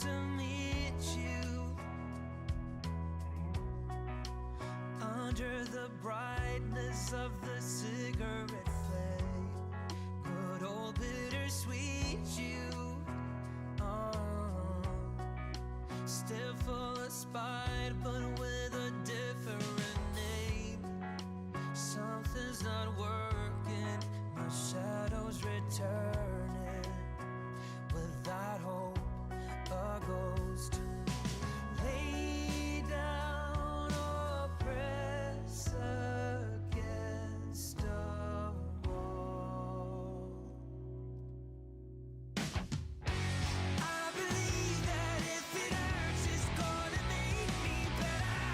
to meet you under the brightness of the cigarette flame. Good old bittersweet you, still full of spite, but with a different name. Something's not working, my shadow's returning. Without hope, a ghost. Lay down or press against a wall. I believe that if it hurts, it's gonna make me better.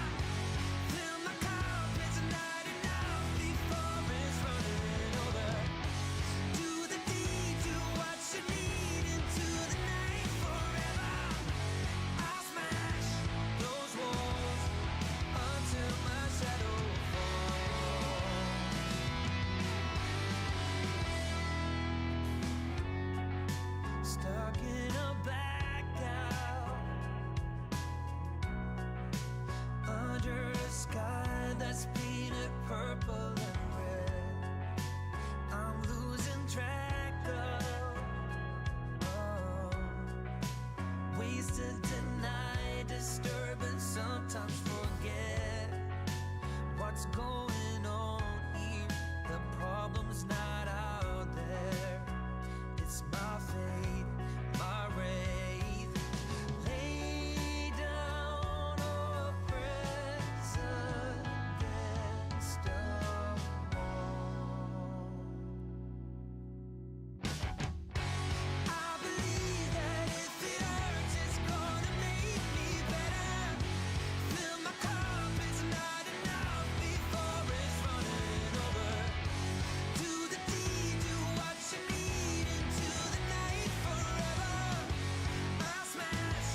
Fill my cup, it's not enough before it's running over. Do the deed, do what you need into the night forever. I'll smash those walls until my shadow falls. Stuck in a blackout under a sky that's painted purple and red. I'm losing track of ways to deny, disturb, and sometimes forget what's going on here. The problem's not out there, it's my fate, my wraith. Lay down or press against a wall. I believe that if it hurts, it's gonna make me better. Fill my cup, it's not enough before it's running over. Do the deed, do what you need into the night forever. I'll smash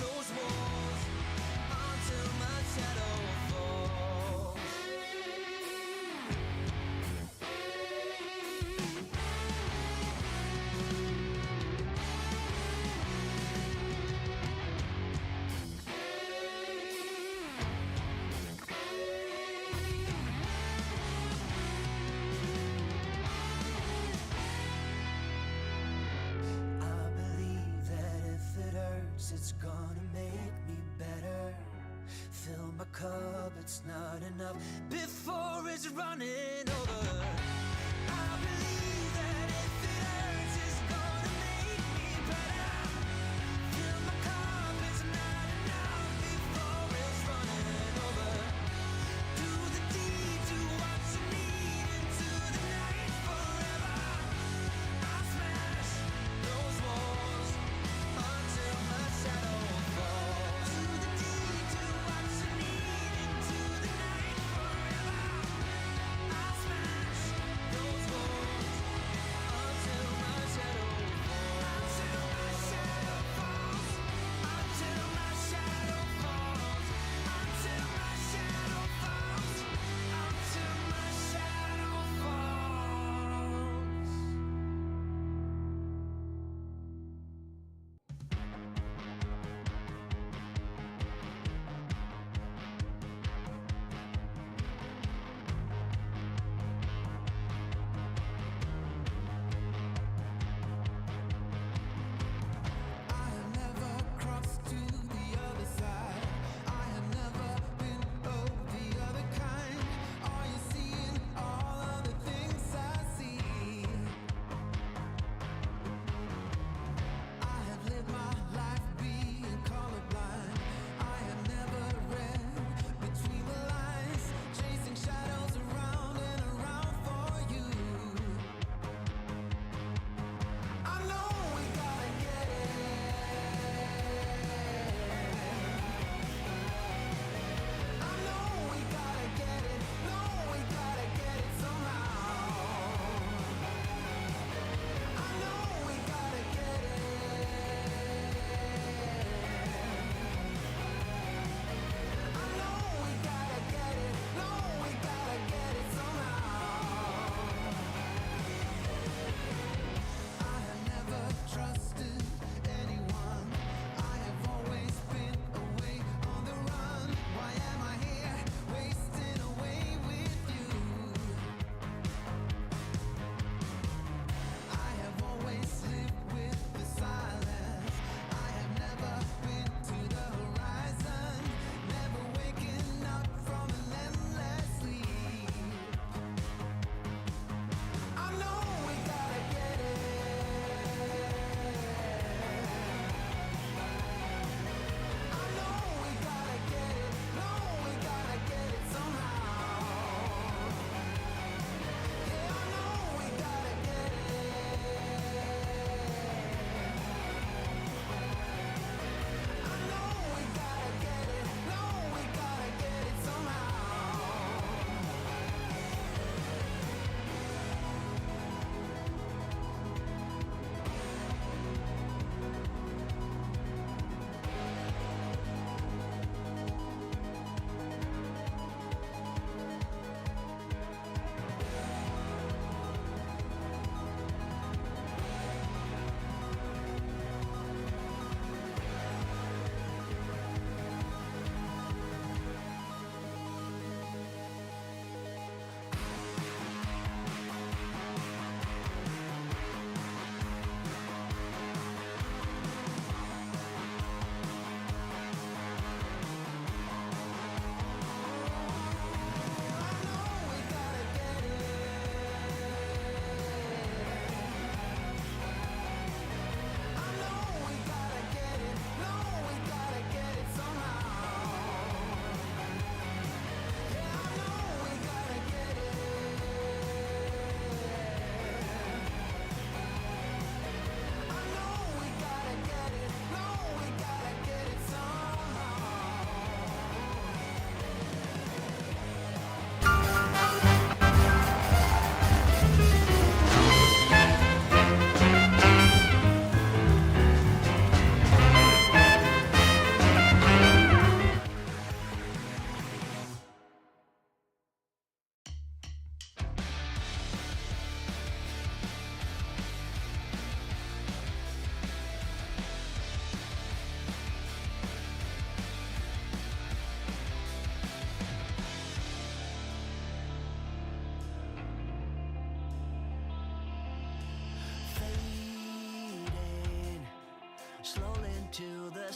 those walls until my shadow falls. I believe that if it hurts, it's gonna make me better. Fill my cup, it's not enough before it's running over. I believe that if it hurts, it's gonna make me better. Fill my cup, it's not enough before it's running over. Do the deed, do what you need into the night forever. I'll smash those walls until my shadow falls. Do the deed, do what you need into the night forever. I'll smash those walls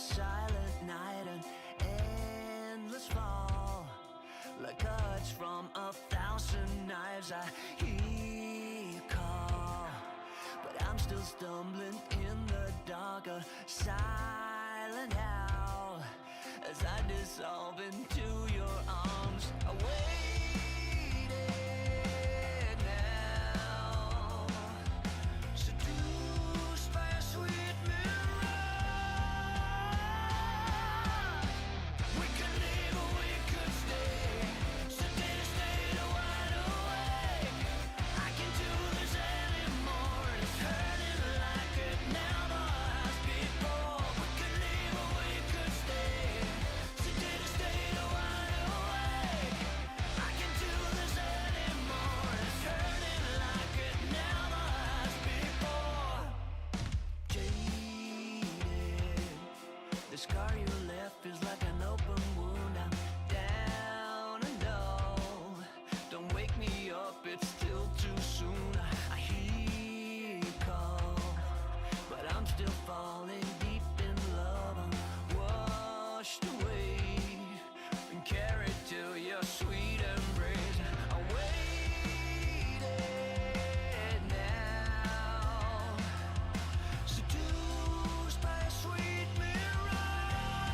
silent night, an endless fall. Like cuts from 1,000 knives, I hear you call. But I'm still stumbling in the dark, a silent howl, as I dissolve into your arms. I waited now, seduced by a sweet mirage. We could leave or we could stay, stay wide awake. I can't do this anymore, it's hurting like it never has before. We could leave or we could stay, stay wide awake. I can't do this anymore, it's hurting like it never has before. Jaded, the scar you left is like an open wound. I'm down and low. Don't wake me up, it's still too soon. I hear you call, but I'm still falling deep in love. I'm washed away and carried to your sweet embrace. I waited now, seduced by a sweet mirage.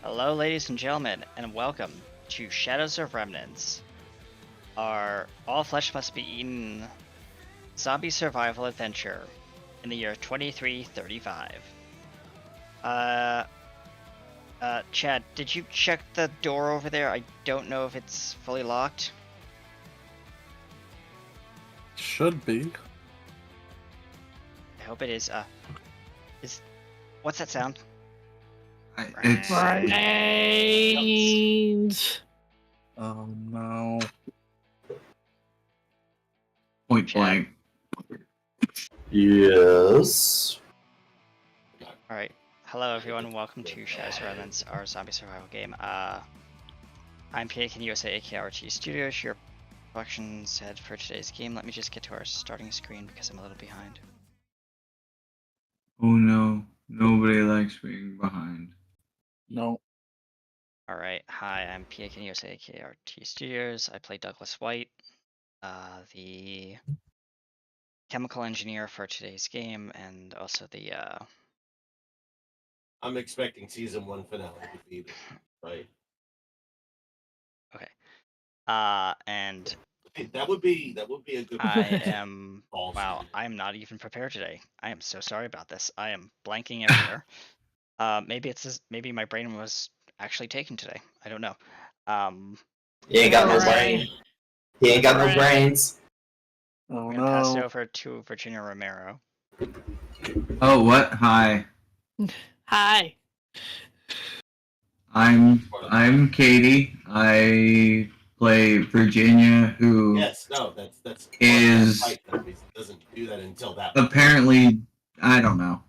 Hello, ladies and gentlemen, and welcome to Shadows of Remnants, our all flesh must be eaten zombie survival adventure in the year 2335. Chad, did you check the door over there? I don't know if it's fully locked. Should be. I hope it is. What's that sound? Brains. Oh no. Point blank. Yes. Alright. Hello, everyone. Welcome to Shadows of Remnants, our zombie survival game. I'm PAKN USA, aka RT Studios, your productions head for today's game. Let me just get to our starting screen because I'm a little behind. Oh no, nobody likes being behind. No. Alright, hi, I'm PAKN USA, aka RT Studios. I play Douglas White, the chemical engineer for today's game, and also the, I'm expecting season 1 finale to be right. Okay. And That would be a good. I am, False. wow, I am not even prepared today. I am so sorry about this. I am blanking everywhere. Maybe my brain was actually taken today. I don't know. He ain't got no Right. brain. He ain't got no Right. brains. Oh I'm gonna pass it no. over to Virginia Romero. Oh, what? Hi, Hi. I'm Katie. I play Virginia, who Yes, no, that's Is- fight that doesn't do that until that. apparently, I don't know.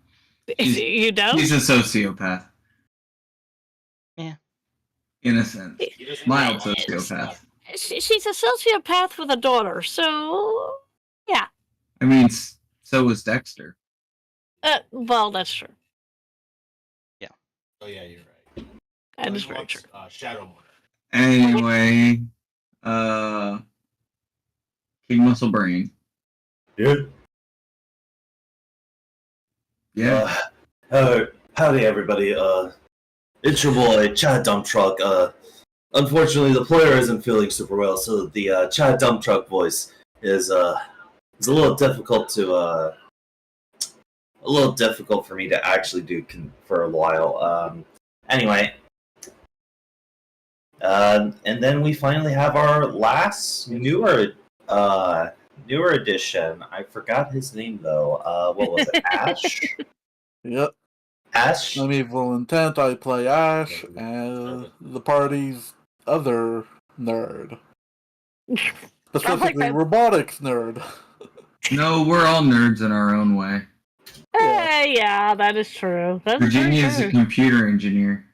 You don't? He's a sociopath. Yeah. In a sense. He doesn't Mild know. sociopath. She's a sociopath with a daughter, so yeah. I mean, so was Dexter. Well, that's true. Oh yeah, you're right. That So is he very wants, true. Shadow Mona. Anyway, King Muscle Brain. Dude. Yeah. Howdy everybody. It's your boy Chad Dump Truck. Unfortunately the player isn't feeling super well, so the Chad Dump Truck voice is a little difficult for me to actually do for a while. Anyway, and then we finally have our last newer addition. I forgot his name though. What was it? Ash. Yep. Ash. I'm Evil Intent. I play Ash, and the party's other nerd. Specifically, that. robotics nerd. No, we're all nerds in our own way. Yeah, that is true. That's Virginia is very a true. computer engineer.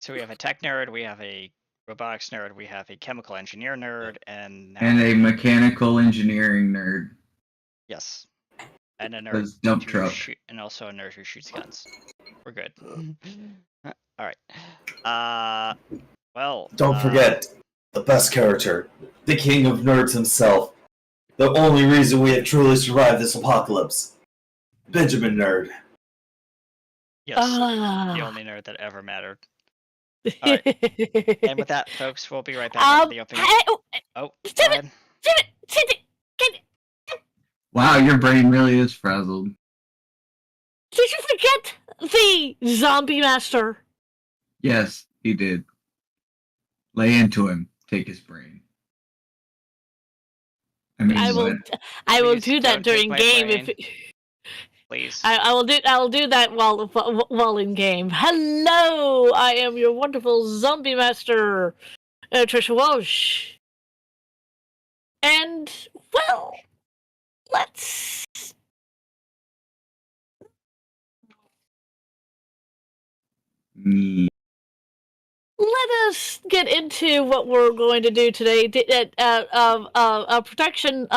So we have a tech nerd, we have a robotics nerd, we have a chemical engineer nerd, and now And a mechanical engineering nerd. yes, and a nerd Those dump who truck. and also a nerd who shoots guns. We're good. All right. Well. Don't forget the best character, the king of nerds himself. The only reason we have truly survived this apocalypse, Benjamin Nerd. Yes, the only nerd that ever mattered. And with that, folks, we'll be right back after the opening. Oh, go ahead. Wow, your brain really is frazzled. Did you forget the zombie master? Yes, he did. Lay into him. Take his brain. I mean, I will Please do that don't take during my game. brain. If Please. I will do that while in game. Hello, I am your wonderful zombie master, Trisha Walsh. And well, let's me. let us get into what we're going to do today. Protection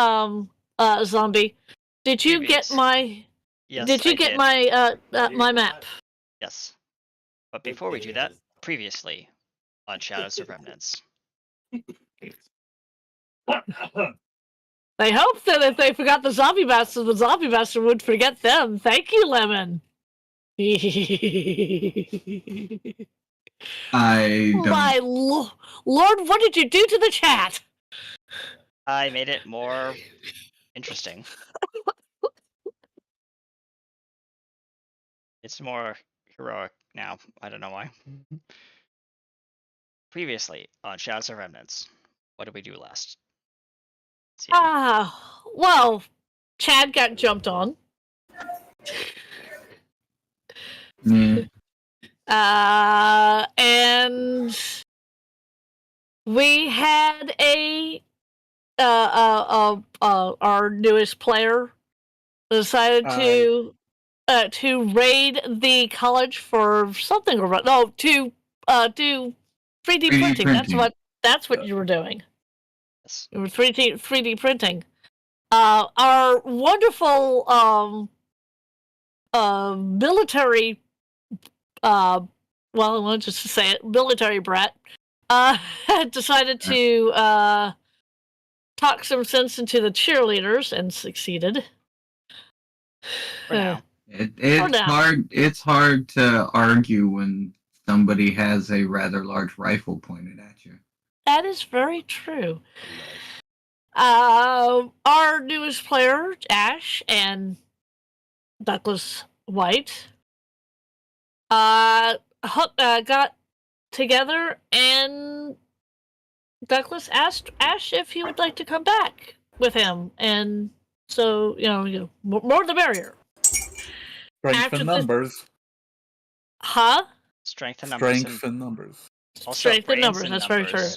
zombie. Did you get Previews. my? Yes, Did you I get did. my my map? Yes. But before we do that, previously on Shadows of Remnants. I hope that if they forgot the zombie master would forget them. Thank you, Lemon. I don't. My lord, what did you do to the chat? I made it more interesting. It's more heroic now. I don't know why. Previously on Shadows of Remnants, what did we do last? Well, Chad got jumped on. Yeah. And we had our newest player decided to raid the college for something or no, to do 3D printing. That's what you were doing. Yes. You were 3D printing. Our wonderful military well, I wanted just to say it, military brat decided to talk some sense into the cheerleaders and succeeded. For now. It's hard to argue when somebody has a rather large rifle pointed at you. That is very true. Our newest player, Ash, and Douglas White, got together, and Douglas asked Ash if he would like to come back with him, and so more the merrier. Strength in numbers. Strength in numbers. Strength in numbers. Also Strength in numbers. That's very true.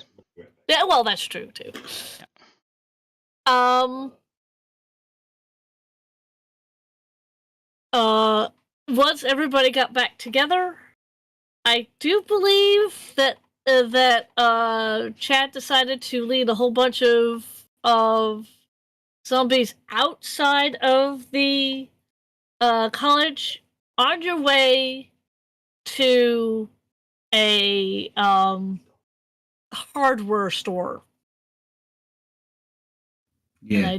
Yeah, well, that's true too. Yeah. Once everybody got back together, I do believe that Chad decided to lead a whole bunch of zombies outside of the college on your way to a hardware store. Yeah.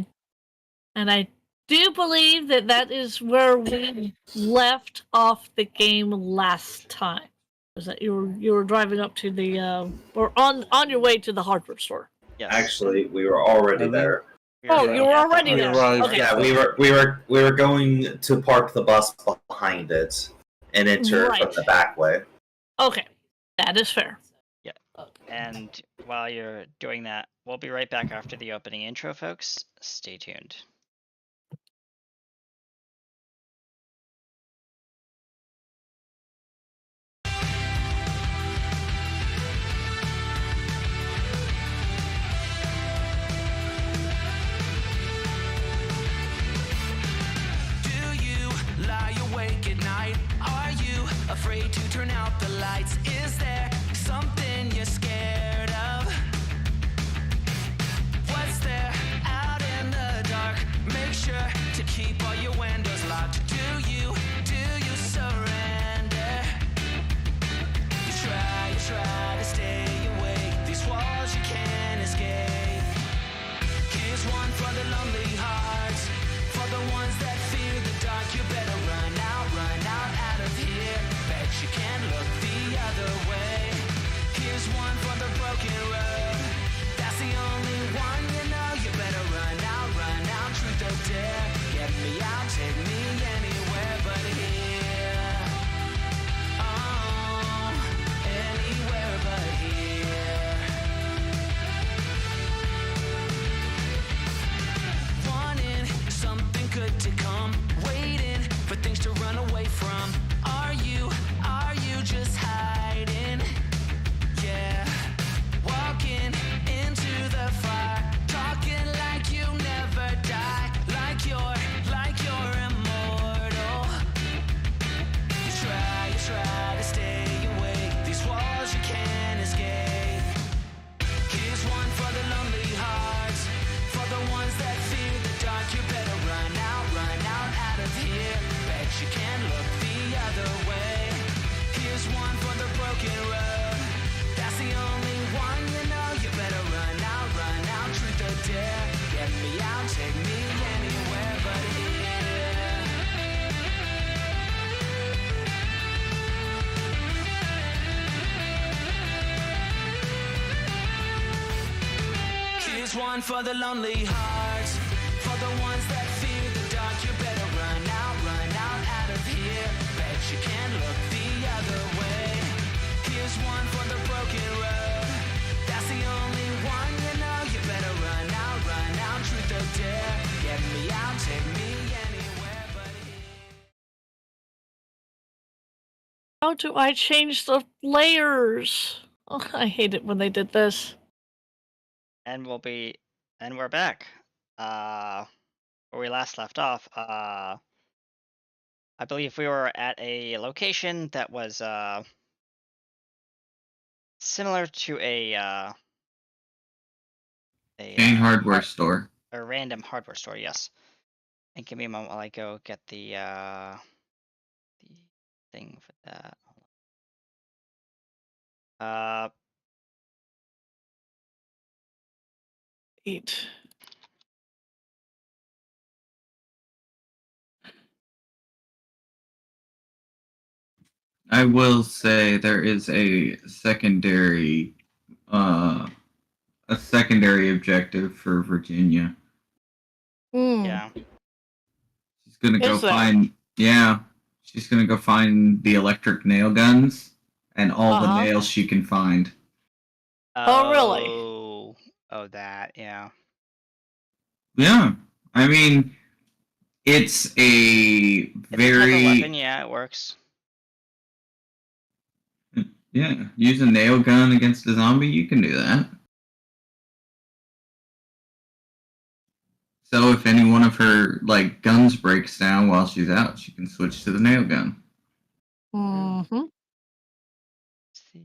And I do believe that is where we left off the game last time. Was that you were driving up to the or on your way to the hardware store? Yes. Actually, we were already there. Oh, you were already there. Arrived. Okay. Yeah, we were going to park the bus behind it and enter from the back way. Okay, that is fair. Yeah. And while you're doing that, we'll be right back after the opening intro, folks. Stay tuned. Afraid to turn out the lights? Is there something you're scared of? What's there out in the dark? Make sure to keep all your windows locked. Do you surrender? You try to stay awake. These walls you can't escape. Here's one for the lonely hearts, for the ones that fear the dark. You better run out out of here. You can't look the other way. Here's one for the broken road. That's the only one you know. You better run out, truth or dare. Get me out, take me anywhere but here. Oh, anywhere but here. Wanting something good to come, waiting for things to run away from. Are you just hiding? Yeah. Walking into the fire, talking like you never die, like you're immortal. You try to stay awake. These walls you can't escape. Here's one for the lonely hearts, for the ones that fear the dark. You better run out of here. Bet you can't look the other way. Here's one for the broken road. That's the only one you know. You better run out, truth or dare. Get me out, take me anywhere but here. Here's one for the lonely hearts, for the ones that fear the dark. You better run out of here. Bet you can't look the other way. Here's one for the broken road. That's the only one you know. You better run out, truth or dare. Get me out, take me anywhere but here. How do I change the layers? Oh, I hate it when they did this. And we're back. Where we last left off, I believe we were at a location that was similar to a Chain hardware store. a random hardware store, yes. And give me a moment while I go get the thing for that. Eat. I will say there is a secondary objective for Virginia. Yeah. She's gonna go Is there? find she's gonna go find the electric nail guns and all the nails she can find. Oh, really? Oh, that, yeah. Yeah. I mean, it's a It's a type of very weapon, yeah, it works. yeah, use a nail gun against a zombie, you can do that. So if any one of her guns breaks down while she's out, she can switch to the nail gun. Mm-hmm. Let's see.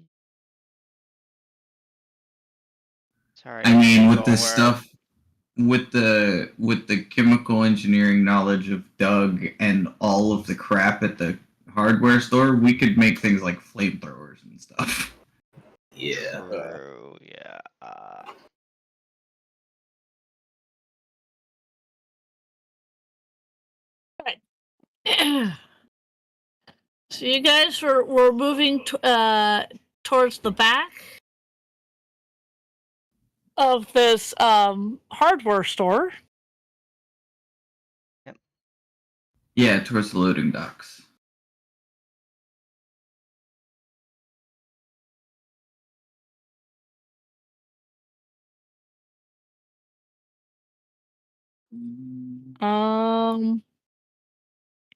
Sorry. I mean, with Go this where- stuff, with the chemical engineering knowledge of Doug and all of the crap at the hardware store, we could make things like flamethrowers and stuff. Yeah. True, yeah. So you guys were moving towards the back of this hardware store. Yeah, towards the loading docks.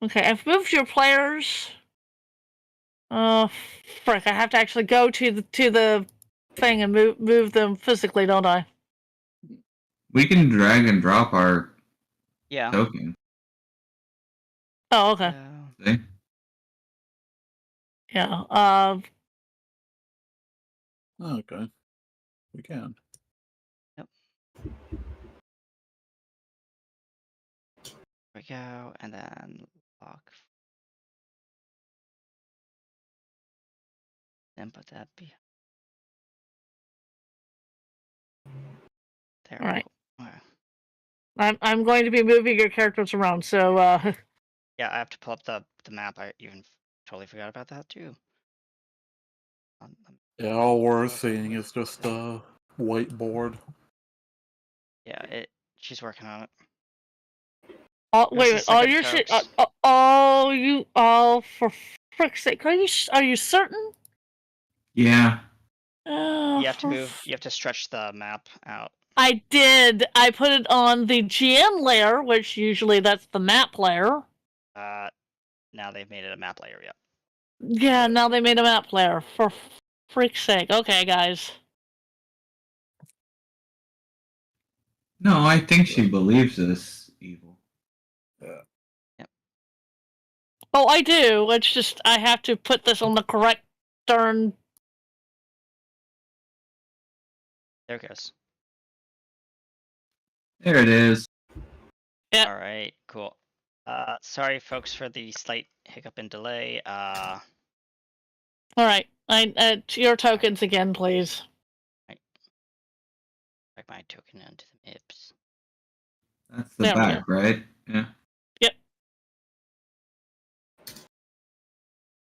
Okay, I've moved your players. Frick! I have to actually go to the thing and move them physically, don't I? We can drag and drop our Yeah. token. Oh, okay. See? Yeah. Okay. We can. There we go, and then lock. Then put that behind. There All right. we go. I'm going to be moving your characters around, so Yeah, I have to pull up the map. I even totally forgot about that too. Yeah, all we're seeing is just a whiteboard. Yeah, she's working on it. wait a minute. Just a Oh, second, you're shit. folks. For frick's sake, are you certain? Yeah. You have to move. You have to stretch the map out. I did. I put it on the GM layer, which usually that's the map layer. Now they've made it a map layer. Yeah. Yeah, now they made a map layer. For freak's sake. Okay, guys. No, I think she believes this evil. Oh, I do. It's just I have to put this on the correct darn. There it goes. There it is. Yep. All right. Cool. Sorry, folks, for the slight hiccup and delay. All right. Your tokens again, please. Right. Back my token onto the MIPS. That's the There we back, right? Yeah. Yep.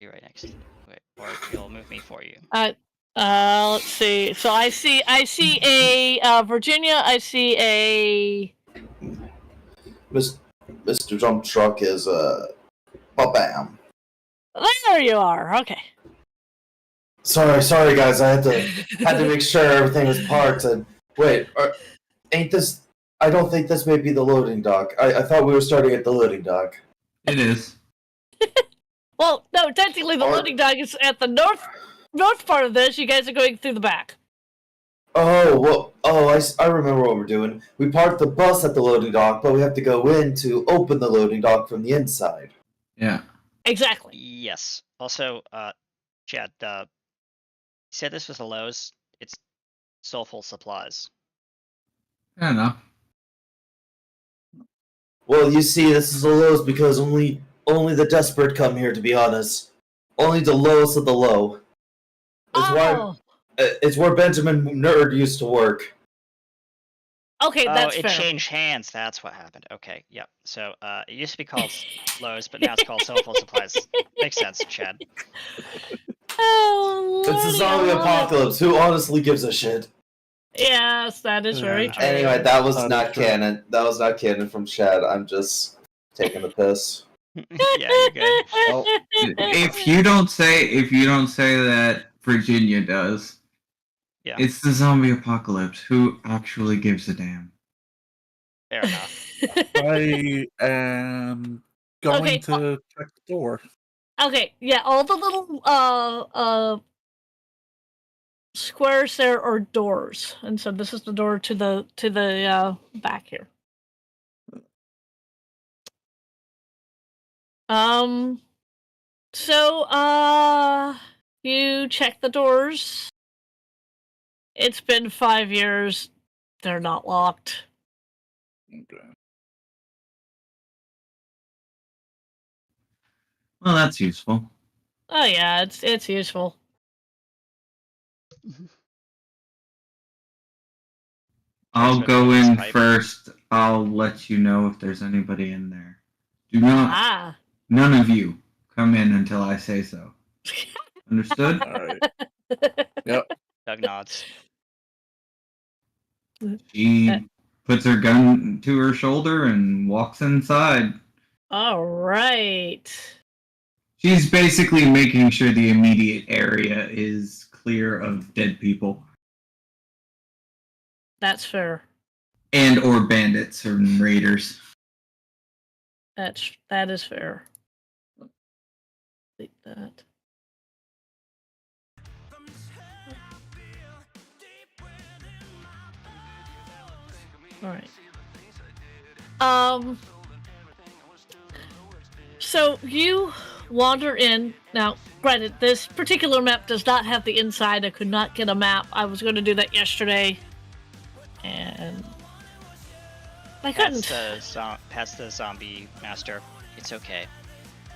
Be right next. Wait, or you'll move me for you. Let's see. So I see a Virginia. I see a. Mr. Dump Truck is bam. There you are. Okay. Sorry, guys. I had to make sure everything was parked. And wait, ain't this? I don't think this may be the loading dock. I thought we were starting at the loading dock. It is. Well, no, technically the loading dock is at the north part of this. You guys are going through the back. Oh well. Oh, I remember what we're doing. We parked the bus at the loading dock, but we have to go in to open the loading dock from the inside. Yeah. Exactly. Yes. Also, Chad, you said this was a Lowe's. It's Soulful Supplies. Fair enough. Well, you see, this is the Lowe's because only the desperate come here. To be honest, only the lowest of the low. It's where Benjamin Nerd used to work. Okay, that's it fair. changed hands. That's what happened. Okay, yep. So it used to be called Lowe's, but now it's called Soulful Supplies. Makes sense, Chad. Oh, It's a zombie apocalypse. Who honestly gives a shit? Yes, that is very true. Anyway, that was not canon. That was not canon from Chad. I'm just taking the piss. Yeah, you're good. Oh, If you don't say that Virginia does, Yeah. it's the zombie apocalypse. Who actually gives a damn? Fair enough. I am going Okay, to check the door. Okay, yeah, all the little squares there are doors, and so this is the door to the back here. So you check the doors. It's been 5 years. They're not locked. Okay. Well, that's useful. Oh yeah, it's useful. I'll There's go no in pipe. first. I'll let you know if there's anybody in there. Do not, none of you, come in until I say so. Understood? All right. Yep. Doug nods. She puts her gun to her shoulder and walks inside. All right. She's basically making sure the immediate area is clear of dead people. That's fair. And or bandits or raiders. That is fair. Delete that. All right. So you wander in. Now, granted, this particular map does not have the inside. I could not get a map. I was going to do that yesterday, and I couldn't. Past the zombie master. It's okay.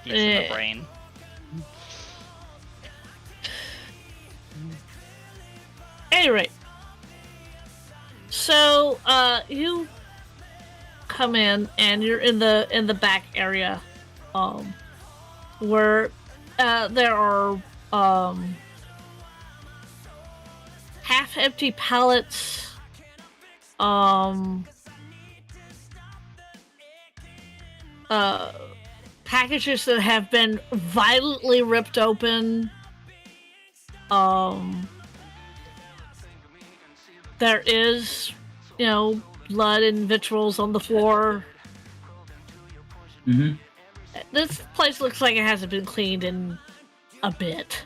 He's in the brain. Anyway, so you come in and you're in the back area, where there are half-empty pallets, packages that have been violently ripped open. There is, blood and vitriols on the floor. Mm-hmm. This place looks like it hasn't been cleaned in a bit.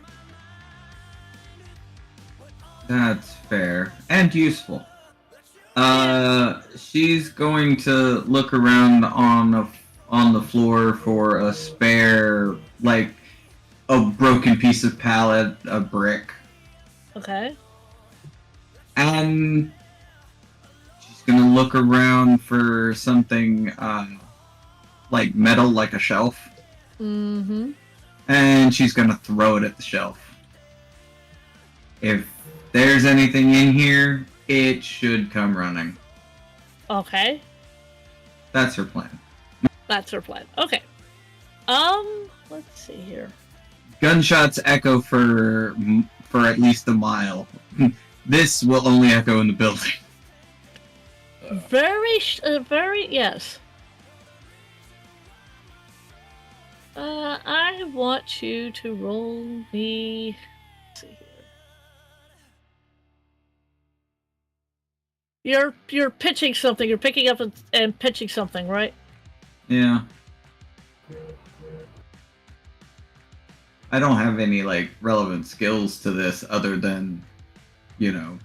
That's fair and useful. She's going to look around on the floor for a spare, like a broken piece of pallet, a brick, Okay. and she's gonna look around for something like metal, like a shelf, Mm-hmm. and she's gonna throw it at the shelf. If there's anything in here, it should come running. Okay. That's her plan. That's her plan. Okay. Let's see here. Gunshots echo for for at least a mile. This will only echo in the building. Very, yes. I want you to roll me. Let's see here. You're pitching something. You're picking up and pitching something, right? Yeah. I don't have any like relevant skills to this other than, Throw.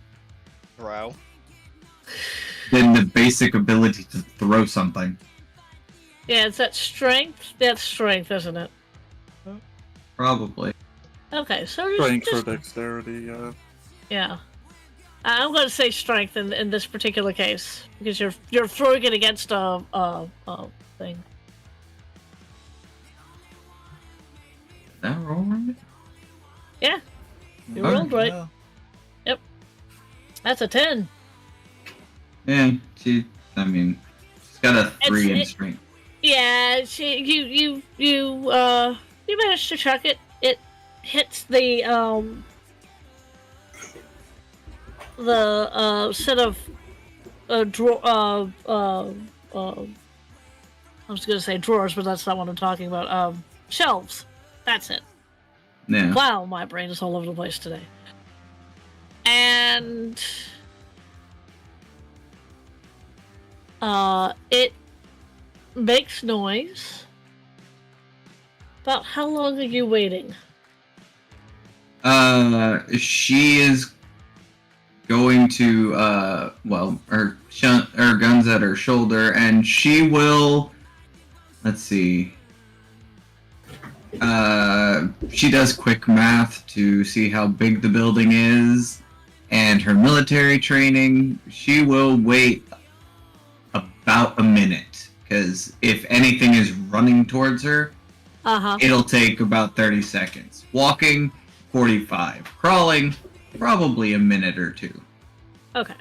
than the basic ability to throw something. Yeah, it's that strength. That's strength, isn't it? Probably. Okay, so Strength just for dexterity, yeah. I'm going to say strength in this particular case because you're throwing it against a thing. That roll right? Yeah, you Okay. rolled right. Yeah. Yep, that's a 10. Yeah, she's got a 3 in It's- strength. Yeah, you managed to chuck it. It hits the set of I was gonna say drawers, but that's not what I'm talking about. Shelves. That's it. Yeah. Wow, my brain is all over the place today. And it makes noise. About how long are you waiting? She is going to her gun's at her shoulder, and she will. Let's see. She does quick math to see how big the building is, and her military training. She will wait about a minute, because if anything is running towards her, it'll take about 30 seconds. Walking, 45. Crawling, probably a minute or two. Okay.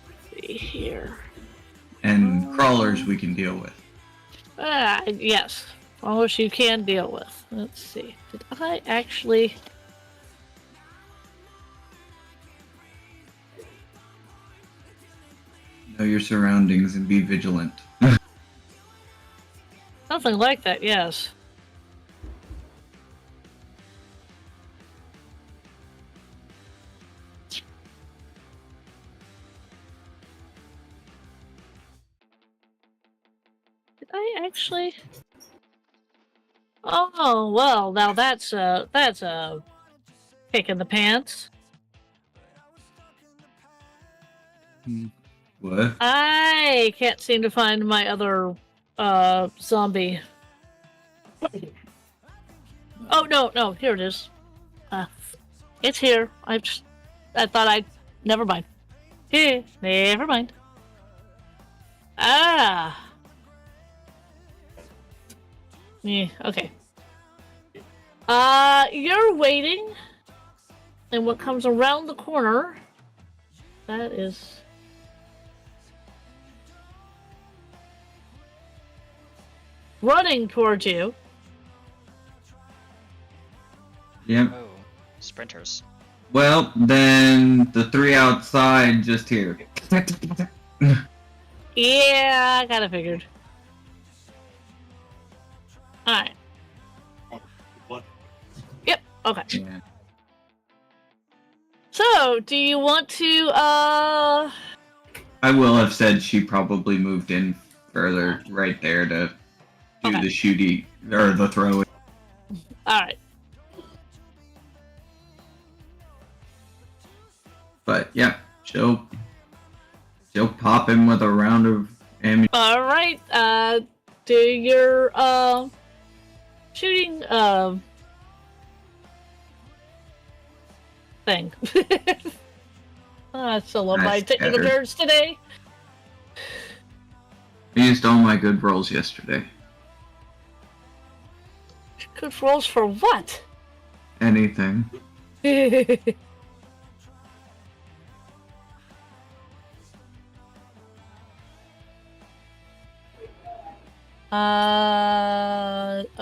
Let's see here. And crawlers we can deal with. Yes. Almost you can deal with. Let's see. Did I actually... Know your surroundings and be vigilant. Something like that, yes. Did I actually... Oh, well, now that's a kick in the pants. What? I can't seem to find my other zombie. Oh no, here it is. It's here. I thought I never mind. Here, never mind. Ah. Yeah, okay. You're waiting, and what comes around the corner, that is running towards you. Yep. Oh, sprinters. Well, then the 3 outside just here. Yeah, I kinda figured. Alright. What? Yep, okay. Yeah. So, do you want to, I will have said she probably moved in further right there to do Okay. the shooty or the throw. Alright. But yeah, she'll pop him with a round of ammunition. Alright, do your, shooting, thing. I still love my Nice, technical Battered. terms today. I used all my good rolls yesterday. Good rolls for what? Anything.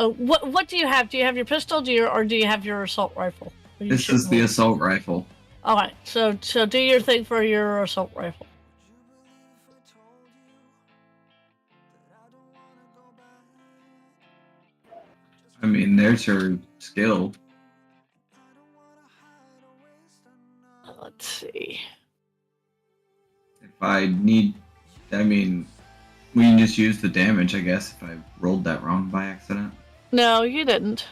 What do you have? Do you have your pistol? Or do you have your assault rifle? This is the assault rifle. All right. So do your thing for your assault rifle. I mean, there's her skill. Let's see. If I need, I mean, we can just use the damage, I guess, if I rolled that wrong by accident. No, you didn't.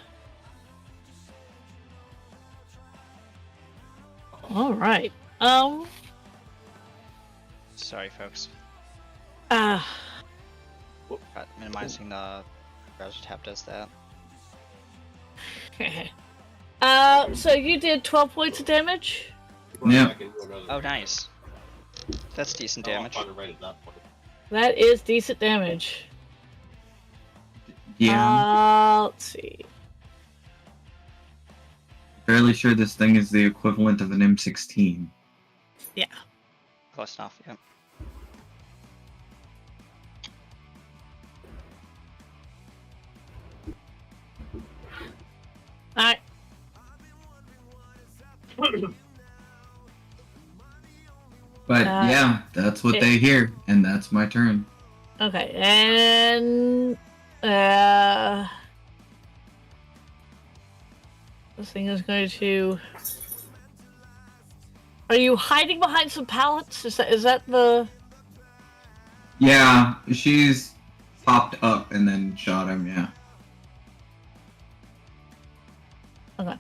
All right. Sorry, folks. Uh, Minimizing the browser tab does that. so you did 12 points of damage? Yeah. Oh, nice. That's decent damage. That is decent damage. Yeah. Let's see. Fairly sure this thing is the equivalent of an M16. Yeah. Close enough, yeah. Alright. But yeah, that's what they hear, and that's my turn. Okay, and this thing is going to. Are you hiding behind some pallets? Is that the? Yeah, she's popped up and then shot him, yeah. Okay.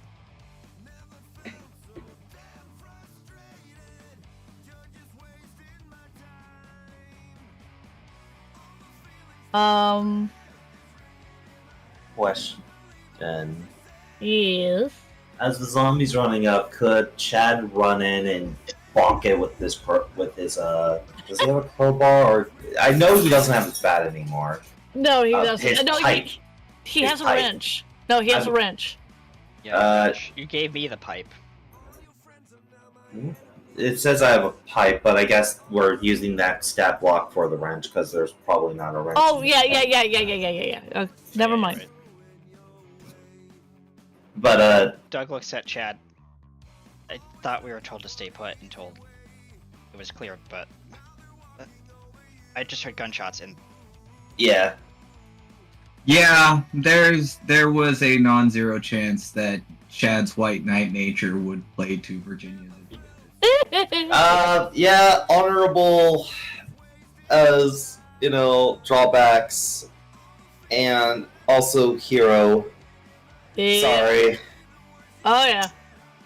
Question. Yes. As the zombies running up, could Chad run in and bonk it with his does he have a crowbar, or I know he doesn't have his bat anymore. No, he doesn't. His No, pipe. he His has a pipe. wrench. No, he has a wrench. Yeah, you gave me the pipe. It says I have a pipe, but I guess we're using that stat block for the wrench because there's probably not a wrench. Oh in yeah. Never Yeah, mind. right. But Doug looks at Chad. I thought we were told to stay put until it was cleared, but I just heard gunshots and yeah. Yeah, there was a non-zero chance that Chad's white knight nature would play to Virginia's. Yeah, honorable as, drawbacks, and also hero. Yeah. Sorry. Oh yeah.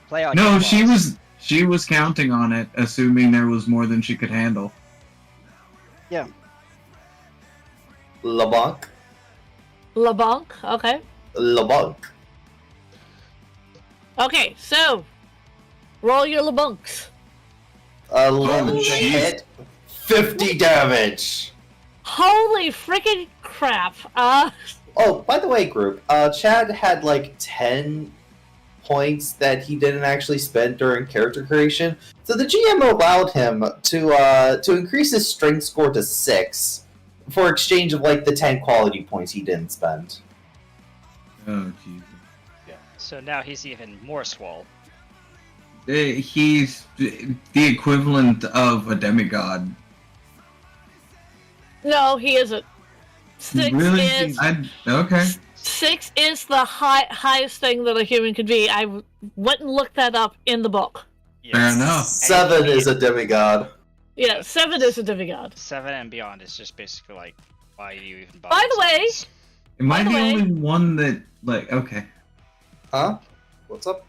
play on. No, your she was counting on it, assuming there was more than she could handle. Yeah. LeBlanc. LeBlanc. Okay. LeBlanc. Okay. So, roll your LeBlancs. Lemon jeez. hit. 50 damage. Holy freaking crap! Oh, by the way, group, Chad had like 10 points that he didn't actually spend during character creation. So the GM allowed him to increase his strength score to 6 for exchange of like the 10 quality points he didn't spend. Oh, Jesus. So now he's even more swole. He's the equivalent of a demigod. No, he isn't. Six Really? is Okay. 6 is the highest thing that a human could be. I went and looked that up in the book. Fair enough. 7 is a demigod. Yeah, 7 is a demigod. 7 and beyond is just basically like, why do you even bother? By the way, zombies? Am I By the the way- only one that, like, okay. Huh? What's up?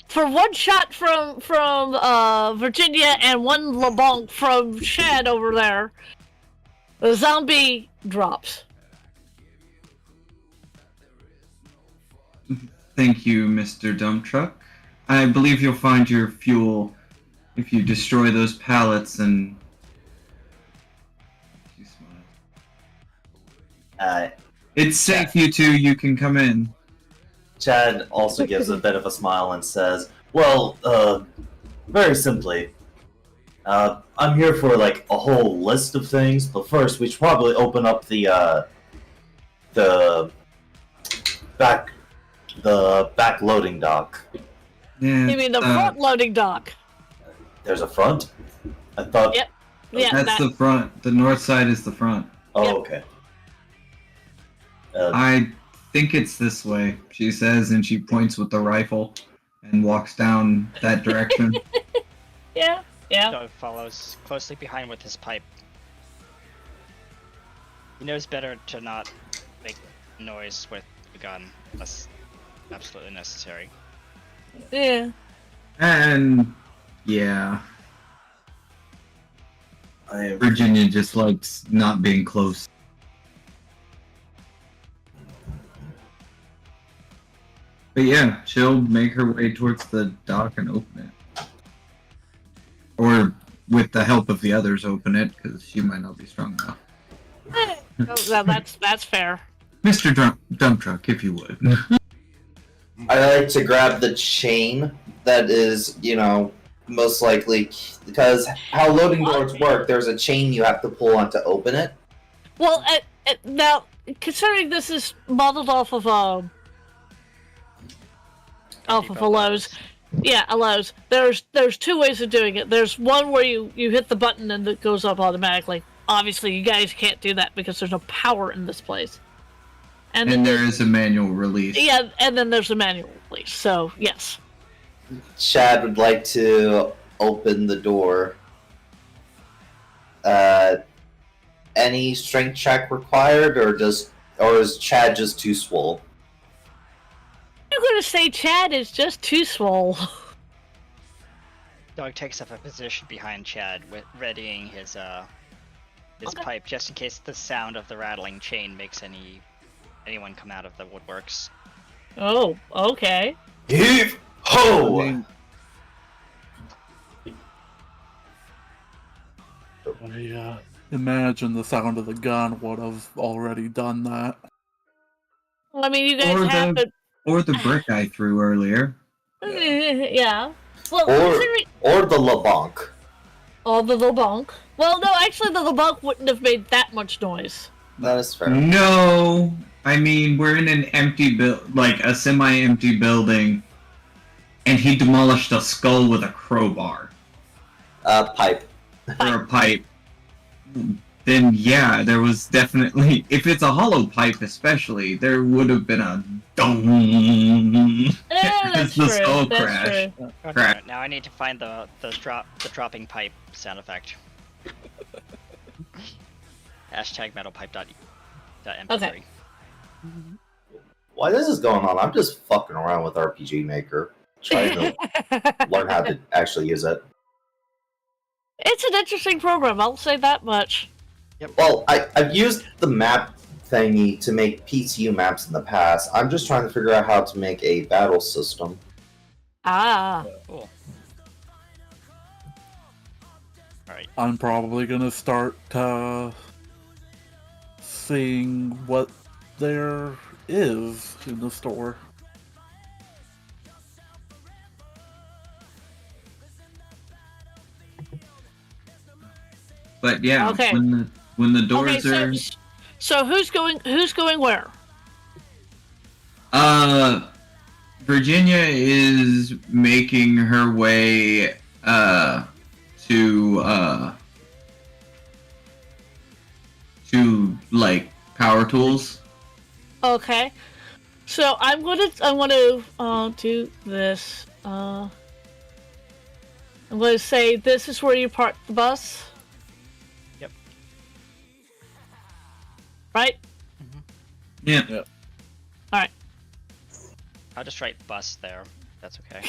for one shot from Virginia and one LeBlanc from Chad over there, the zombie drops. Thank you, Mr. Dump Truck. I believe you'll find your fuel if you destroy those pallets and... You smile. It's safe, you two. You can come in. Chad also gives a bit of a smile and says, well, very simply, I'm here for like a whole list of things, but first we should probably open up the the back loading dock. Yeah, You mean the front loading dock? There's a front? I thought. Yep. Yeah, that's the front. The north side is the front. Oh, Yep. okay. I think it's this way, she says, and she points with the rifle and walks down that direction. Yeah. Doug follows closely behind with his pipe. He knows better to not make noise with the gun unless absolutely necessary. Yeah. And yeah, I Virginia just likes not being close. But yeah, she'll make her way towards the dock and open it. Or with the help of the others, open it, because she might not be strong enough. Oh, that's fair. Mr. Dump Truck, if you would. I like to grab the chain that is, most likely, because how loading doors work, there's a chain you have to pull on to open it. Well, now considering this is modeled off of a Lowe's. Yeah, a Lowe's. There's two ways of doing it. There's one where you hit the button and it goes up automatically. Obviously, you guys can't do that because there's no power in this place. And there is a manual release. Yeah, and then there's a manual release. So yes. Chad would like to open the door. Any strength check required, or is Chad just too swole? I'm gonna say Chad is just too swole. Doug takes up a position behind Chad, readying his Okay. pipe just in case the sound of the rattling chain makes anyone come out of the woodworks. Oh, okay. Heave ho! I imagine the sound of the gun would have already done that. Well, I mean, you guys have to. Or the brick I threw earlier. Yeah. Well, Or considering the LeBlanc. the LeBlanc. Well, no, actually, the LeBlanc wouldn't have made that much noise. That is fair. No, I mean, we're in an empty like a semi-empty building, and he demolished a skull with a crowbar. Pipe. Or a pipe. Then yeah, there was definitely, if it's a hollow pipe especially, there would have been a dong. That's the true. skull That's crash. true. God Crap. damn it, now I need to find the dropping pipe sound effect. Hashtag metalpipe.mp3. Okay. While this is going on, I'm just fucking around with RPG Maker, trying to learn how to actually use it. It's an interesting program, I'll say that much. Well, I've used the map thingy to make PCU maps in the past. I'm just trying to figure out how to make a battle system. Ah. Cool. Alright. I'm probably gonna start seeing what there is in the store. But yeah, Okay. when the doors Okay, are so who's going where? Virginia is making her way to like power tools. Okay. So I'm gonna do this. I'm gonna say this is where you park the bus. Yep. Right? Yeah. Alright. I'll just write bus there. That's okay.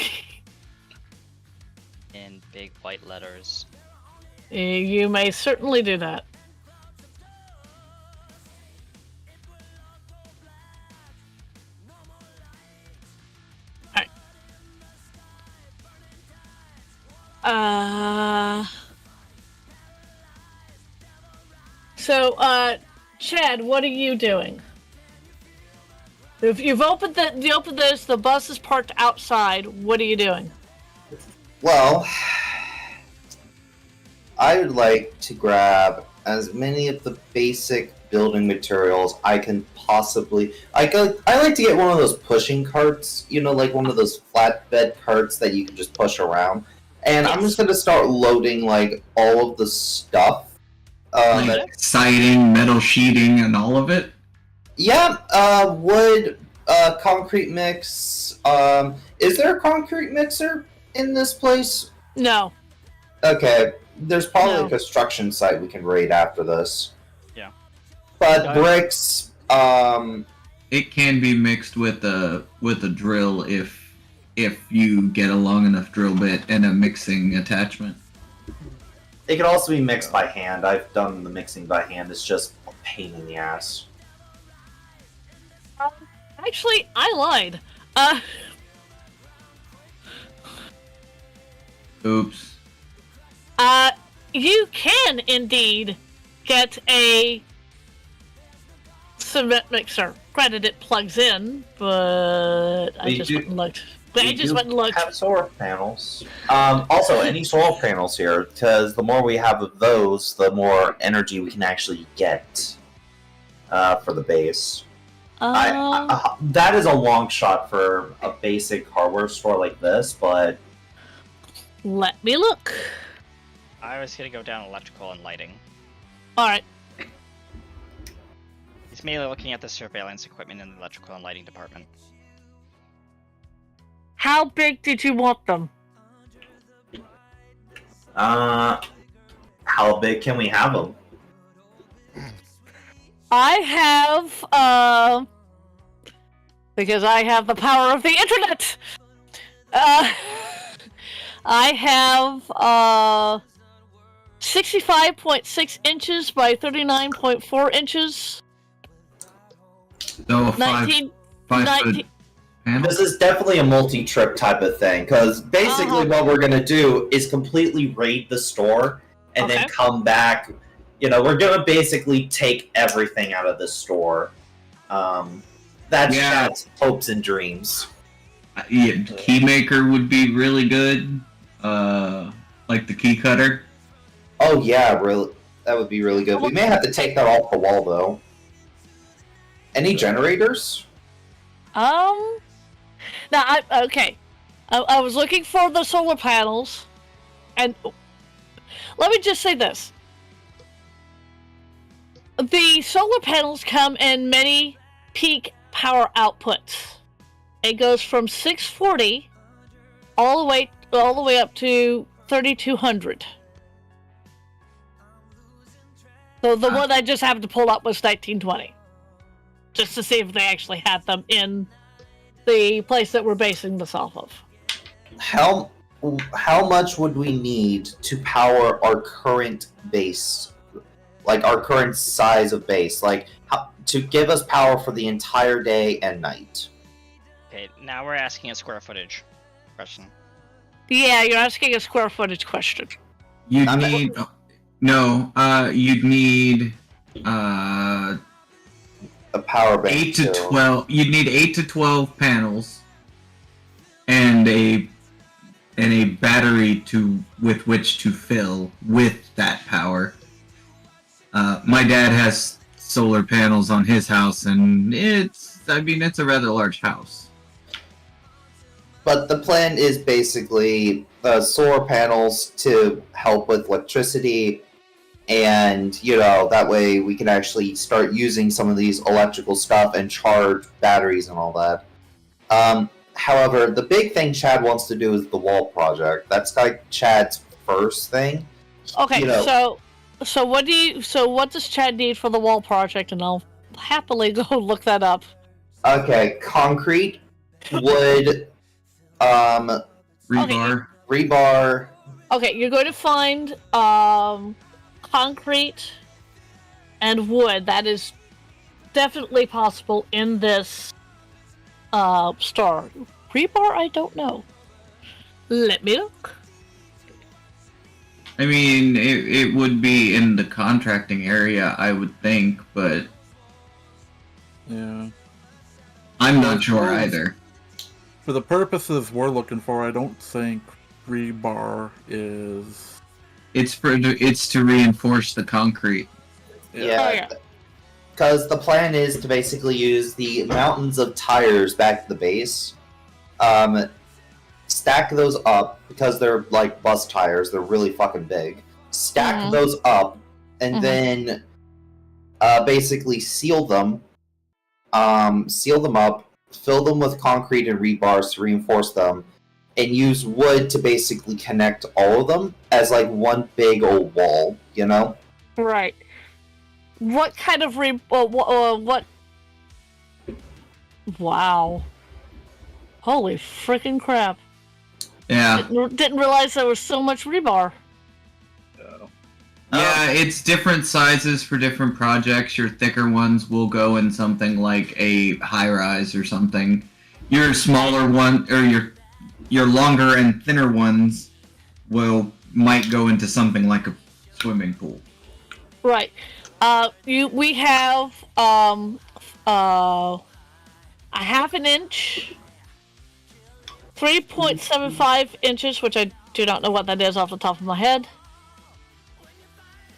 In big white letters. You may certainly do that. So, Chad, what are you doing? If you've opened this, the bus is parked outside. What are you doing? Well, I would like to grab as many of the basic building materials I can possibly. I like to get one of those pushing carts, like one of those flatbed carts that you can just push around. And I'm just gonna start loading like all of the stuff. Like siding, metal sheeting, and all of it. Yeah, wood, concrete mix. Is there a concrete mixer in this place? No. Okay, there's probably No. a construction site we can raid after this. Yeah. But Yeah. bricks, It can be mixed with a drill if you get a long enough drill bit and a mixing attachment. It can also be mixed by hand. I've done the mixing by hand. It's just a pain in the ass. Actually, I lied. Oops. You can indeed get a cement mixer. Granted, it plugs in, but I We just do- went and looked. But I We just do went and looked. have solar panels. Also, any solar panels here, because the more we have of those, the more energy we can actually get for the base. That is a long shot for a basic hardware store like this, but Let me look. I was gonna go down electrical and lighting. All right. He's mainly looking at the surveillance equipment in the electrical and lighting department. How big did you want them? how big can we have them? I have, because I have the power of the internet. I have 65.6 inches by 39.4 inches. So a 19, five 19 foot panel. This is definitely a multi-trip type of thing, because basically what we're going to do is completely raid the store and then Okay. come back. We're going to basically take everything out of the store. That's Yeah. Chad's hopes and dreams. Yeah, keymaker would be really good. Like the key cutter. oh yeah, really, that would be really good. We may have to take that off the wall though. Any generators? Now, I was looking for the solar panels, and let me just say this. The solar panels come in many peak power outputs. It goes from 640 all the way up to 3200. So the one I just happened to pull up was 1920. Just to see if they actually had them in the place that we're basing this off of. How much would we need to power our current base, like our current size of base, like to give us power for the entire day and night? Okay, now we're asking a square footage question. Yeah, you're asking a square footage question. You'd I'm- need you'd need A power bank. 8 to too. 12. You'd need 8 to 12 panels and a battery with which to fill with that power. My dad has solar panels on his house, and it's a rather large house. But the plan is basically solar panels to help with electricity, and that way we can actually start using some of these electrical stuff and charge batteries and all that. However, the big thing Chad wants to do is the wall project. That's like Chad's first thing. Okay, You know- so what does Chad need for the wall project? And I'll happily go look that up. Okay, concrete, wood, Rebar. rebar. Okay, you're going to find concrete and wood. That is definitely possible in this store. Rebar, I don't know. Let me look. I mean, it would be in the contracting area, I would think, but Yeah. I'm not sure either. For the purposes we're looking for, I don't think rebar is It's to reinforce the concrete. Oh, yeah. Because the plan is to basically use the mountains of tires back at the base, stack those up because they're like bus tires. They're really fucking big. Stack those up, and then basically seal them up, fill them with concrete and rebars to reinforce them, and use wood to basically connect all of them as like one big old wall. You know? Right. What kind of what? Wow. Holy freaking crap. Yeah. Didn't realize there was so much rebar. Yeah, it's different sizes for different projects. Your thicker ones will go in something like a high-rise or something. Your smaller one, or your longer and thinner ones might go into something like a swimming pool. Right. We have a half an inch, 3.75 inches, which I do not know what that is off the top of my head.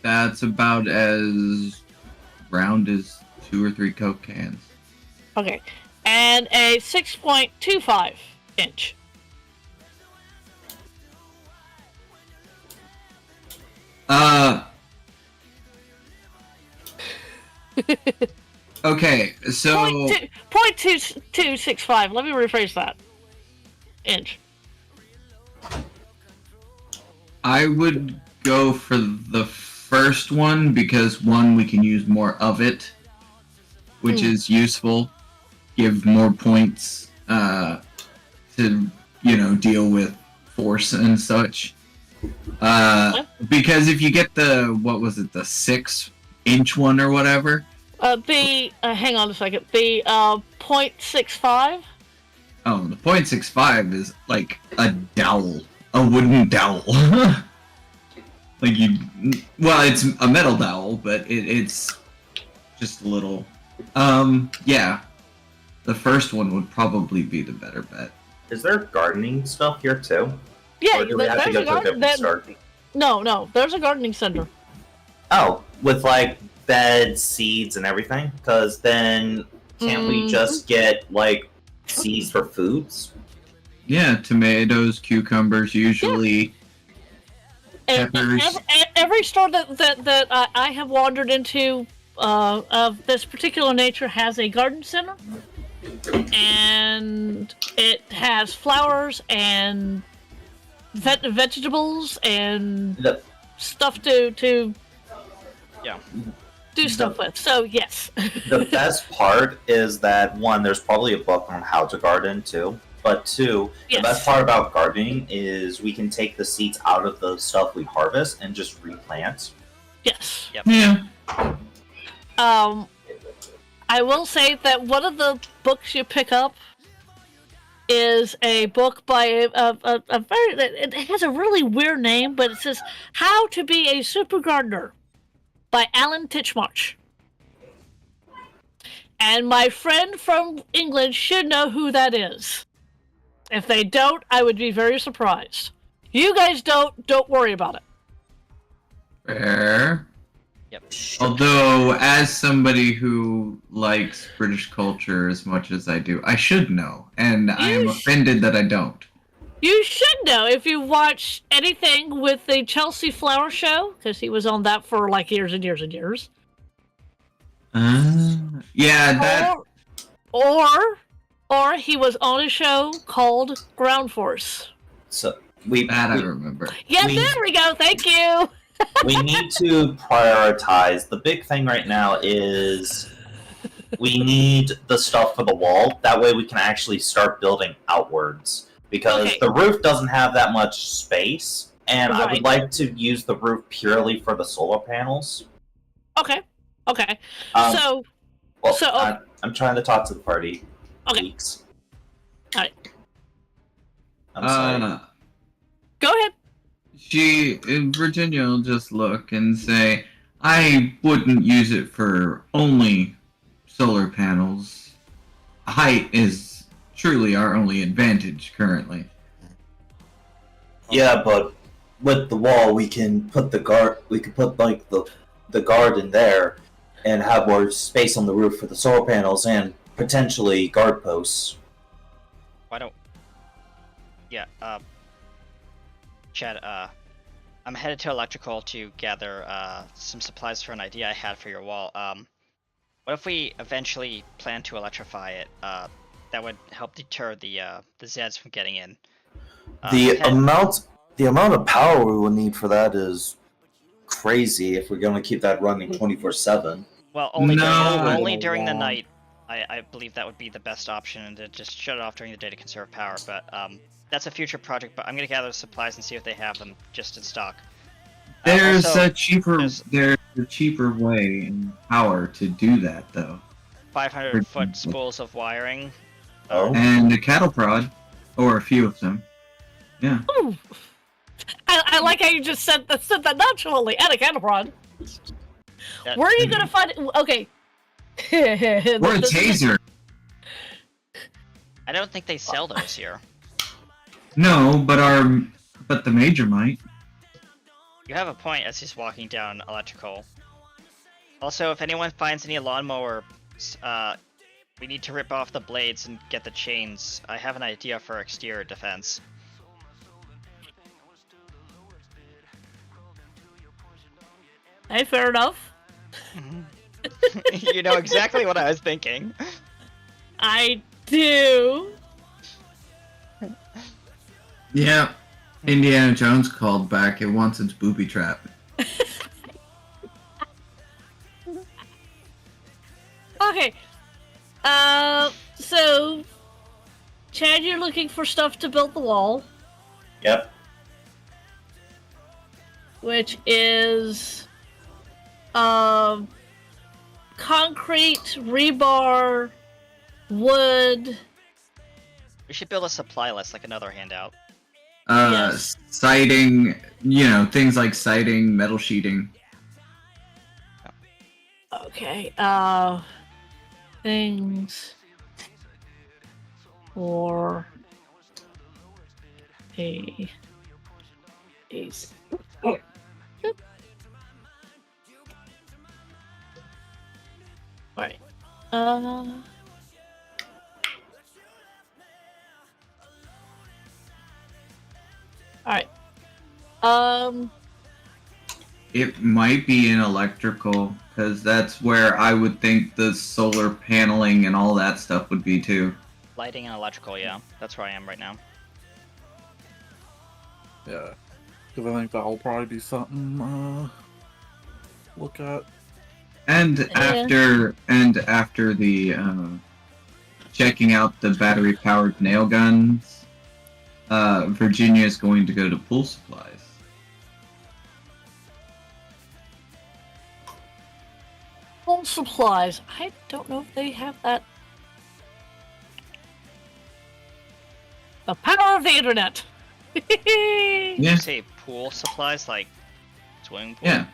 That's about as round as 2 or 3 Coke cans. Okay. And a 6.25 inch. Okay, so... 0.2265. Let me rephrase that. Inch. I would go for the first one because, one, we can use more of it, which is useful. Give more points to, deal with force and such. Because if you get the 6-inch one or whatever... hang on a second. The 0.65? Oh, the 0.65 is like a dowel. A wooden dowel. It's a metal dowel, but it's just a little... yeah. The first one would probably be the better bet. Is there gardening stuff here too? Yeah, or do we have to go to a different store? No, there's a gardening center. Oh, with like beds, seeds, and everything? Because then can't we just get like seeds for foods? Yeah, tomatoes, cucumbers, usually peppers. Every store that I have wandered into of this particular nature has a garden center, and it has flowers and vegetables and stuff to do stuff with. So yes. The best part is that, one, there's probably a book on how to garden too. But two, the best part about gardening is we can take the seeds out of the stuff we harvest and just replant. Yes. Yep. Yeah. I will say that one of the books you pick up is a book by a very... It has a really weird name, but it says How to Be a Super Gardener by Alan Titchmarsh. And my friend from England should know who that is. If they don't, I would be very surprised. You guys don't worry about it. Fair. Yep. Although, as somebody who likes British culture as much as I do, I should know, and I am offended that I don't. You should know if you watch anything with the Chelsea Flower Show, because he was on that for like years and years and years. Yeah, that... Or he was on a show called Ground Force. So I remember. Yeah, there we go. Thank you. We need to prioritize. The big thing right now is we need the stuff for the wall. That way we can actually start building outwards. Because the roof doesn't have that much space, and I would like to use the roof purely for the solar panels. Okay. I'm trying to talk to the party. Okay. Weeks. Alright. I'm sorry. Go ahead. Virginia will just look and say, I wouldn't use it for only solar panels. Height is truly our only advantage currently. Yeah, but with the wall, we can put the guard. We could put like the guard in there, and have more space on the roof for the solar panels and potentially guard posts. Why don't? Yeah. Chad. I'm headed to electrical to gather some supplies for an idea I had for your wall. What if we eventually plan to electrify it? That would help deter the Zeds from getting in. The amount of power we will need for that is crazy if we're going to keep that running 24/7. Well, only No. during the night. I believe that would be the best option, and to just shut it off during the day to conserve power. But that's a future project. But I'm gonna gather the supplies and see if they have them just in stock. There's Also, a cheaper way in power to do that though. 500-foot spools of wiring. Oh. And a cattle prod, or a few of them. Yeah. Ooh. I like how you just said that naturally. And a cattle prod. That- Where are you gonna find it? Okay. Or a taser. I don't think they sell those here. No, but the major might. You have a point as he's walking down electrical. Also, if anyone finds any lawnmower, we need to rip off the blades and get the chains. I have an idea for exterior defense. Hey, fair enough. You know exactly what I was thinking. I do. Yeah. Indiana Jones called back. It wants its booby trap. Okay. So, Chad, you're looking for stuff to build the wall, Yep. which is, concrete, rebar, wood. We should build a supply list like another handout. Yes. Siding, things like siding, metal sheeting. Okay, things for a Right. Alright. It might be in electrical, because that's where I would think the solar paneling and all that stuff would be too. Lighting and electrical, yeah. That's where I am right now. Yeah. Because I think that'll probably be something look at. And Yeah. after the checking out the battery powered nail guns, Virginia is going to go to pool supplies. Home supplies. I don't know if they have that. The power of the internet. Did Yeah. you say pool supplies like swimming pool? Yeah.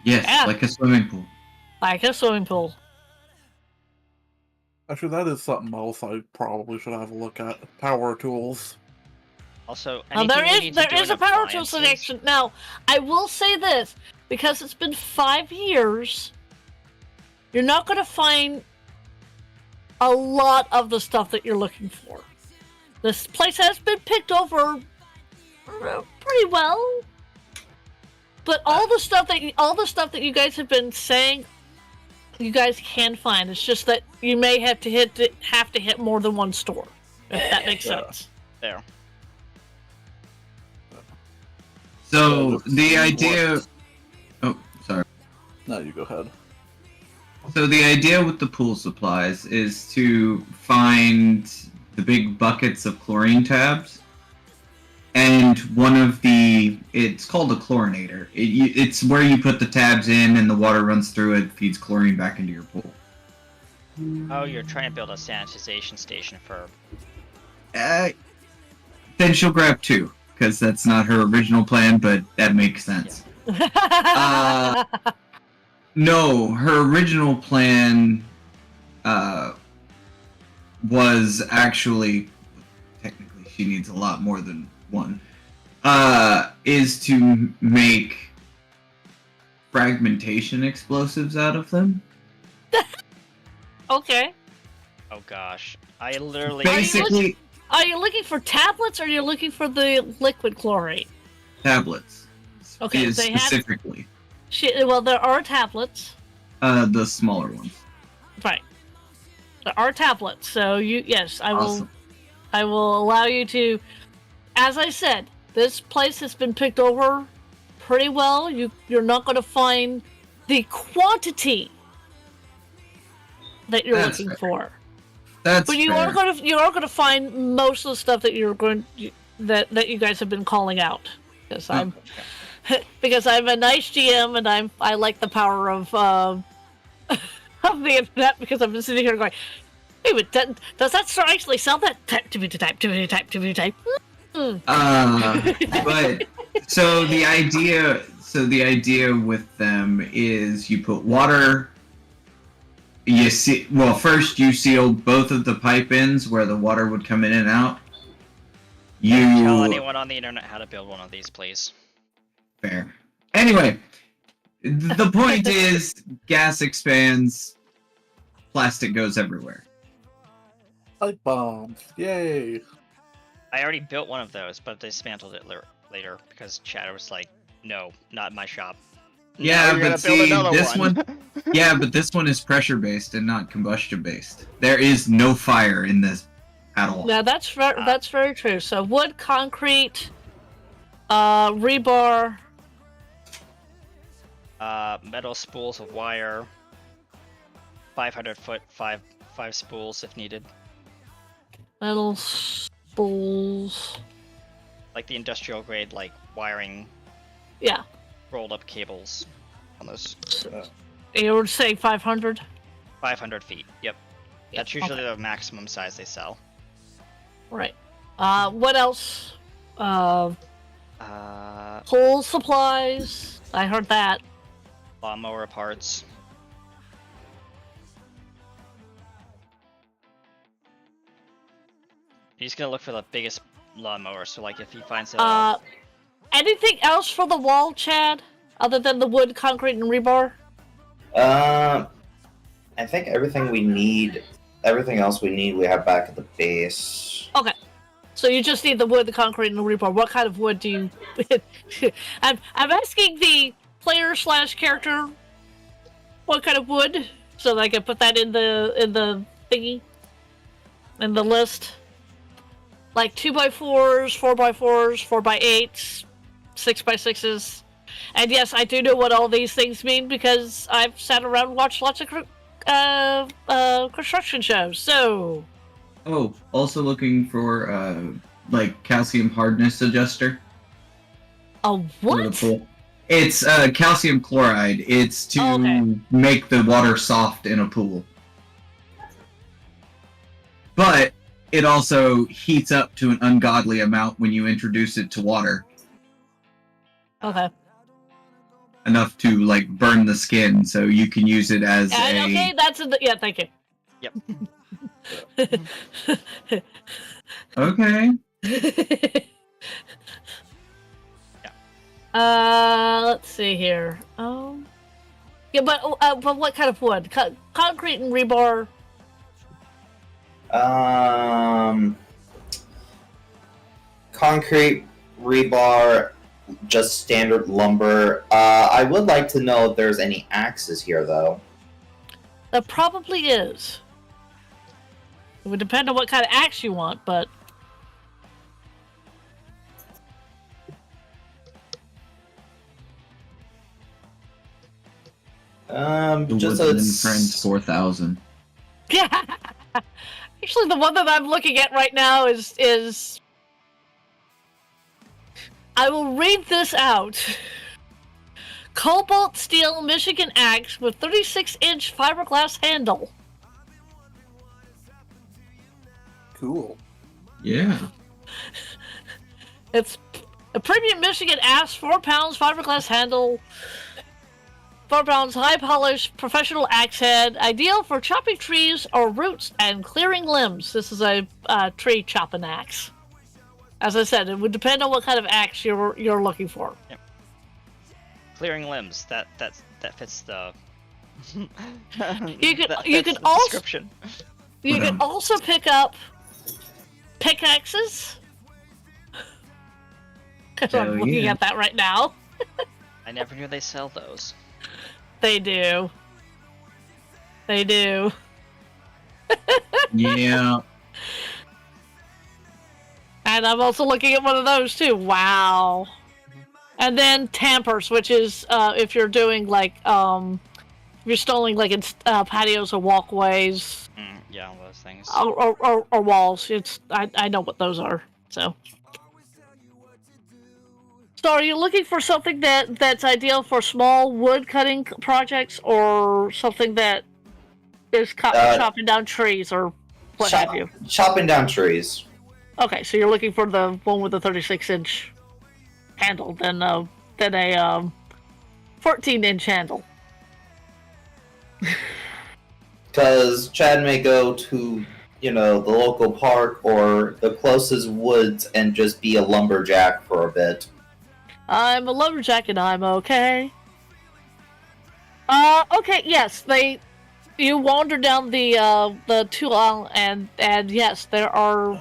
Yes, Yeah. like a swimming pool. Like a swimming pool. Actually, that is something else I probably should have a look at. Power tools. Also, Now, anything there we is need to there do is in a power tool appliances? selection. Now, I will say this because it's been 5 years. You're not going to find a lot of the stuff that you're looking for. This place has been picked over pretty well, but all the stuff that you guys have been saying, you guys can find. It's just that you may have to hit more than one store, if that makes Yeah. sense. There. So Yeah, the what- idea. Oh, sorry. No, you go ahead. So the idea with the pool supplies is to find the big buckets of chlorine tabs, and it's called a chlorinator. It's where you put the tabs in and the water runs through it, feeds chlorine back into your pool. Oh, you're trying to build a sanitization station for... Then she'll grab 2, because that's not her original plan, but that makes sense. No, her original plan was actually, technically she needs a lot more than one. is to make fragmentation explosives out of them. Okay. Oh gosh, I literally Basically, Are you looking for tablets or are you looking for the liquid chlorate? tablets. Okay, Is they have. specifically Well, there are tablets. the smaller ones. Right. There are tablets, so yes, I will. Awesome. I will allow you to. As I said, this place has been picked over pretty well. You're not going to find the quantity that you're That's looking fair. for. That's But you fair. are going to find most of the stuff that that you guys have been calling out. Because because I'm a nice GM and I like the power of of the internet, because I've been sitting here going, hey, but does that store actually sell that? Type. But so the idea with them is you put water. First you seal both of the pipe ends where the water would come in and out. tell anyone on the internet how to build one of these, please. Fair. Anyway, the point is gas expands, plastic goes everywhere. Pipe bombs. Yay. I already built one of those, but dismantled it later because Chad was like, "No, not in my shop." Yeah, Now you're but gonna build see, another this one. Yeah, but this one is pressure based and not combustion based. There is no fire in this at all. Now that's very true. So wood, concrete, rebar. Metal spools of wire. 500 foot, five spools if needed. Metal spools. Like the industrial grade, like wiring, Yeah. rolled up cables on those. You would say 500? 500 feet, yep. That's usually the maximum size they sell. Right. What else? Pool supplies. I heard that. Lawnmower parts. He's gonna look for the biggest lawnmower, so like if he finds a... Anything else for the wall, Chad? Other than the wood, concrete, and rebar? I think everything else we need, we have back at the base. Okay. So you just need the wood, the concrete, and the rebar. What kind of wood do you... I'm asking the player/character what kind of wood, so that I can put that in the thingy, in the list. Like 2x4s, 4x4s, 4x8s, 6x6s. And yes, I do know what all these things mean because I've sat around and watched lots of construction shows. So... Oh, also looking for like calcium hardness adjuster. A for the what? pool. It's calcium chloride. It's to make the water soft in a pool. But it also heats up to an ungodly amount when you introduce it to water. Okay. Enough to like burn the skin, so you can use it as Okay, that's in the... Yeah, thank you. Yep. Okay. Let's see here. Yeah, but what kind of wood? Concrete and rebar. Concrete, rebar, just standard lumber. I would like to know if there's any axes here, though. There probably is. It would depend on what kind of axe you want, but... The Just Woodland a Friends 4000. Yeah. Actually, the one that I'm looking at right now is... I will read this out. Cobalt steel Michigan axe with 36-inch fiberglass handle. Cool. Yeah. It's a premium Michigan axe, 4 pounds, fiberglass handle, 4 pounds, high polished, professional axe head, ideal for chopping trees or roots and clearing limbs. This is a tree chopping axe. As I said, it would depend on what kind of axe you're looking for. Clearing limbs. That fits the. You could that you fits could the also description. you could also pick up pickaxes. Because I'm looking at that right now. I never knew they sell those. They do. They do. Yeah. And I'm also looking at one of those too. Wow. And then tampers, which is if you're doing like if you're stalling like in patios or walkways. Yeah, all those things. Or walls. I know what those are. So are you looking for something that's ideal for small wood cutting projects, or something that is chopping down trees, or what have you? Chopping down trees. Okay, so you're looking for the one with the 36-inch handle, than a 14-inch handle. Because Chad may go to, the local park or the closest woods and just be a lumberjack for a bit. I'm a lumberjack and I'm okay. Okay, yes, you wander down the two and yes, there are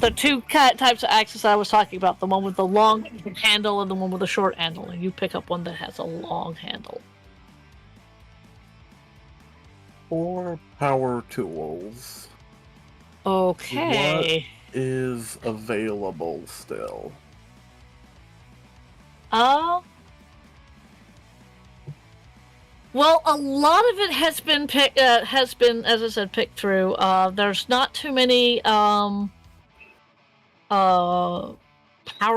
the two types of axes I was talking about, the one with the long handle and the one with the short handle, and you pick up one that has a long handle. 4 power tools. Okay. What is available still? Well, a lot of it has been as I said, picked through. There's not too many power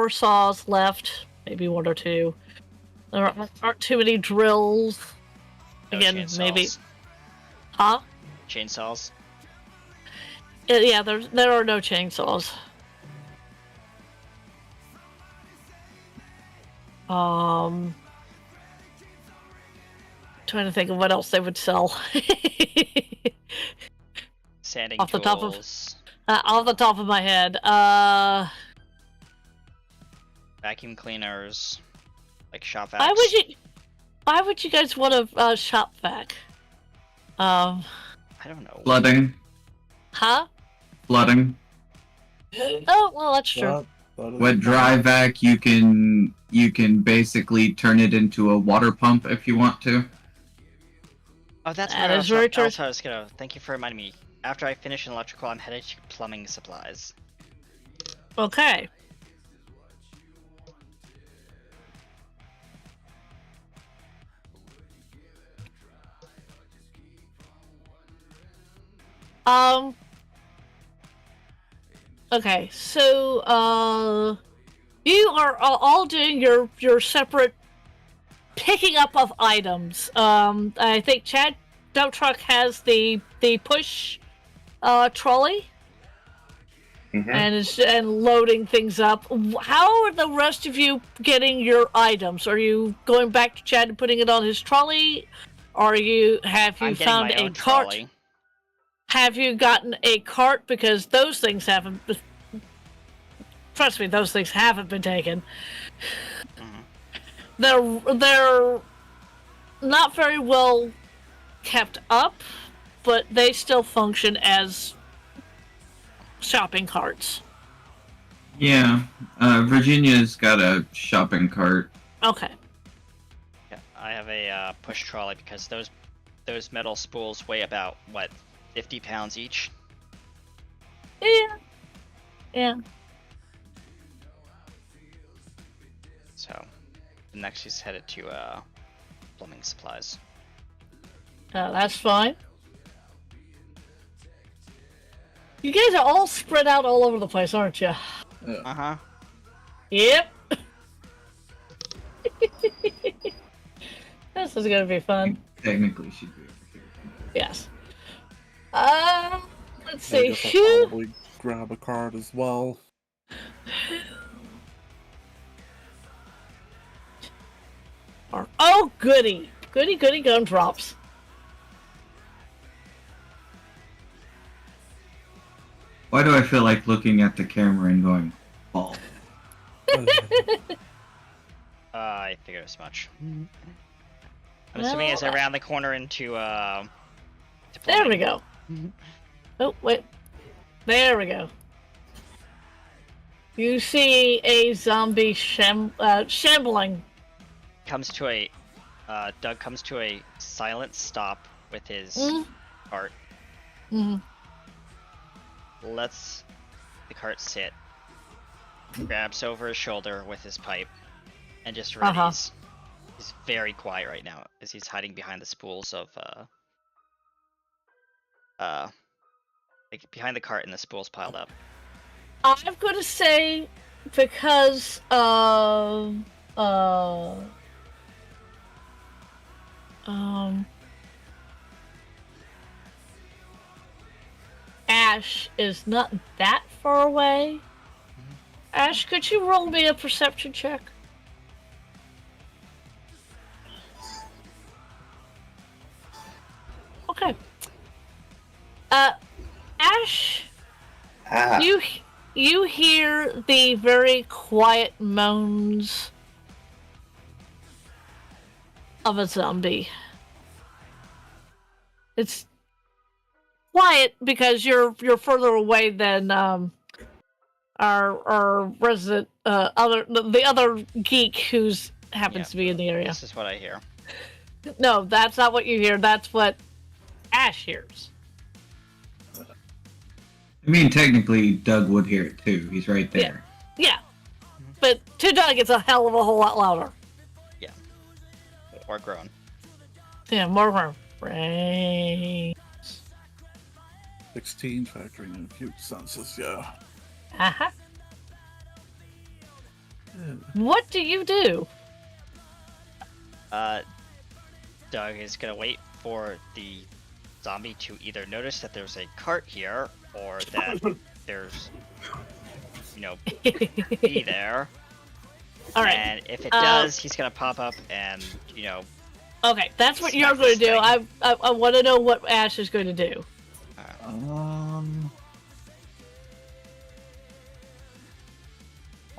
saws left, maybe one or two. There aren't too many drills. No Again, chainsaws. maybe. Huh? Chainsaws. Yeah, there are no chainsaws. Trying to think of what else they would sell. Sanding off the tools. Off the top of my head, Vacuum cleaners, like shop vacs. Why would you guys want a shop vac? I don't know. Flooding. Huh? Flooding. Oh, well, that's true. With dry vac, you can basically turn it into a water pump if you want to. Oh, that's That where is very true. else I was gonna. Thank you for reminding me. After I finish an electrical, I'm headed to plumbing supplies. Okay. Okay, so you are all doing your separate picking up of items. I think Chad Dump Truck has the push trolley. Mm-hmm. and loading things up. How are the rest of you getting your items? Are you going back to Chad and putting it on his trolley? Have you found a cart? Trolley. Have you gotten a cart? Because those things haven't. Trust me, those things haven't been taken. Mm-hmm. They're not very well kept up, but they still function as shopping carts. Yeah, Virginia's got a shopping cart. Okay. Yeah, I have a push trolley because those metal spools weigh about 50 pounds each. Yeah. So, next he's headed to plumbing supplies. That's fine. You guys are all spread out all over the place, aren't you? Uh-huh. Yep. This is gonna be fun. Technically, she'd be over here. Yes. Let's I see. guess I'll probably grab a card as well. Oh, goody gumdrops. Why do I feel like looking at the camera and going, Ball. I figured as much. I'm Well, assuming it's around the corner into There we plumbing. go. Oh, wait. There we go. You see a zombie shambling. Comes to a Doug comes to a silent stop with his cart. Mm-hmm. Lets the cart sit. Grabs over his shoulder with his pipe, and just readies. He's very quiet right now as he's hiding behind the spools of like behind the cart and the spools piled up. I'm going to say because Ash is not that far away. Ash, could you roll me a perception check? Okay. Ash, you hear the very quiet moans of a zombie. It's quiet because you're further away than our resident the other geek who's happens to be in the area. This is what I hear. No, that's not what you hear. That's what Ash hears. I mean, technically, Doug would hear it too. He's right there. Yeah. But to Doug, it's a hell of a whole lot louder. Yeah. Or grown. Yeah, more brains. 16 factoring in acute senses, yeah. Uh-huh. What do you do? Doug is gonna wait for the zombie to either notice that there's a cart here or that there's, be there. All right. And if it does, he's gonna pop up and, Okay, that's what you're smack going to this do. thing. I want to know what Ash is going to do.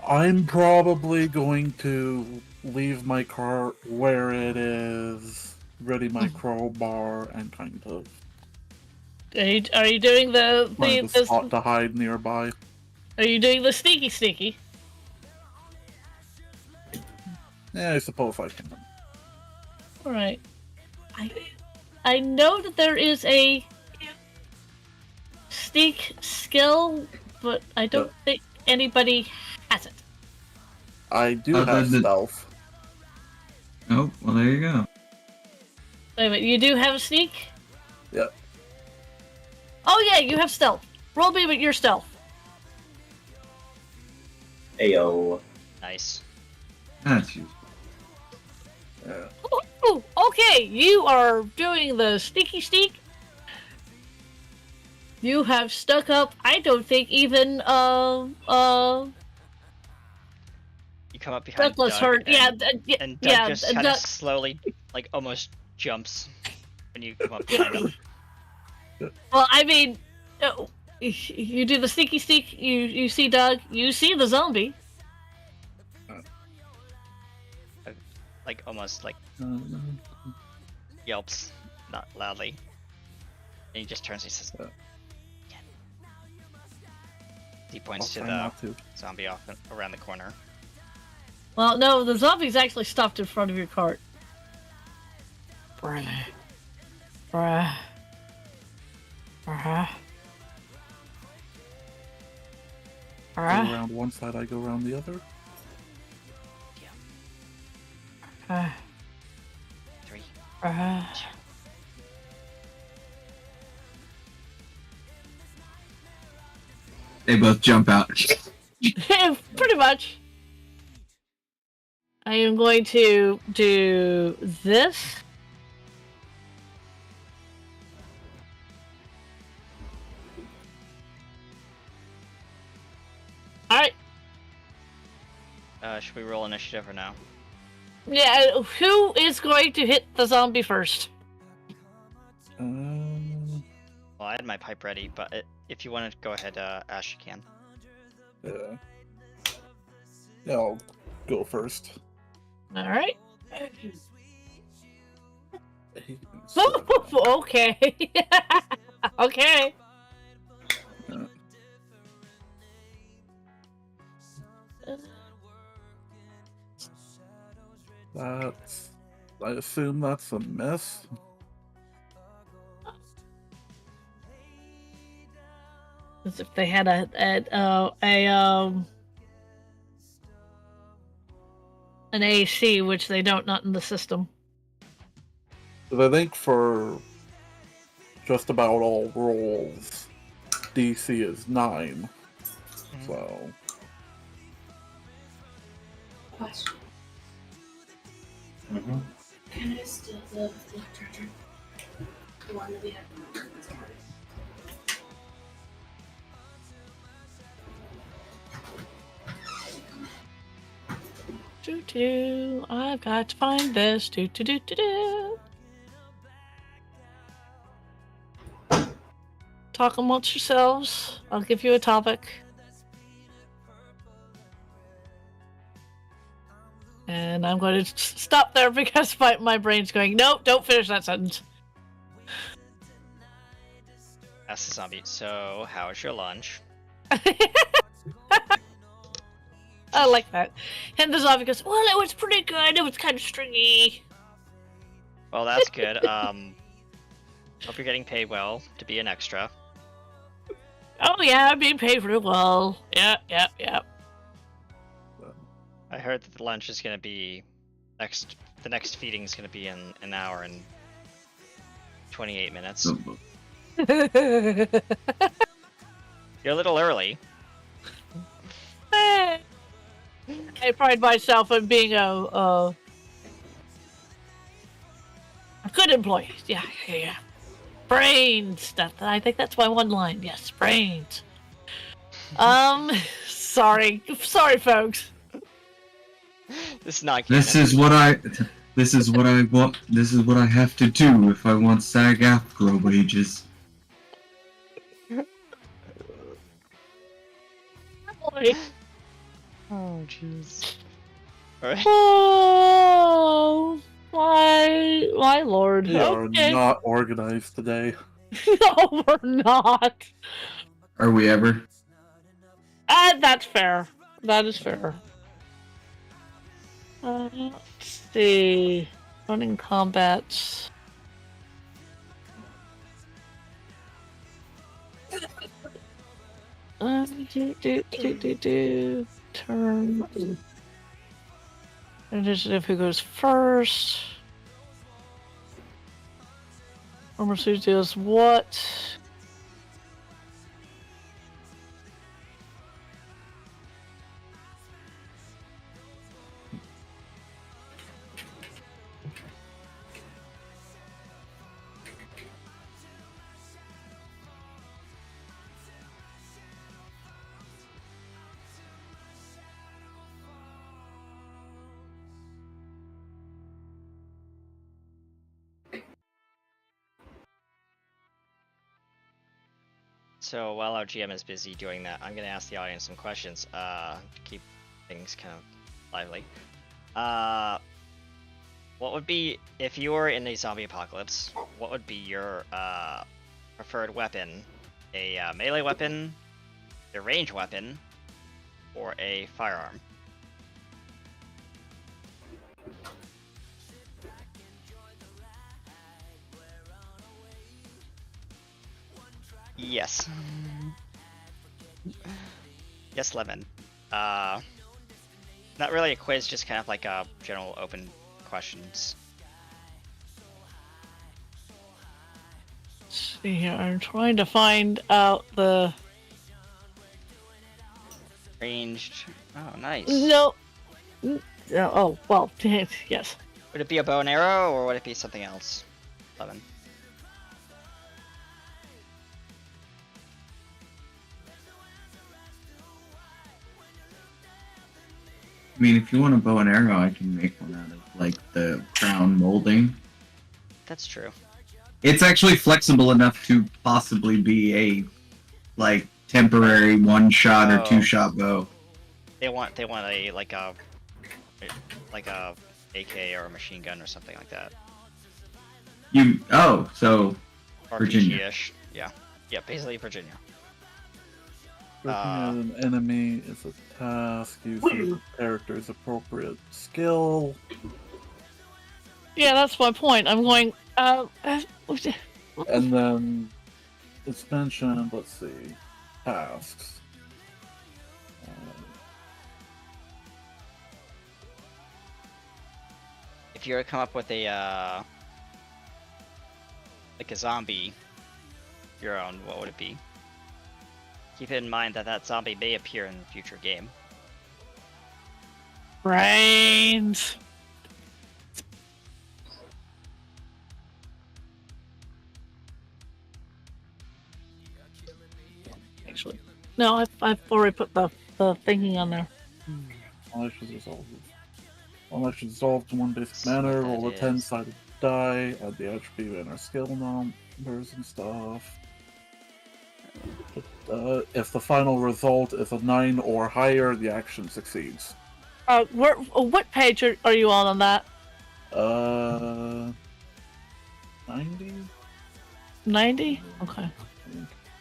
I'm probably going to leave my cart where it is, ready my crowbar, and kind of Are you doing find a spot to hide nearby. Are you doing the sneaky? Yeah, I suppose I can. All right. I know that there is a sneak skill, but I don't think anybody has it. I do Other have than- stealth. Oh, well, there you go. Wait a minute, you do have a sneak? Yep. Oh yeah, you have stealth. Roll me with your stealth. Ayo. Nice. That's useful. Yeah. Ooh, okay, you are doing the sneak. You have stuck up. I don't think even You come up behind Breathless Doug, hurt. and, and Doug just kind of Doug- slowly, like almost jumps when you come up behind him. Well, I mean, you do the sneaky. You see Doug. You see the zombie. Like almost like yelps, not loudly. And he just turns and he says, he points to I'll the try not to. zombie off around the corner. Well, no, the zombie's actually stopped in front of your cart. Bruh. Go around one side, I go around the other. 3. They both jump out. Pretty much. I am going to do this. Alright. Should we roll initiative or no? Yeah, who is going to hit the zombie first? Well, I had my pipe ready, but if you want to go ahead, Ash, you can. Yeah. Yeah, I'll go first. All right. So, Okay. Okay. that's. I assume that's a miss. As if they had an AC, which they don't, not in the system. But I think for just about all rolls, DC is 9. So. Question. Mhm. Can I steal the flip charger? The one that we have. Doo-doo. I've got to find this. Doo-doo-doo-doo-doo. Talk amongst yourselves. I'll give you a topic. And I'm going to stop there because my brain's going, nope, don't finish that sentence. Ask the zombie. So, how was your lunch? I like that. And the zombie goes, well, it was pretty good. It was kind of stringy. Well, that's good. Hope you're getting paid well to be an extra. Oh, yeah, I'm being paid pretty well. Yeah. I heard that the lunch is gonna be the next feeding is gonna be in an hour and 28 minutes. You're a little early. I pride myself on being a good employee. Yeah. Brains. I think that's my one line. Yes, brains. Sorry, folks. This is not canon. This is what I want. This is what I have to do if I want SAG-AFTRA wages. Oh, jeez. Alright. Oh, my lord. We are Okay. not organized today. No, we're not. Are we ever? That's fair. That is fair. Let's see. Running combats. Turn. Initiative, who goes first? Almost who does what? So while our GM is busy doing that, I'm gonna ask the audience some questions to keep things kind of lively. What would be, if you were in a zombie apocalypse, what would be your preferred weapon? A melee weapon, a ranged weapon, or a firearm? Yes. Yes, Lemon. Not really a quiz, just kind of like a general open questions. Let's see here. I'm trying to find out the. Ranged. Oh, nice. No. Oh, well, yes. Would it be a bow and arrow, or would it be something else? Lemon. I mean, if you want a bow and arrow, I can make one out of, like, the crown molding. That's true. It's actually flexible enough to possibly be a, like, temporary one-shot or Oh. two-shot bow. They want a like a AK or a machine gun or something like that. So Virginia. RPG-ish. Yeah, basically Virginia. Looking at an enemy is a task using the character's appropriate skill. Yeah, that's my point. I'm going. And then it's mentioned, let's see, tasks. If you were to come up with a like a zombie, your own, what would it be? Keep in mind that zombie may appear in a future game. Brains. Actually, no, I've already put the thinking on there. All actions resolved in one basic manner. Roll a is. 10-sided die. Add the attribute and our skill numbers and stuff. If the final result is a 9 or higher, the action succeeds. What page are you on that? 90? 90? Okay.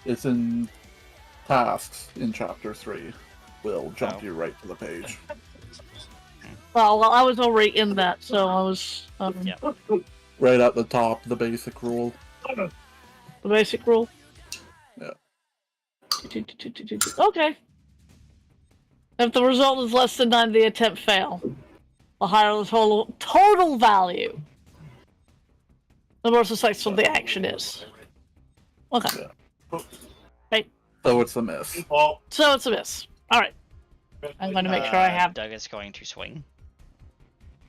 It's in tasks in chapter 3. We'll jump you right to the page. Well, I was already in that, so I was. Yeah. Right at the top, the basic rule. The basic rule. Yeah. Okay. If the result is less than 9, the attempt fail. The higher the total value, the more successful the action is. Okay. Yeah. Right. So it's a miss. So it's a miss. All right. I'm going to make sure I have. Doug is going to swing.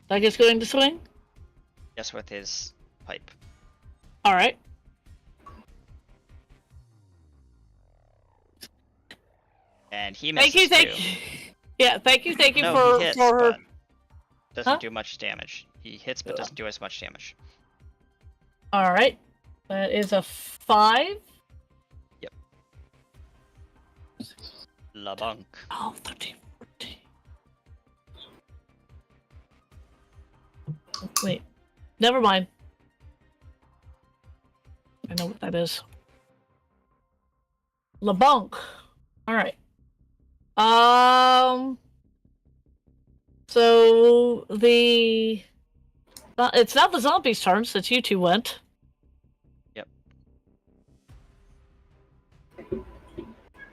Doug is going to swing. Yes, with his pipe. All right. And he misses Thank too. you. Yeah, thank you No, he hits, for her. but doesn't Huh? do much damage. He hits, but doesn't do as much damage. All right. That is a 5. La bunk. Oh, 13, 14. Wait. Never mind. I know what that is. LeBlanc. Alright. So the it's not the zombies' turn since you two went. Yep.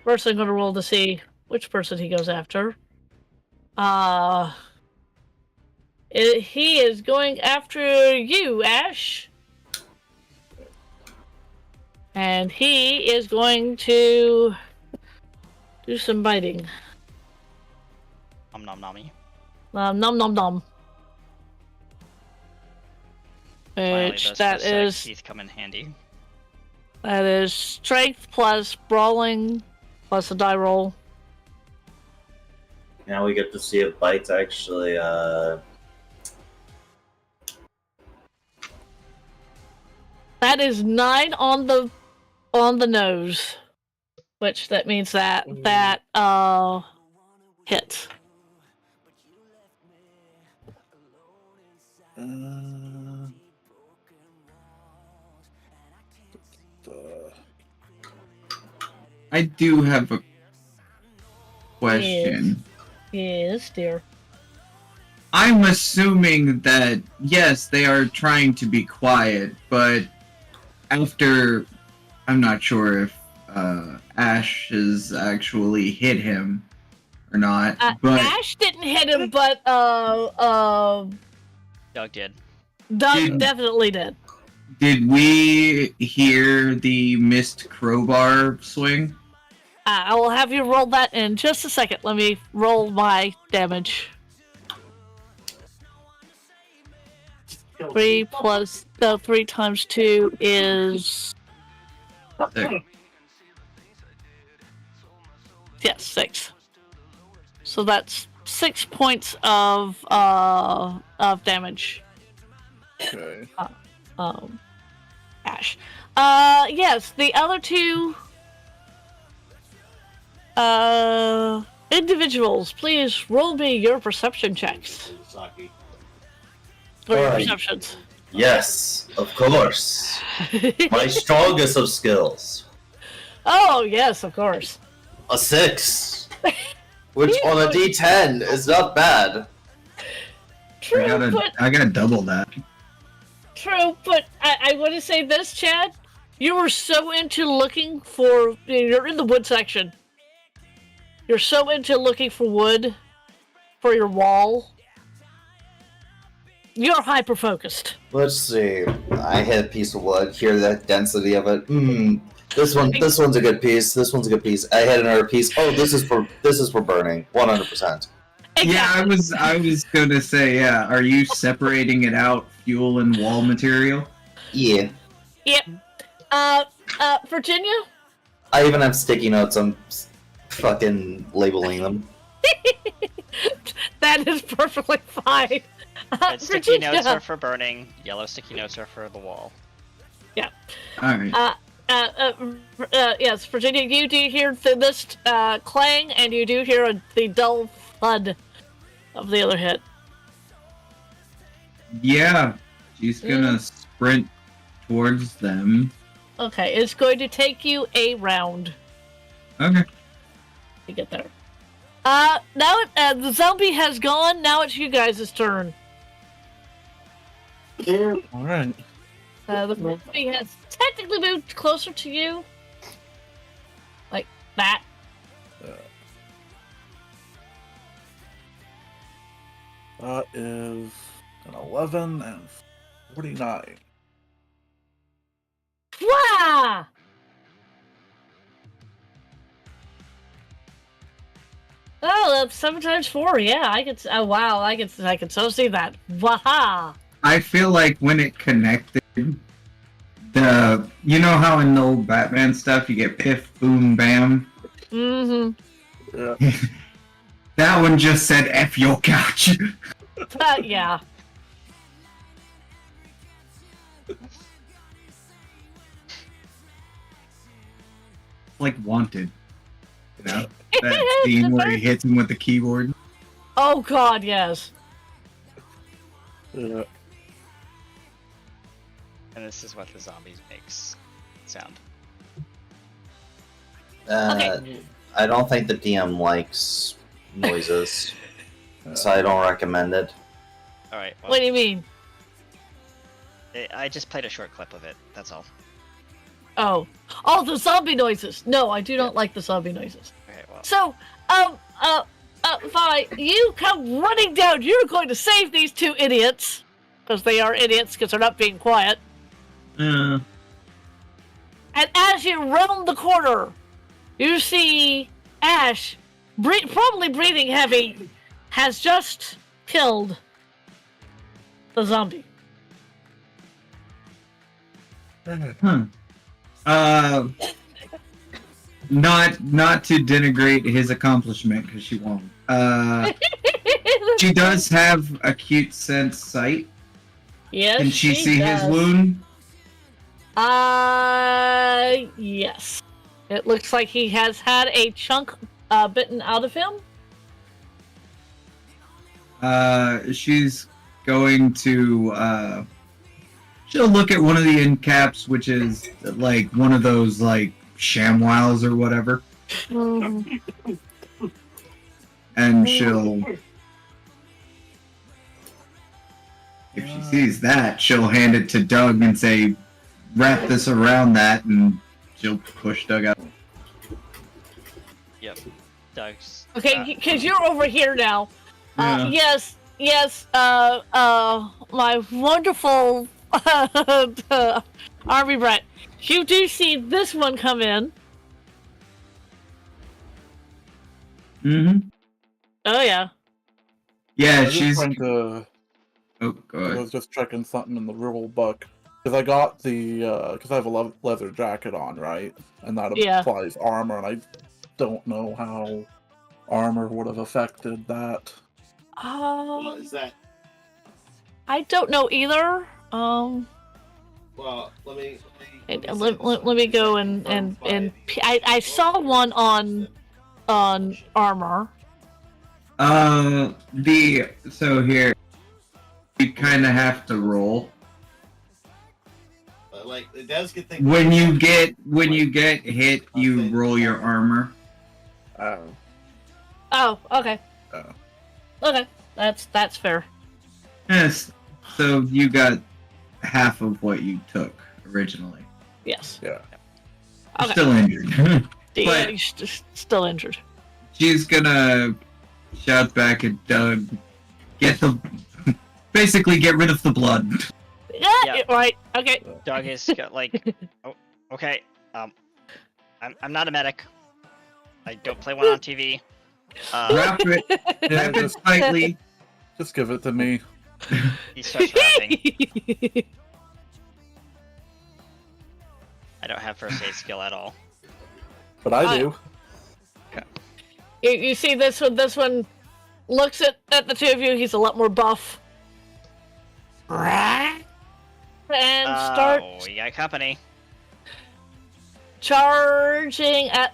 First I'm gonna roll to see which person he goes after. He is going after you, Ash. And he is going to do some biting. Nom nom nommy. Nom nom nom. Finally, Which those that prosthetic is teeth come in handy. that is strength plus brawling plus a die roll. Now we get to see if bites actually. That is 9 on the nose, which that means that hits. I do have a question. Yes, dear. I'm assuming that, yes, they are trying to be quiet, but after, I'm not sure if Ash has actually hit him or not, but Ash didn't hit him, but Doug did. Doug definitely did. did we hear the missed crowbar swing? I will have you roll that in just a second. Let me roll my damage. 3 plus 3 times 2 is There. yes, 6. So that's 6 points of damage. Okay. Ash. Yes, the other two. individuals, please roll me your perception checks. Or your Alright. perceptions. Yes, of course. My strongest of skills. Oh, yes, of course. A 6. Which on a D10 is not bad. True, I gotta double that. True, but I want to say this, Chad. You were so into looking for... You're in the wood section. You're so into looking for wood for your wall. You're hyper-focused. Let's see. I hit a piece of wood. Hear the density of it. This one's a good piece. This one's a good piece. I hit another piece. Oh, this is for burning. 100%. Exactly. Yeah, I was gonna say, yeah. Are you separating it out, fuel and wall material? Yeah. Yep. Virginia? I even have sticky notes. I'm fucking labeling them. That is perfectly fine. Red sticky notes are for burning. Yellow sticky notes are for the wall. Yeah. All right. Yes, Virginia, you do hear the mist clang, and you do hear the dull thud of the other hit. Yeah, she's gonna sprint towards them. Okay, it's going to take you a round Okay. to get there. Now the zombie has gone. Now it's you guys' turn. Alright. The zombie has technically moved closer to you, like that. That is an 11 and 49. Wow! Oh, that's 7 times 4. Yeah, I could. Oh, wow, I could so see that. Waha! I feel like when it connected, you know how in the old Batman stuff you get piff, boom, bam? Mm-hmm. Yeah. That one just said F your couch. Yeah. Like Wanted. You know? That scene where he hits him with the keyboard. Oh God, yes. Yeah. And this is what the zombies makes sound. Okay. I don't think the DM likes noises, so I don't recommend it. Alright, well, What do you mean? I just played a short clip of it, that's all. Oh, the zombie noises. No, I do not like the zombie noises. Okay, well. So, Vi, you come running down. You're going to save these two idiots because they are idiots because they're not being quiet. And as you round the corner, you see Ash, probably breathing heavy, has just killed the zombie. Not to denigrate his accomplishment, because she won't. She does have acute sense sight. Yes, Can she see does. his wound? Yes. It looks like he has had a chunk bitten out of him. She's going to, she'll look at one of the end caps, which is like one of those like ShamWows or whatever. And she'll, if she sees that, she'll hand it to Doug and say, wrap this around that, and she'll push Doug out. Yep. Doug's. Okay, because you're over here now. Yeah. Yes, my wonderful Army Brett. You do see this one come in. Mm-hmm. Oh, yeah. Yeah, I was just she's... trying to. Oh, go I ahead. was just checking something in the rule book. Because I got the. Because I have a leather jacket on, right? And that Yeah. applies armor, and I don't know how armor would have affected that. What is that? I don't know either. Well, let me Let me go and I saw one on armor. So here, you kind of have to roll. Like it does get things. When you get hit, you roll your armor. Oh, okay. Oh. Okay, that's fair. Yes. So you got half of what you took originally. Yes. Yeah. You're Okay. still injured. Yeah, But- he's just still injured. She's gonna shout back at Doug. Basically get rid of the blood. Yeah, right. Okay. Doug is like, oh, okay. I'm not a medic. I don't play one on TV. Wrap it tightly. Just give it to me. He starts rapping. I don't have first aid skill at all. But I do. You see this one? This one looks at the two of you. He's a lot more buff. And start we got company. charging at.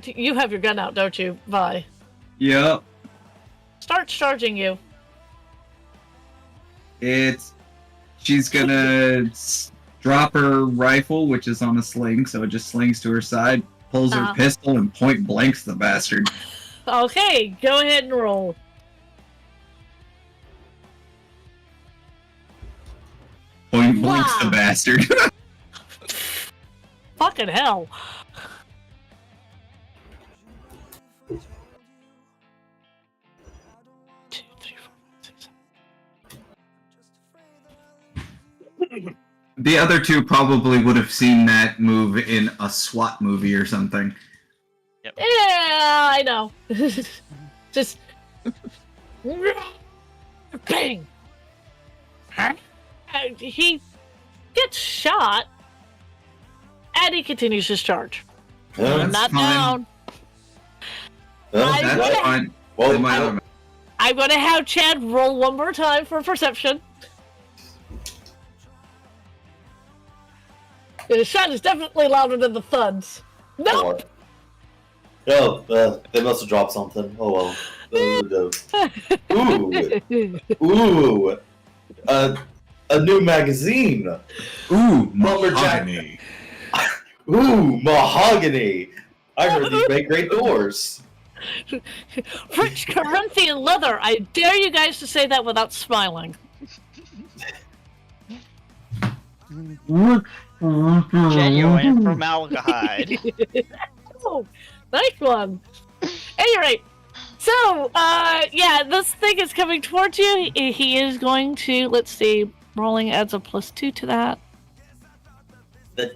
You have your gun out, don't you, Vi? Yep. Starts charging you. She's gonna drop her rifle, which is on a sling, so it just slings to her side, pulls her pistol, and point blanks the bastard. Okay, go ahead and roll. Point blanks the bastard. Fucking hell. The other two probably would have seen that move in a SWAT movie or something. Yep. Yeah, I know. Just bang. He gets shot, and he continues his charge. That's Not fine. down. That's fine. Well, I'm gonna have Chad roll one more time for perception. The shot is definitely louder than the thuds. No. Oh, they must have dropped something. Oh well. Ooh. A new magazine. Ooh, Lumberjack. Ooh, mahogany. I heard these make great doors. Rich Corinthian leather. I dare you guys to say that without smiling. Genuine formaldehyde. Oh, nice one. Any rate, so, yeah, this thing is coming towards you. He is going to, let's see, rolling adds a +2 to that. The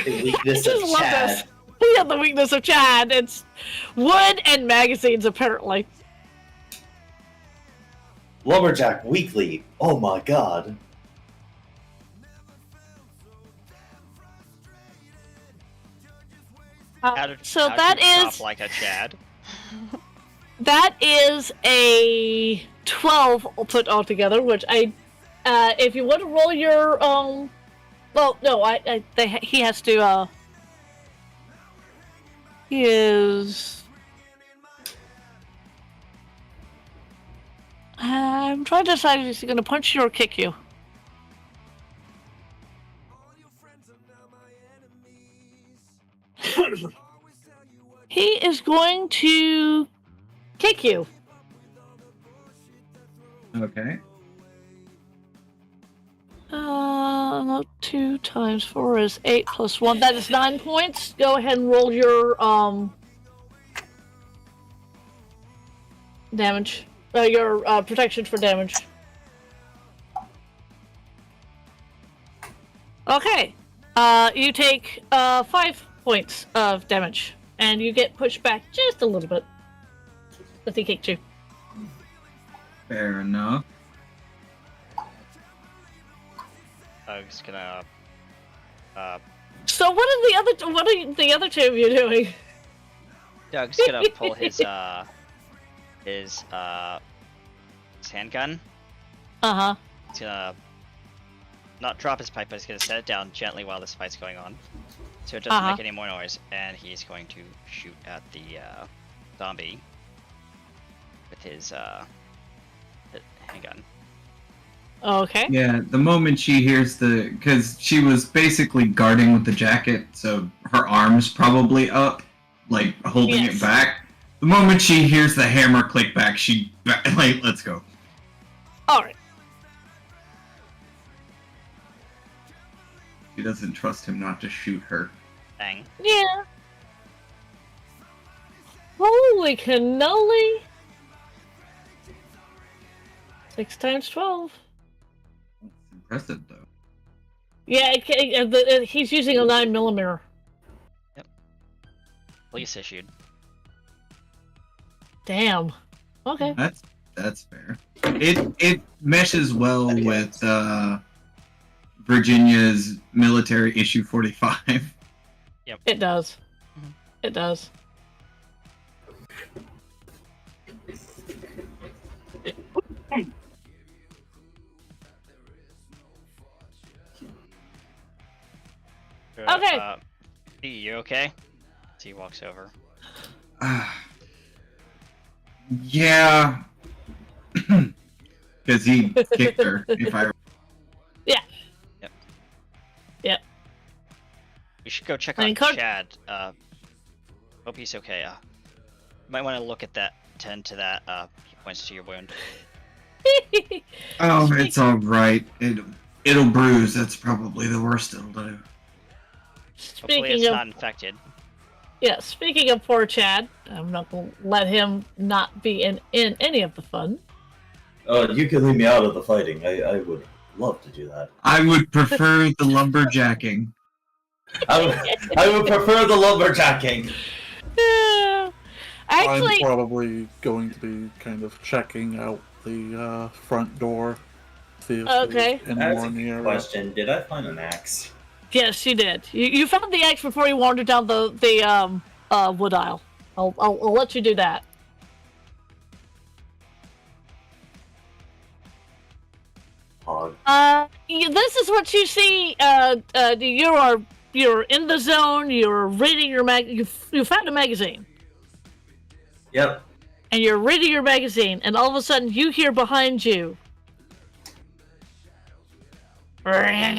weakness I of just love Chad. this. Yeah, the weakness of Chad. It's wood and magazines, apparently. Lumberjack Weekly. Oh my god. So How that to chop is like a Chad. that is a 12 put all together, which I, if you want to roll your well, no, he has to he is. I'm trying to decide if he's going to punch you or kick you. He is going to kick you. Okay. 2 times 4 is 8 plus 1. That is 9 points. Go ahead and roll your damage. Your protection for damage. Okay. You take 5 points of damage, and you get pushed back just a little bit. But he kicked you. Fair enough. I'm just gonna. So what are the other two of you doing? Doug's gonna pull his handgun. Uh-huh. He's gonna not drop his pipe, but he's gonna set it down gently while this fight's going on, so it doesn't make any more noise. And he's going to shoot at the zombie. with his handgun. Okay. Yeah, the moment she hears because she was basically guarding with the jacket, so her arm's probably up, like holding Yes. it back. The moment she hears the hammer click back, she like, let's go. All right. She doesn't trust him not to shoot her. Dang. Yeah. Holy cannoli! 6 times 12. That's impressive, though. Yeah, he's using a 9mm. Police issued. Damn. Okay. That's fair. It meshes well with Virginia's military issue 45. Yep. It does. Mhm. It does. Okay. You okay? He walks over. Yeah. Because he kicked her, if I... Yeah. Yep. Yep. We should go check I on mean, Card- Chad. Hope he's okay. Might want to look at that, tend to that. He points to your wound. Oh, it's alright. It'll bruise. That's probably the worst it'll do. Hopefully it's not infected. Yeah, speaking of poor Chad, I'm not going to let him not be in any of the fun. Oh, you can leave me out of the fighting. I would love to do that. I would prefer the lumberjacking. I would prefer the lumberjacking. Yeah. Actually, I'm probably going to be kind of checking out the front door. See if Okay. there's any That's more a in the good area. question. Did I find an axe? yes, you did. You found the axe before you wandered down the wood aisle. I'll let you do that. Hog. This is what you see. You're in the zone. You're reading your you found a magazine, Yep. and you're reading your magazine, and all of a sudden you hear behind you, right?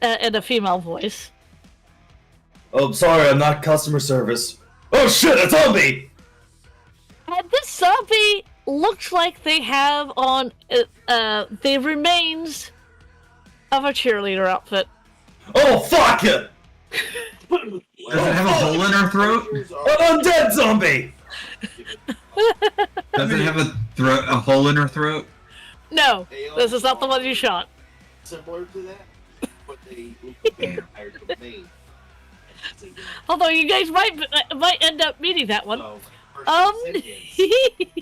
In a female voice. Oh, I'm sorry. I'm not customer service. Oh shit! A zombie! And this zombie looks like they have on the remains of a cheerleader outfit. Oh fuck it! Does it have a hole in her throat? An undead zombie! Does it have a hole in her throat? No, this is not the one you shot. Similar to that, but they hired the main. Although you guys might end up meeting that one. So,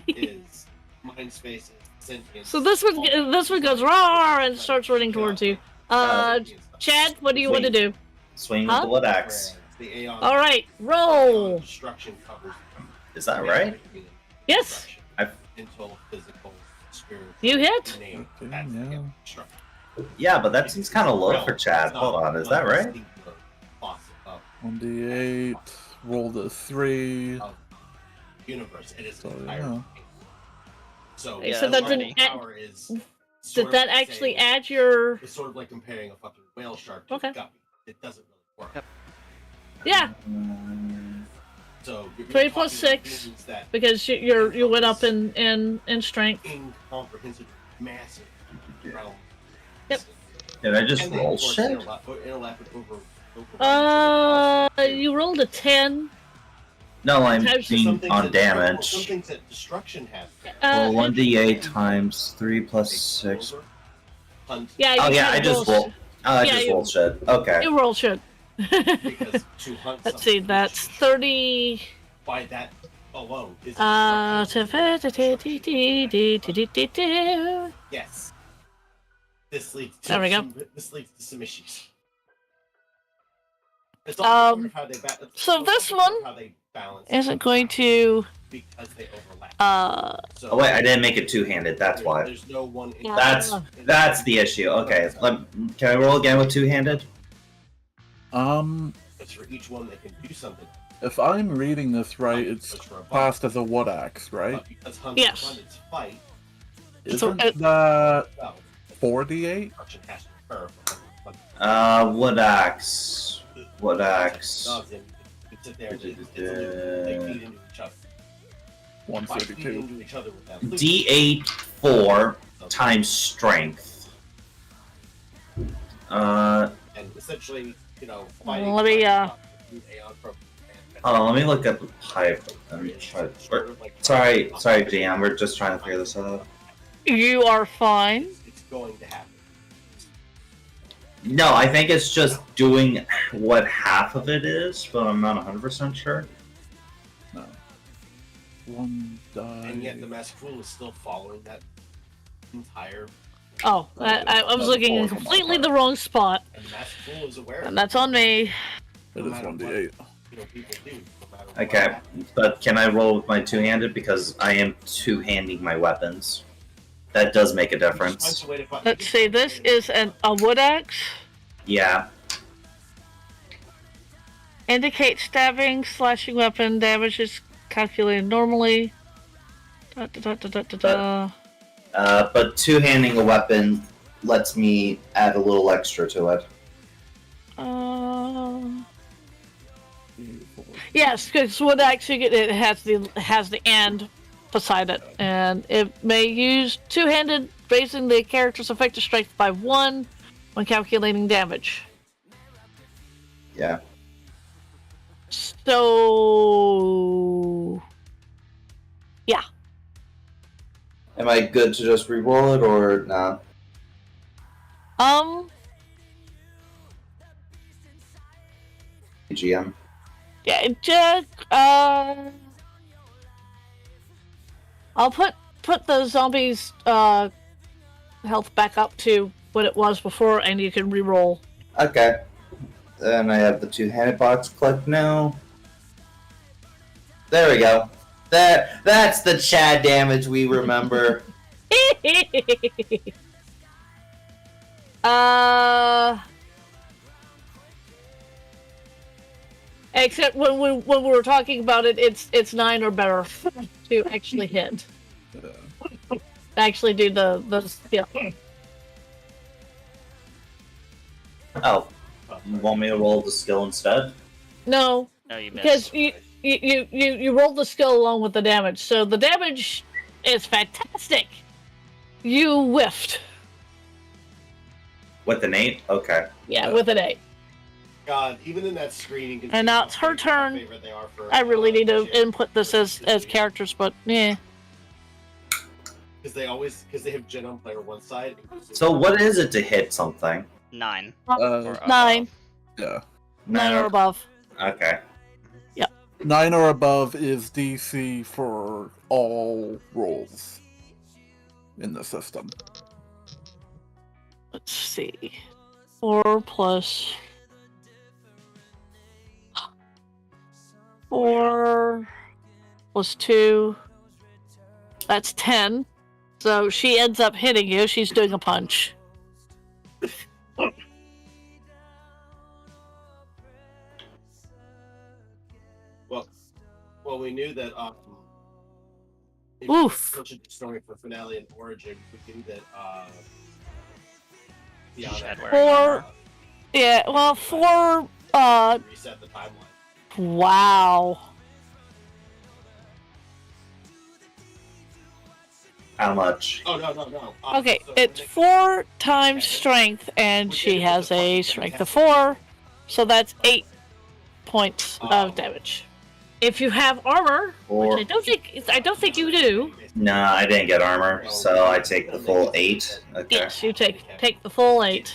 is mind space sentience. So this one goes roar and starts running towards you. Chad, what do you want to do? Swing Huh? the blood axe. The Aeon All right, roll. destruction covers. Is that right? Yes, Mental, physical, spiritual. you hit. Name. Okay, That's the yeah. Aeon destruction. Yeah, but that seems kind of low for Chad. Hold on, is that right? 1d8, rolled a 3. Universe. It is So, entire. yeah. So, Yeah, So that already. didn't add, power is did sort that of actually saying- add your? It's sort of like comparing a fucking whale shark to Okay. a guppy. It doesn't really work. Yep. Yeah, So you're 3 talking plus about 6 beings that because you went up in strength. incomprehensible, massive realm. Yep. Did I just And they, roll of course, shit? interlap it over You rolled a 10. No, I'm Times being some things on that- damage. Some things that destruction has. Well, 1d8 times 3 plus 6. Yeah. Oh you yeah, kinda I just rolled- rolled. Oh, I Yeah, just you- rolled shit. Okay. You roll shit. Because to hunt Let's see, something that's 30. by that alone is yes. This leads to There we go. This leads to some issues. So this one isn't going to. because they overlap. So Oh wait, I didn't make it two-handed. That's why. There's no one. That's the issue. Okay, can I roll again with two-handed? Because for each one they can do something. If I'm reading this right, it's classed as a wood axe, right? Because hunt Yes. and runners fight, Isn't that well, 4d8? construction has to occur for hunt. Wood axe. Wood axe. Dogs, and you can sit there and they feed into each other. By feeding 132. into each other with that loot, D8 4 times strength. and essentially, you know, fighting. Let me, Aeon from Hold on, let me look up the pipe. Sorry, GM. We're just trying to figure this out. You are fine. It's going to happen. No, I think it's just doing what half of it is, but I'm not 100% sure. No. One die. And yet the Master Fool is still following that entire. Oh, I was looking in completely the wrong spot. And the Master Fool is aware. And that's on me. It is 1d8. You know, people do. No matter what Okay, happens. but can I roll with my two-handed because I am two-handing my weapons? That does make a difference. Just find a way to find- Let's see, this is a wood axe. Yeah. Indicate stabbing, slashing weapon, damage is calculated normally. Da, da, da, da, da, da, da. But two-handing a weapon lets me add a little extra to it. Yes, because wood axe it has the and beside it, and it may use two-handed, raising the character's effective strength by 1 when calculating damage. Yeah. So, yeah. Am I good to just re-roll it or nah? GM. Yeah, I'll put the zombies' health back up to what it was before, and you can re-roll. Okay. Then I have the two-handed box clicked now. There we go. That's the Chad damage we remember. Except when we were talking about it, it's 9 or better to actually hit. Actually do the skill. Oh. You want me to roll the skill instead? No, No, you because missed. you rolled the skill along with the damage, so the damage is fantastic. You whiffed. With an 8? Okay. Yeah, with an 8. God, even in that screen, you can And see now how it's her turn. favorite they are for, I really need to Jim. input this as characters, but yeah. Because they have Jen on player one side. So what is it to hit something? 9. Uh, 9. yeah. 9 or above. Okay. 9 or above is DC for all rolls in the system. Let's see. 4 plus 4 plus 2. That's 10. So she ends up hitting you. She's doing a punch. Well, we knew that. If Oof. you the story for finale and origin, we knew that. Shed wearing Four. armor. Yeah, well, 4. Reset the timeline. Wow. How much? Oh no. Okay, So it's when 4 times strength, and she has a strength of 4, so that's 8 points of damage. If you have armor, Or which I don't think you do. nah, I didn't get armor, so I take the full 8. Okay. Yes, you take the full 8.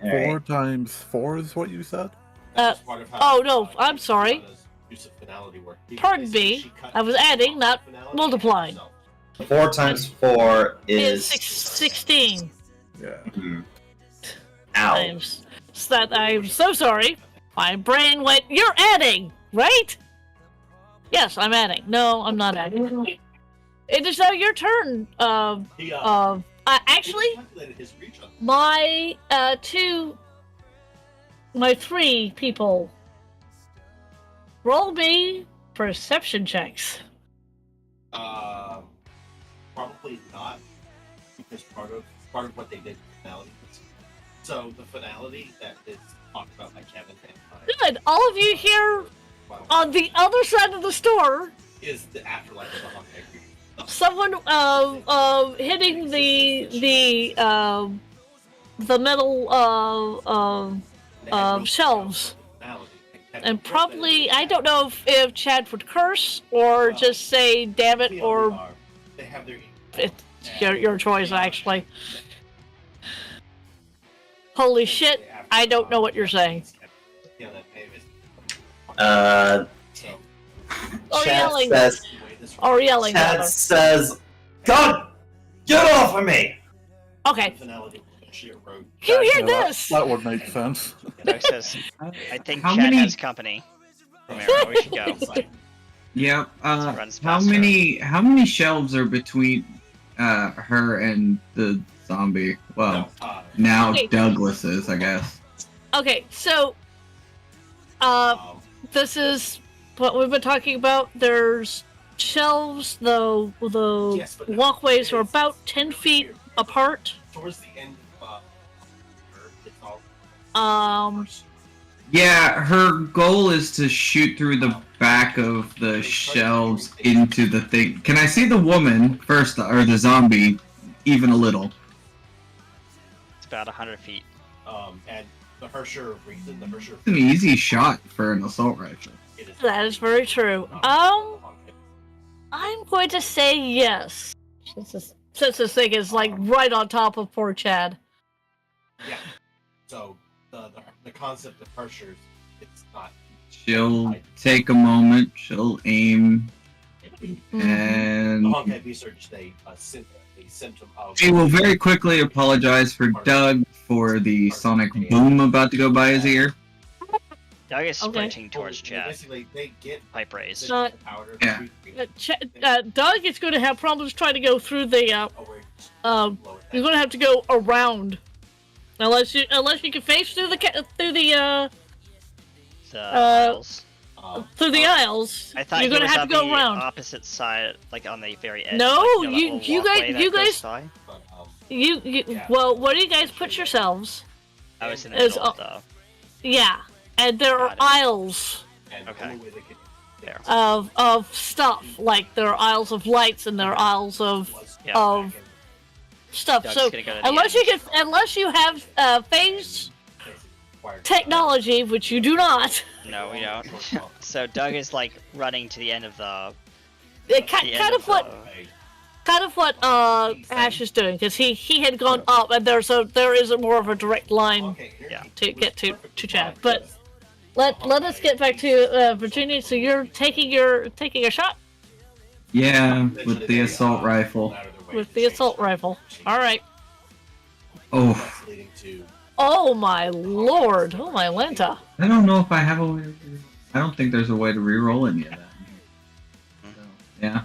All 4 right. times 4 is what you said? That's part of how- oh, no, I'm sorry. Use of finality work. Pardon me, I was adding, not multiplying. 4 times 4 It's is 16 Yeah. Ow. times. So that I'm so sorry. My brain went. You're adding, right? Yes, I'm adding. No, I'm not adding. It is now your turn. Actually, calculated his reach on my 3 people Roll me perception checks. Probably not, because part of what they did in finality. So the finality that is talked about by Kevin and Good. All of you here on the other side of the store. is the afterlife of the Hawkeye Creek. Someone hitting the metal shelves. And probably, I don't know if Chad would curse or just say "damn it" or They have their it's your choice actually. Holy shit! I don't know what you're saying. Chad yelling. says, Or yelling. Chad rather. says, God, get off of me! Okay. You hear Yeah, this? That would make sense. Doug says, I think How Chad many- has company. Romero, we should go. Yep. runs How past her. many shelves are between her and the zombie? Well, now Okay. Douglas's, I guess. Okay, so this is what we've been talking about. There's shelves, the Yes, but walkways are about 10 feet apart. Towards the end of it's all Yeah, her goal is to shoot through the back of the shelves into the thing. Can I see the woman first, or the zombie, even a little? It's about 100 feet. and the Hersher reason the Hersher It's an easy shot for an assault rifle. it is That is very true. I'm going to say yes. Since this thing is like right on top of poor Chad. yeah. So the concept of Hershers, it's not She'll take a moment, she'll aim, the and Honkai beasts are just a symptom of she will very quickly apologize for Doug for the sonic boom about to go by his ear. Doug is Okay. sprinting towards Chad. Basically, they get Pipe raised. Uh, powder. Yeah. Doug is going to have problems trying to go through the. You're going to have to go around, unless you can face through the The aisles. through the aisles. I thought You're he going to was have on to go the around. opposite side, like on the very edge. No, like, that you- little you guys- walkway that you goes guys- by. You well, where do you guys put yourselves? I was in the Is- middle of the... Yeah, and there are Got it. aisles Okay. There. of stuff. Like there are aisles of lights and there are aisles of Yeah. of stuff. Doug's So gonna go to the unless end. unless you have phase technology, which you do not, No, we don't. So Doug is like running to the end of the... kind of what Ash is doing, because he had gone up and there is a more of a direct line Yeah. to get to Chad. But let us get back to Virginia. So you're taking a shot Yeah, with the assault rifle. with the assault rifle. All right. Oh, Oh my lord! Oh my Lanta! I don't know if I have a way to... I don't think there's a way to re-roll any of that. Yeah.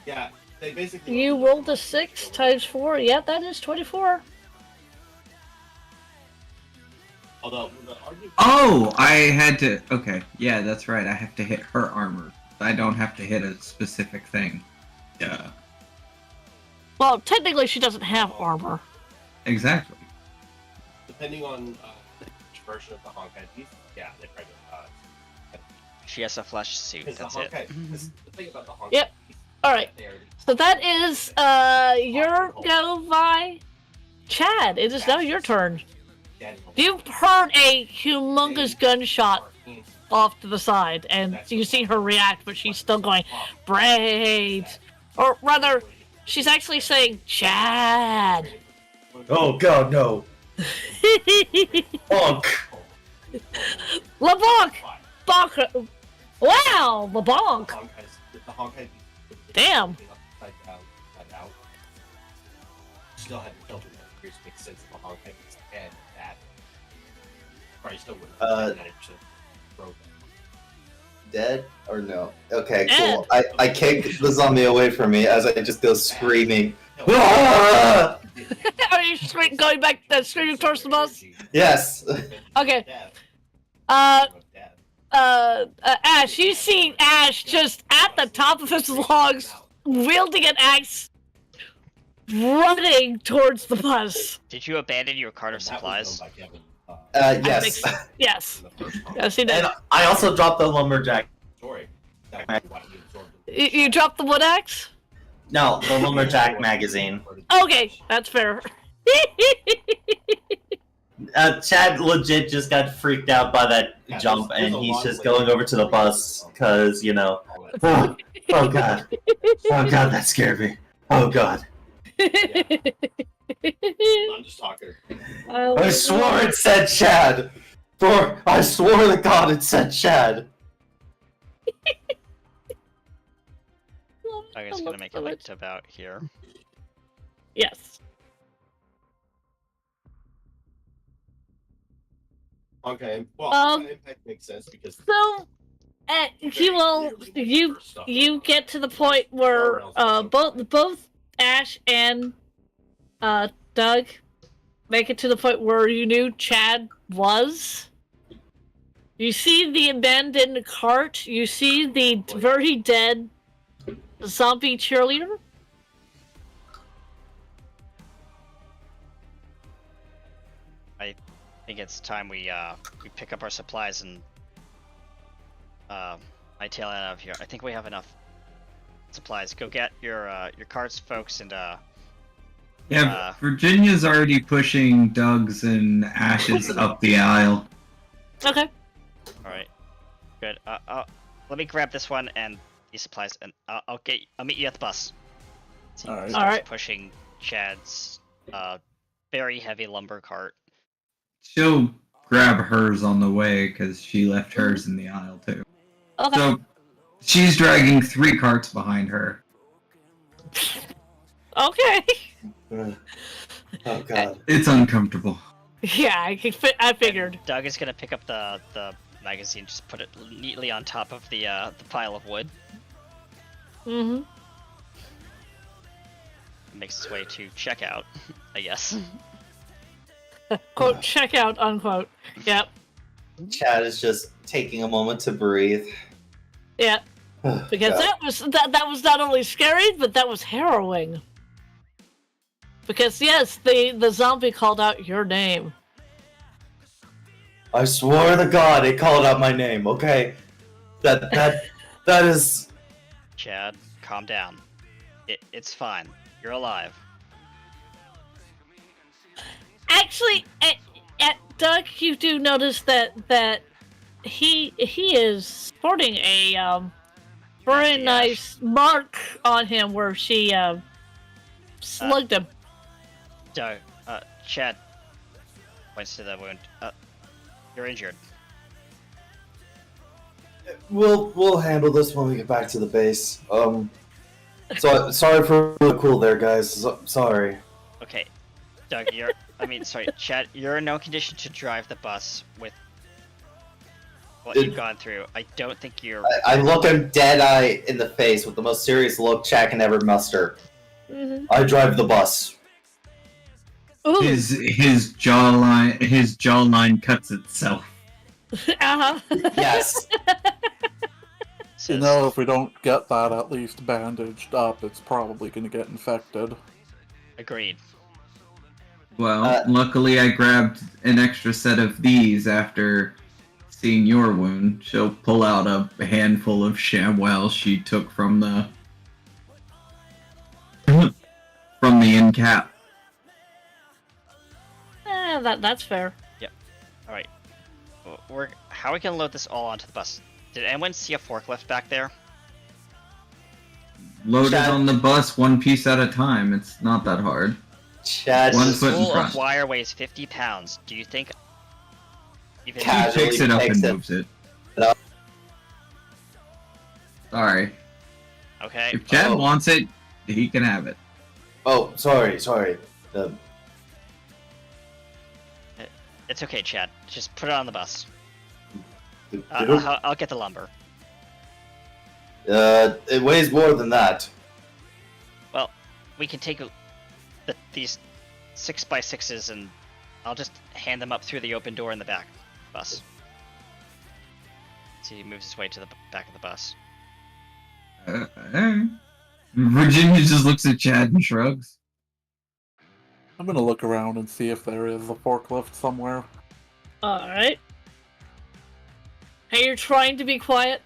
Yeah, they basically. You rolled a 6 times 4. Yeah, that is 24. Although the argument. Oh, I had to... Okay, yeah, that's right. I have to hit her armor. I don't have to hit a specific thing. Yeah. Well, technically, she doesn't have armor. Exactly. Depending on which version of the Honkai beast, yeah, they probably. She has a flesh suit, Because the that's it. Honkai, because the thing about the Honkai Yep. beast, All right. they already- So that is your go, Vi. Chad, it is now your turn. You've heard a humongous gunshot off to the side, and you see her react, but she's still going, "Braid," or rather, she's actually saying, "Chad." Oh god, no. Bonk. LeBonk! Bonk! Wow, LeBonk! The Honkai beast. Damn. Upside down, inside out. Still had to filter that. Which makes sense of the Honkai beast and that. Probably still would have 90% broken. Dead or no? Okay, Dead. cool. I kick the zombie away from me as I just go screaming. Ah! Are you going back screaming towards the bus? Yes. Okay. Uh, of death. Ash, you see Ash just at the top of his logs, wielding an axe, running towards the bus. Did you abandon your cart of And that was supplies? done by Kevin, Yes. Yes. in the first part. Yes, he did. And I also dropped the lumberjack. Story. Exactly why he absorbed the You dropped the wood axe? No, the lumberjack magazine. Okay, that's fair. Chad legit just got freaked out by that Yeah, jump, there's and a he's lot just of going ways over to the to bus break because you know. all that. Oh god! Oh god, that scared me. Oh god! I'm just talking. I swore it said Chad. I swore to God it said Chad. I'm just gonna make it like to about here. Yes. Okay. Well, impact makes sense because So, you get to the point where both Ash and Doug make it to the point where you knew Chad was. You see the abandoned cart. You see the very dead zombie cheerleader. I think it's time we pick up our supplies and I tail out of here. I think we have enough supplies. Go get your carts, folks, and Yeah, Virginia's already pushing Doug's and Ash's up the aisle. Okay. all right, good. Let me grab this one and these supplies, and I'll meet you at the bus. So All right. starts All right. pushing Chad's very heavy lumber cart. She'll grab hers on the way because she left hers in the aisle too. Okay. So she's dragging 3 carts behind her. Okay. Oh god. It's uncomfortable. Yeah, I figured. Doug is gonna pick up the magazine, just put it neatly on top of the pile of wood. Mm-hmm. Makes its way to checkout, I guess. Quote, check out, unquote. Yep. Chad is just taking a moment to breathe. Yeah. Because that was not only scary, but that was harrowing. Because yes, the zombie called out your name. I swore to God it called out my name, okay? That is... Chad, calm down. It's fine. You're alive. Actually, at Doug, you do notice that he is sporting a very Nasty nice mark on him where she slugged him. Doug, Chad points to the wound. You're injured. We'll handle this when we get back to the base. So sorry for the cool there, guys. Sorry. Okay, Doug, Chad, you're in no condition to drive the bus with what you've gone through. I don't think you're... I look him dead eye in the face with the most serious look Chad can ever muster. Mm-hmm. I drive the bus. Ooh. His jawline cuts itself. Uh-huh. Yes. You know, if we don't get that at least bandaged up, it's probably going to get infected. Agreed. Well, luckily I grabbed an extra set of these after seeing your wound. She'll pull out a handful of ShamWow she took from the end cap. That's fair. Alright. How are we gonna load this all onto the bus? Did anyone see a forklift back there? Load it on the bus one piece at a time. It's not that hard. Chad One just foot in Spool front. of wire weighs 50 pounds. Do you think... Even He Casually picks it up takes and it. moves it. No. Sorry. Okay. If Chad Oh. wants it, he can have it. Oh, sorry. It's okay, Chad. Just put it on the bus. It I'll get the lumber. weighs more than that. Well, we can take these 6x6s and I'll just hand them up through the open door in the back bus. So he moves his way to the back of the bus. Virginia just looks at Chad and shrugs. I'm gonna look around and see if there is a forklift somewhere. Alright. Hey, you're trying to be quiet?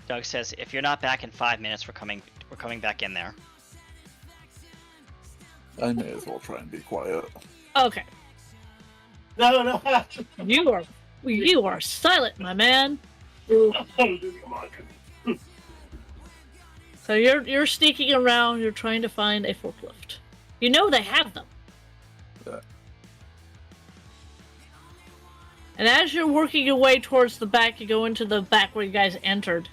Doug says, if you're not back in 5 minutes, we're coming back in there. I may as well try and be quiet. Okay. No. You are silent, my man. So you're sneaking around, you're trying to find a forklift. You know they have them. Yeah. And as you're working your way towards the back, you go into the back where you guys entered.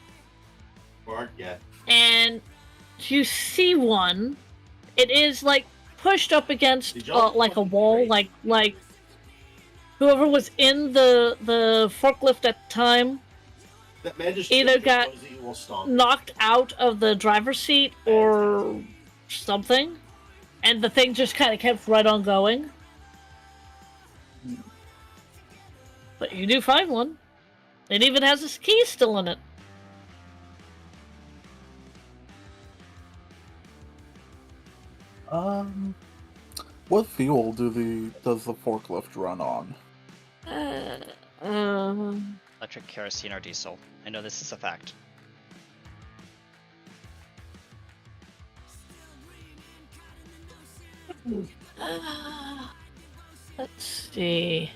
Aren't yet. And you see one. It is like pushed up against like a wall, like whoever was in the forklift at the time That man just either tripped got because he will stomp. knocked out of the driver's seat or something, and the thing just kind of kept right on going. But you do find one. It even has its key still in it. What fuel does the forklift run on? Electric, kerosene, or diesel. I know this is a fact. Let's see.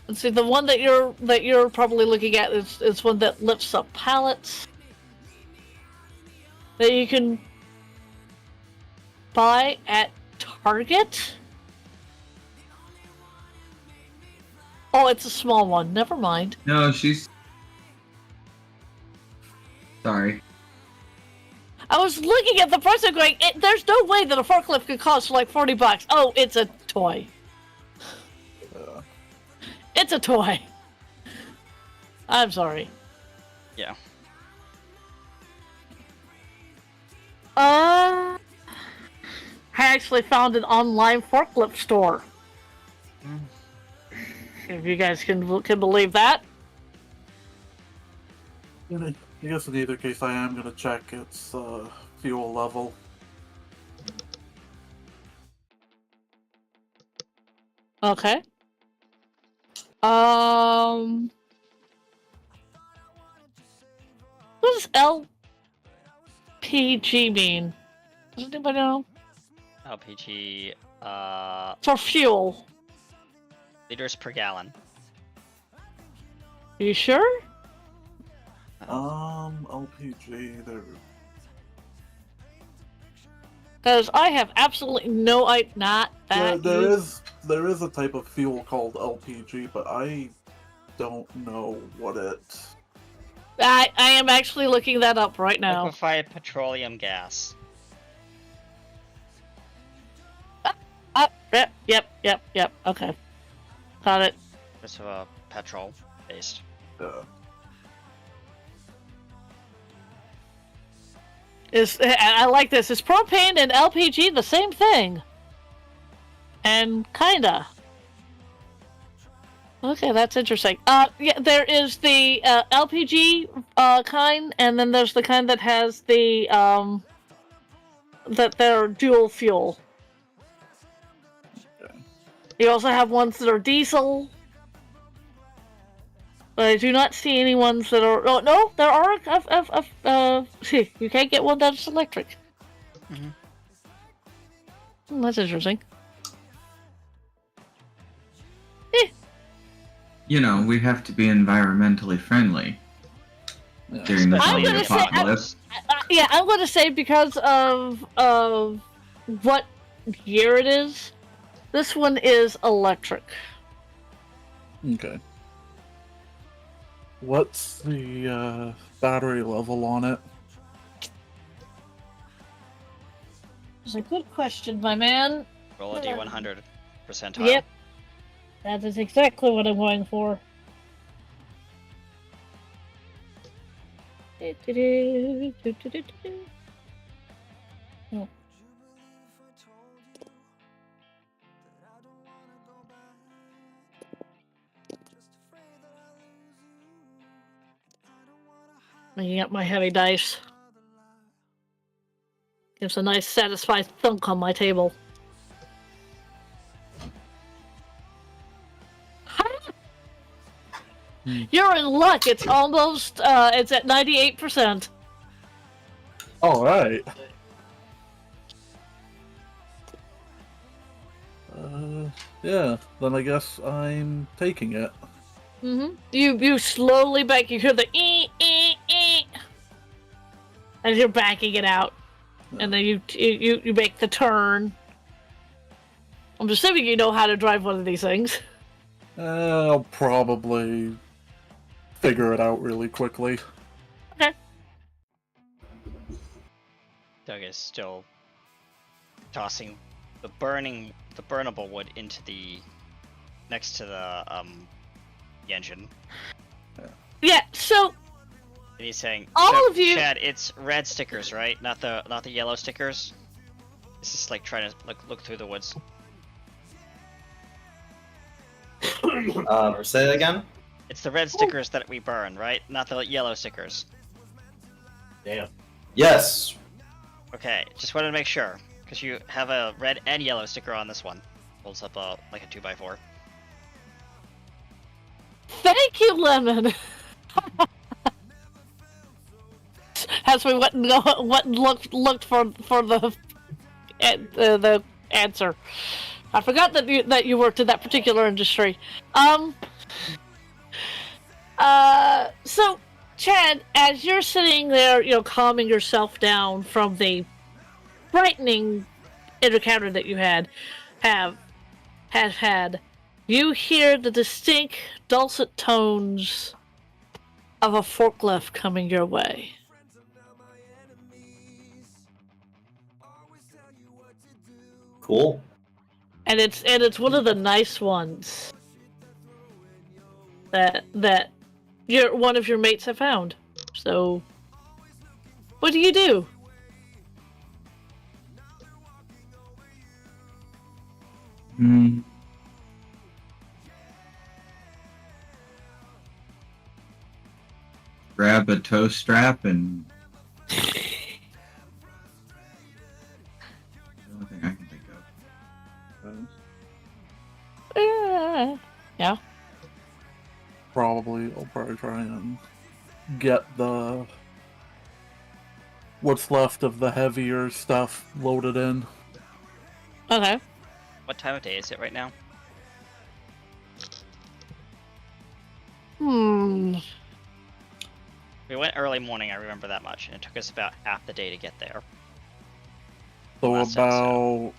Let's see. The one that you're probably looking at is one that lifts up pallets that you can buy at Target. Oh, it's a small one. Never mind. No, she's... Sorry. I was looking at the price and going, there's no way that a forklift could cost like $40. Oh, it's a toy. It's a toy. I'm sorry. Yeah. I actually found an online forklift store. If you guys can believe that. I guess in either case, I am gonna check its fuel level. Okay. What does LPG mean? Does anybody know? LPG, For fuel. liters per gallon. Are you sure? LPG, there. Because I have absolutely no idea. Not that. Yeah, there is a type of fuel called LPG, but I don't know what it. I am actually looking that up right now. Liquefied petroleum gas. Yep. Okay. Got it. It's petrol based. I like this. Is propane and LPG the same thing? And kinda. Okay, that's interesting. Yeah, there is the LPG kind, and then there's the kind that has the that they're dual fuel. You also have ones that are diesel. But I do not see any ones that are. Oh no, there are. You can't get one that's electric. That's interesting. You know, we have to be environmentally friendly during the I'm zombie gonna say, apocalypse. I'm going to say because of what year it is, this one is electric. Okay. What's the battery level on it? That's a good question, my man. Roll a D100 percentile. Yep. That is exactly what I'm going for. Oh. Making up my heavy dice. Gives a nice satisfied thunk on my table. You're in luck. It's almost, it's at 98%. Alright. Yeah, then I guess I'm taking it. Mm-hmm. You slowly back, you hear the ee, as you're backing it out. And then you make the turn. I'm assuming you know how to drive one of these things. I'll probably figure it out really quickly. Okay. Doug is still tossing the burnable wood into the next to the engine. Yeah. So. And he's saying, all so, of you, Chad, it's red stickers, right? Not the yellow stickers. It's just like trying to look through the woods. Say that again? It's the red stickers that we burn, right? Not the yellow stickers. Damn. Yes. Okay, just wanted to make sure, because you have a red and yellow sticker on this one. Holds up like a 2x4. thank you, Lemon. As we went and looked for the answer. I forgot that you worked in that particular industry. So, Chad, as you're sitting there, calming yourself down from the frightening encounter that you have had, you hear the distinct, dulcet tones of a forklift coming your way. Cool. And it's one of the nice ones that one of your mates have found. So, what do you do? Grab a toe strap and. The only thing I can think of. Yeah. I'll probably try and get what's left of the heavier stuff loaded in. Okay. What time of day is it right now? We went early morning, I remember that much, and it took us about half the day to get there. So Last about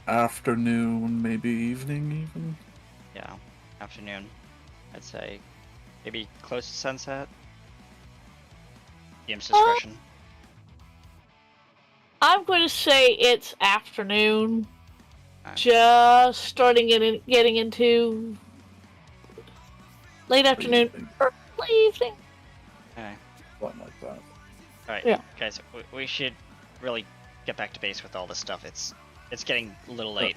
afternoon, maybe evening even? Yeah, afternoon. I'd say maybe close to sunset. Game's discretion. I'm going to say it's afternoon. Alright. Just starting getting into late afternoon, early evening. Okay. Something like that. Alright, Yeah. guys, we should really get back to base with all this stuff. It's getting a little late.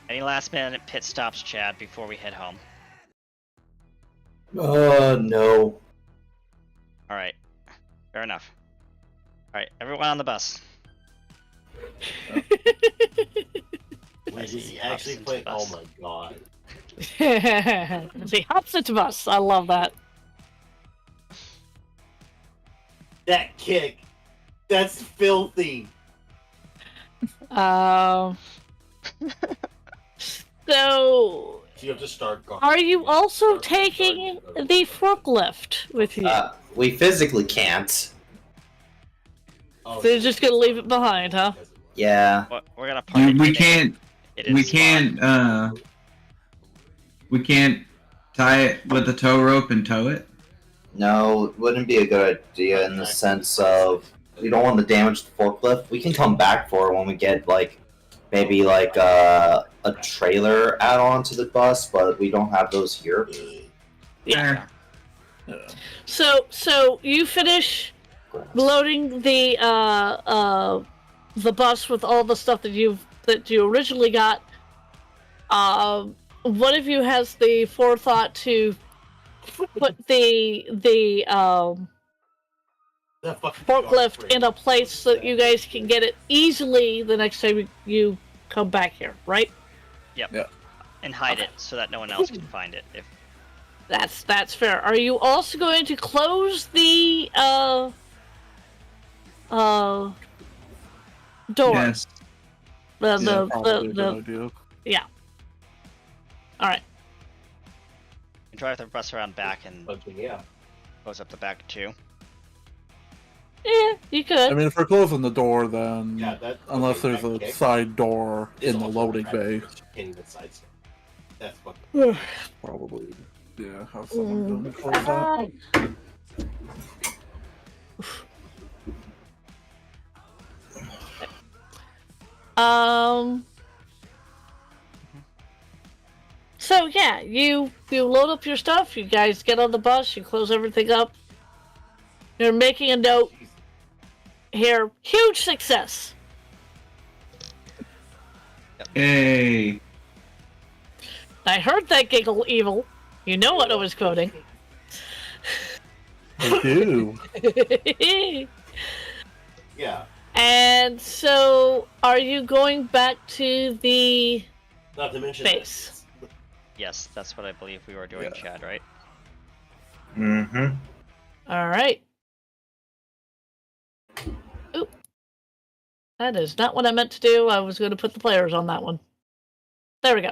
Any last minute pit stops, Chad, before we head home? No. Alright. Fair enough. Alright, everyone on the bus. Wait, is he actually playing? Oh my god. See, hops into bus. I love that. That kick! That's filthy! So, You have to start going. are you also taking the forklift with you? We physically can't. Oh, So you're just gonna leave it behind, huh? Yeah. We're gonna park it We today. can't. It is We locked. can't. We can't tie it with a tow rope and tow it. No, it wouldn't be a good idea in the sense of we don't want to damage the forklift. We can come back for it when we get maybe a trailer add-on to the bus, but we don't have those here. Yeah. So you finish loading the bus with all the stuff that you originally got. One of you has the forethought to put the That fucking forklift dog in a place so that you guys can get it easily the next time you come back here, right? Yep. Yeah. And hide it so that no one else can find it. If That's fair. Are you also going to close the door? Yes. Probably a good idea. Yeah. All right. you can drive the bus around back and yeah. close up the back too. Yeah, you could. I mean, if we're closing the door, then Yeah, that, unless okay, there's that a kick side door is in the also loading attractive, bay, but you can't even sidestep. That's fucking. probably. Yeah, have someone go and close that. So yeah, you load up your stuff. You guys get on the bus. You close everything up. You're making a note here. Huge success. Yay. I heard that giggle evil. You know what I was quoting. I do. Yeah. And so, are you going back to the Not to mention base? Yes, that's what I believe we were doing, Yeah. Chad, right? Mm-hmm. All right. Oop. That is not what I meant to do. I was going to put the players on that one. There we go.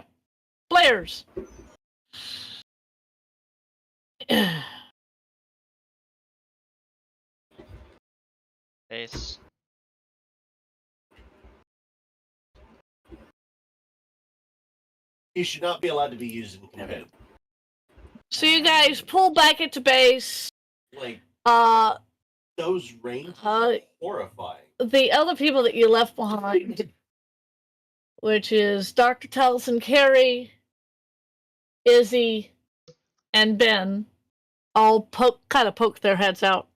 Players. Base. He should not be allowed to be used in command. So you guys pull back into base. Like Uh, those ranges uh, are horrifying. the other people that you left behind, which is Dr. Tellison, Carrie, Izzy, and Ben, all kind of poke their heads out.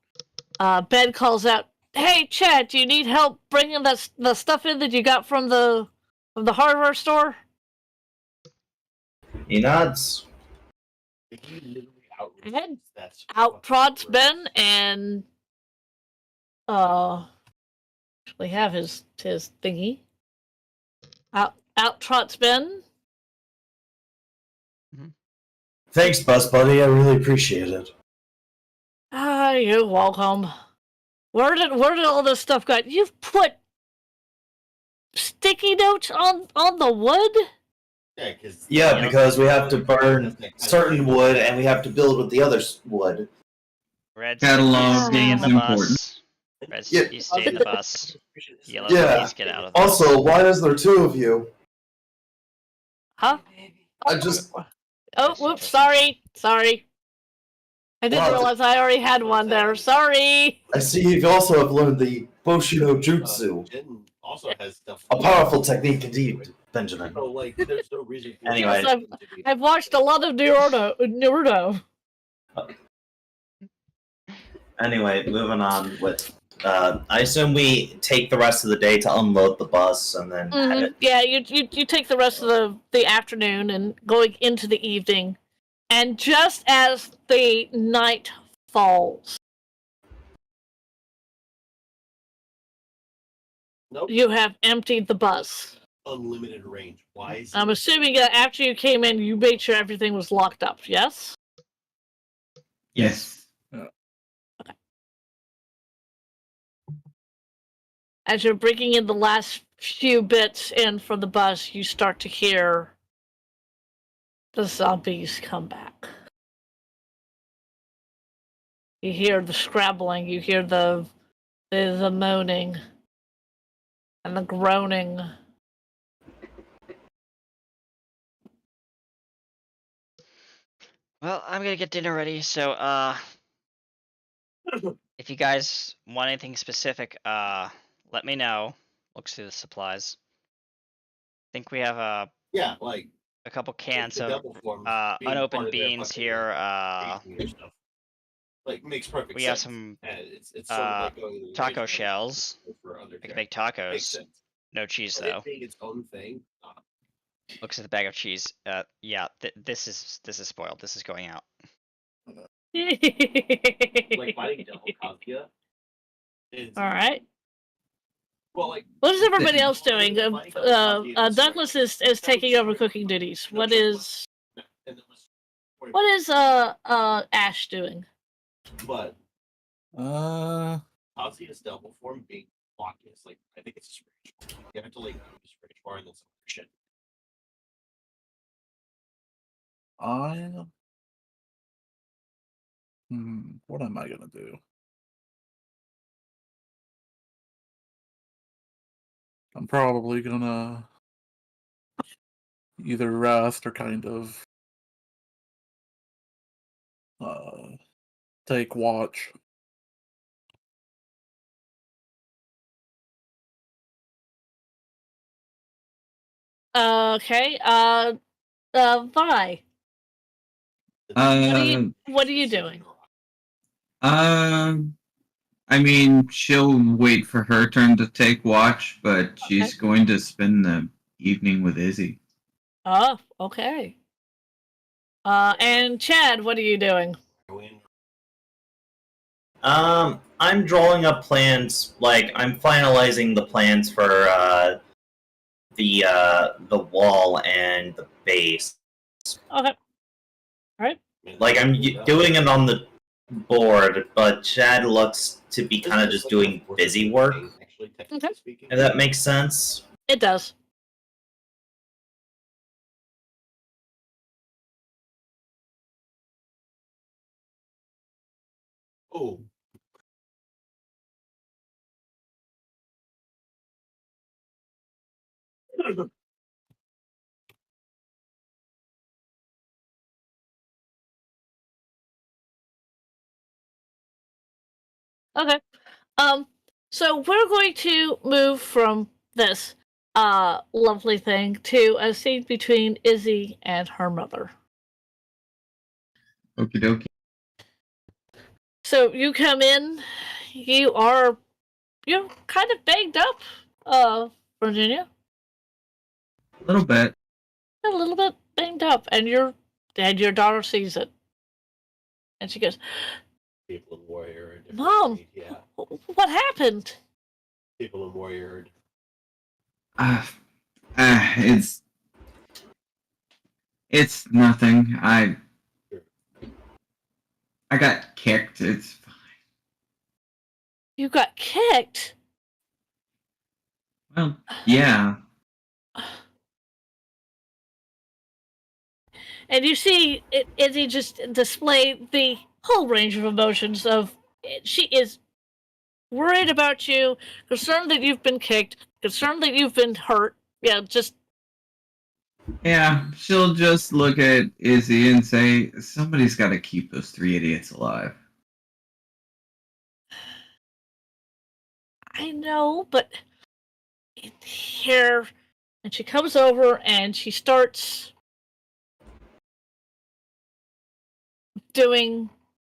Ben calls out, "Hey, Chad, do you need help bringing the stuff in that you got from the hardware store?" He nods. He literally And that's outtrots fucking Ben and actually have his thingy. Outtrots Ben. Thanks, Bus Buddy. I really appreciate it. Ah, you're welcome. Where did all this stuff go? You've put sticky notes on the wood? Yeah, because we have to burn certain wood and we have to build with the other wood. Red Catalog stickies, stay in is the important. bus. Red stickies, stay in the bus. Yellow Yeah. stickies, get out of the Also, why is there two of you? Huh? I just. Oh, whoops, sorry. I didn't Wow. realize I already had one there. Sorry. I see you also have learned the Boshino Jutsu. Jin also has stuff. A powerful technique indeed, Benjamin. So, like, there's no reason for Anyway. Yes, I've watched a lot of Naruto. Anyway, moving on with. I assume we take the rest of the day to unload the bus and then head it. Yeah, you take the rest of the afternoon and going into the evening, and just as the night falls, Nope. you have emptied the bus. Unlimited range. Why is I'm assuming that after you came in, you made sure everything was locked up. Yes. Yes. As you're bringing in the last few bits in from the bus, you start to hear the zombies come back. You hear the scrabbling, you hear the moaning and the groaning. Well, I'm gonna get dinner ready, so if you guys want anything specific, let me know. Looks through the supplies. I think we have Yeah, like a couple cans the of double forms being part unopened of their beans fucking, here. stuff. Like makes perfect We sense. have some And it's sort of like going to the taco original shells. for other I can make Makes tacos. sense. No cheese But it though. being its own thing. Looks at the bag of cheese. Yeah, this is spoiled. This is going out. Like fighting Devil Kazuya. It's, All right. well, like, What is everybody else doing? Douglas is taking over cooking duties. What is Ash doing? But Uh, Ozzy is double form being blocky. It's like I think it's a spiritual. You have to like use spiritual and then some other shit. what am I gonna do? I'm probably gonna either rest or kind of take watch. Okay. Vi. What are you doing? I mean, she'll wait for her turn to take watch, but she's going to spend the evening with Izzy. Oh, okay. And Chad, what are you doing? I'm drawing up plans. Like I'm finalizing the plans for the wall and the base. Okay. All right. Like I'm doing it on the board, but Chad looks to be kind of just doing busy work. Okay. If that makes sense. It does. Oh. Okay. So we're going to move from this lovely thing to a scene between Izzy and her mother. Okie dokie. So you come in, you're kind of banged up, Virginia. A little bit. A little bit banged up, and your daughter sees it. And she goes, People in Warrior. Mom, Yeah. What happened? People in Warrior. It's nothing. I got kicked. It's fine. You got kicked? Well, yeah. And you see Izzy just display the whole range of emotions of she is worried about you, concerned that you've been kicked, concerned that you've been hurt. Yeah, just... Yeah, she'll just look at Izzy and say, somebody's got to keep those 3 idiots alive. I know, but here... And she comes over and she starts doing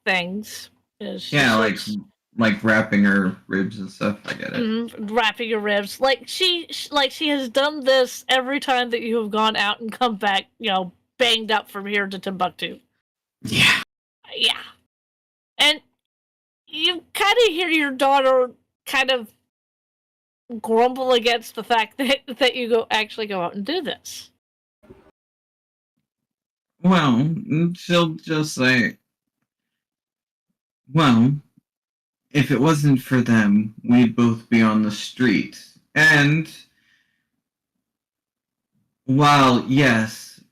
things. Yeah, like wrapping her ribs and stuff. I get it. Wrapping your ribs. Like she has done this every time that you have gone out and come back, banged up from here to Timbuktu. Yeah. Yeah. And you kind of hear your daughter kind of grumble against the fact that you actually go out and do this. Well, she'll just say, well, if it wasn't for them, we'd both be on the street. And while, yes,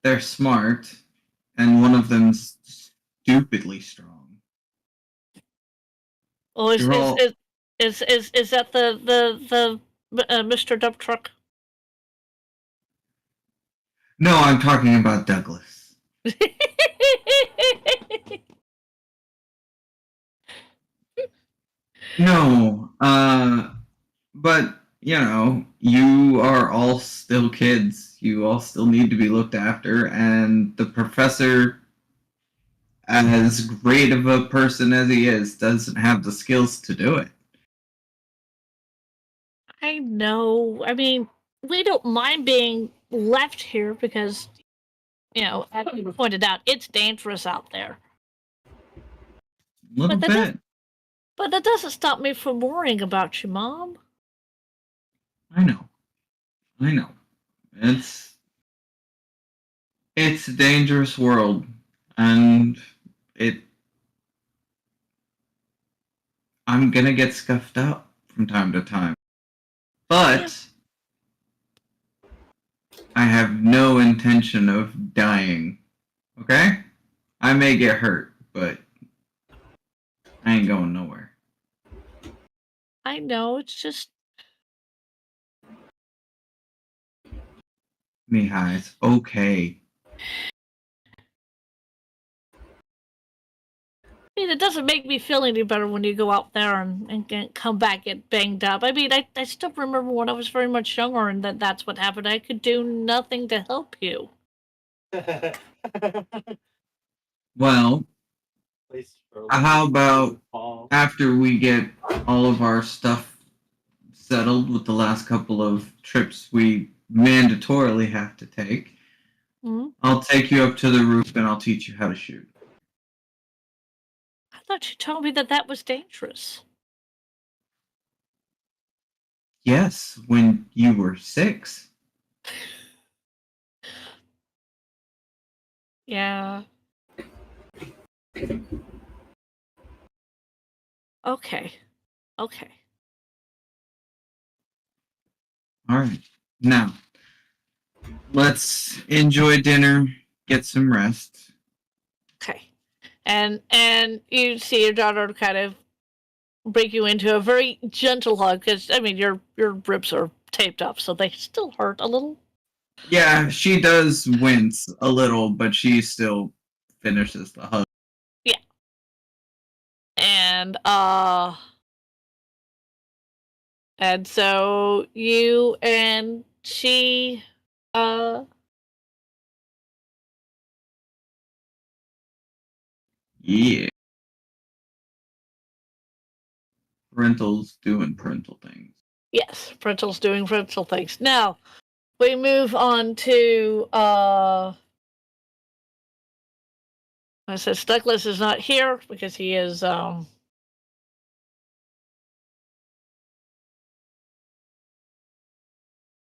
they're smart, and one of them's stupidly strong. Oh, is that the Mr. Dump Truck? No, I'm talking about Douglas. No, but, you are all still kids. You all still need to be looked after, and the professor, as great of a person as he is, doesn't have the skills to do it. I know. I mean, we don't mind being left here because, as you pointed out, it's dangerous out there. A little bit. But that doesn't stop me from worrying about you, Mom. I know. It's a dangerous world, and I'm gonna get scuffed up from time to time. But I have no intention of dying. Okay? I may get hurt, but I ain't going nowhere. I know, it's just... Mihai, it's okay. I mean, it doesn't make me feel any better when you go out there and come back get banged up. I mean, I still remember when I was very much younger and that's what happened. I could do nothing to help you. Well, how about after we get all of our stuff settled with the last couple of trips we mandatorily have to take, I'll take you up to the roof and I'll teach you how to shoot. I thought you told me that was dangerous. Yes, when you were 6. Yeah. Okay. All right. Now, let's enjoy dinner, get some rest. Okay. And you see your daughter kind of break you into a very gentle hug because I mean your ribs are taped up, so they still hurt a little. Yeah, she does wince a little, but she still finishes the hug. Yeah. And so you and she Yeah. Parental's doing parental things. yes, parental's doing parental things. Now we move on to I said Douglas is not here because he is Doug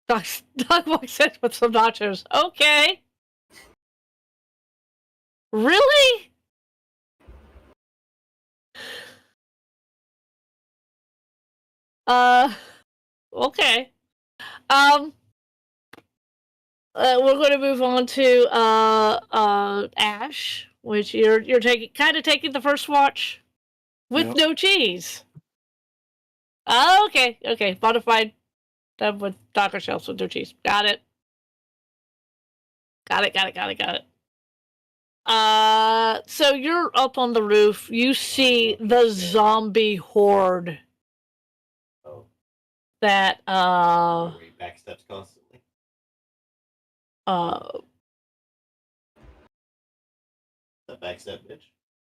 walks in with some nachos. Okay. Really? Okay. We're going to move on to Ash, which you're taking the first watch with no cheese. Okay. Modified them with taco shells with no cheese. Got it. So you're up on the roof. You see the zombie horde that backsteps constantly. The backstep bitch.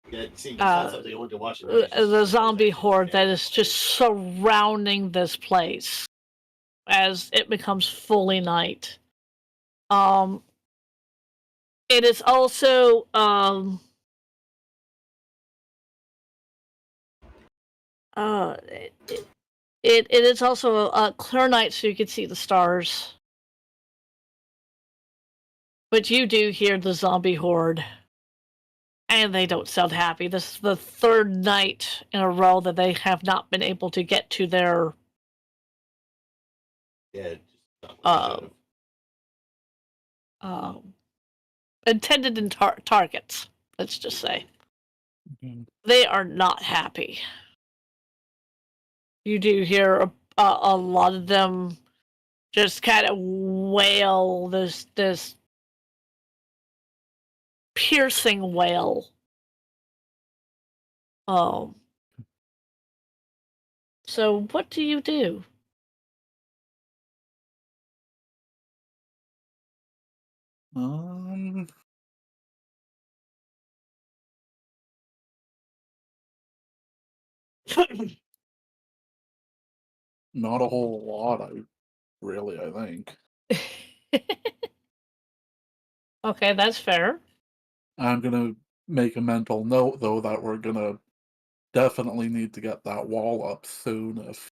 Yeah, see, it's not something you want to watch. The zombie horde that is just surrounding this place as it becomes fully night. It is also it is also a clear night, so you can see the stars. But you do hear the zombie horde. And they don't sound happy. This is the third night in a row that they have not been able to get to their intended targets. Let's just say they are not happy. You do hear a lot of them just kind of wail this piercing wail. So what do you do? Not a whole lot, I think. Okay, that's fair. I'm gonna make a mental note, though, that we're gonna definitely need to get that wall up soon if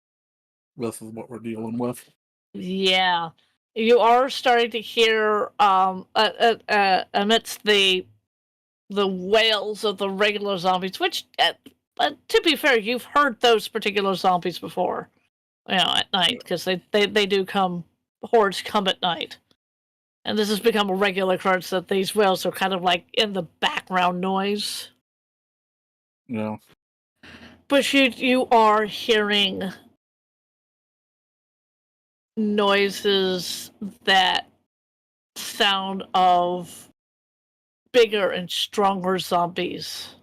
this is what we're dealing with. Yeah, you are starting to hear amidst the wails of the regular zombies, which, to be fair, you've heard those particular zombies before, at night, because they do come, hordes come at night. And this has become a regular occurrence that these wails are kind of like in the background noise. Yeah. But you are hearing noises that sound of bigger and stronger zombies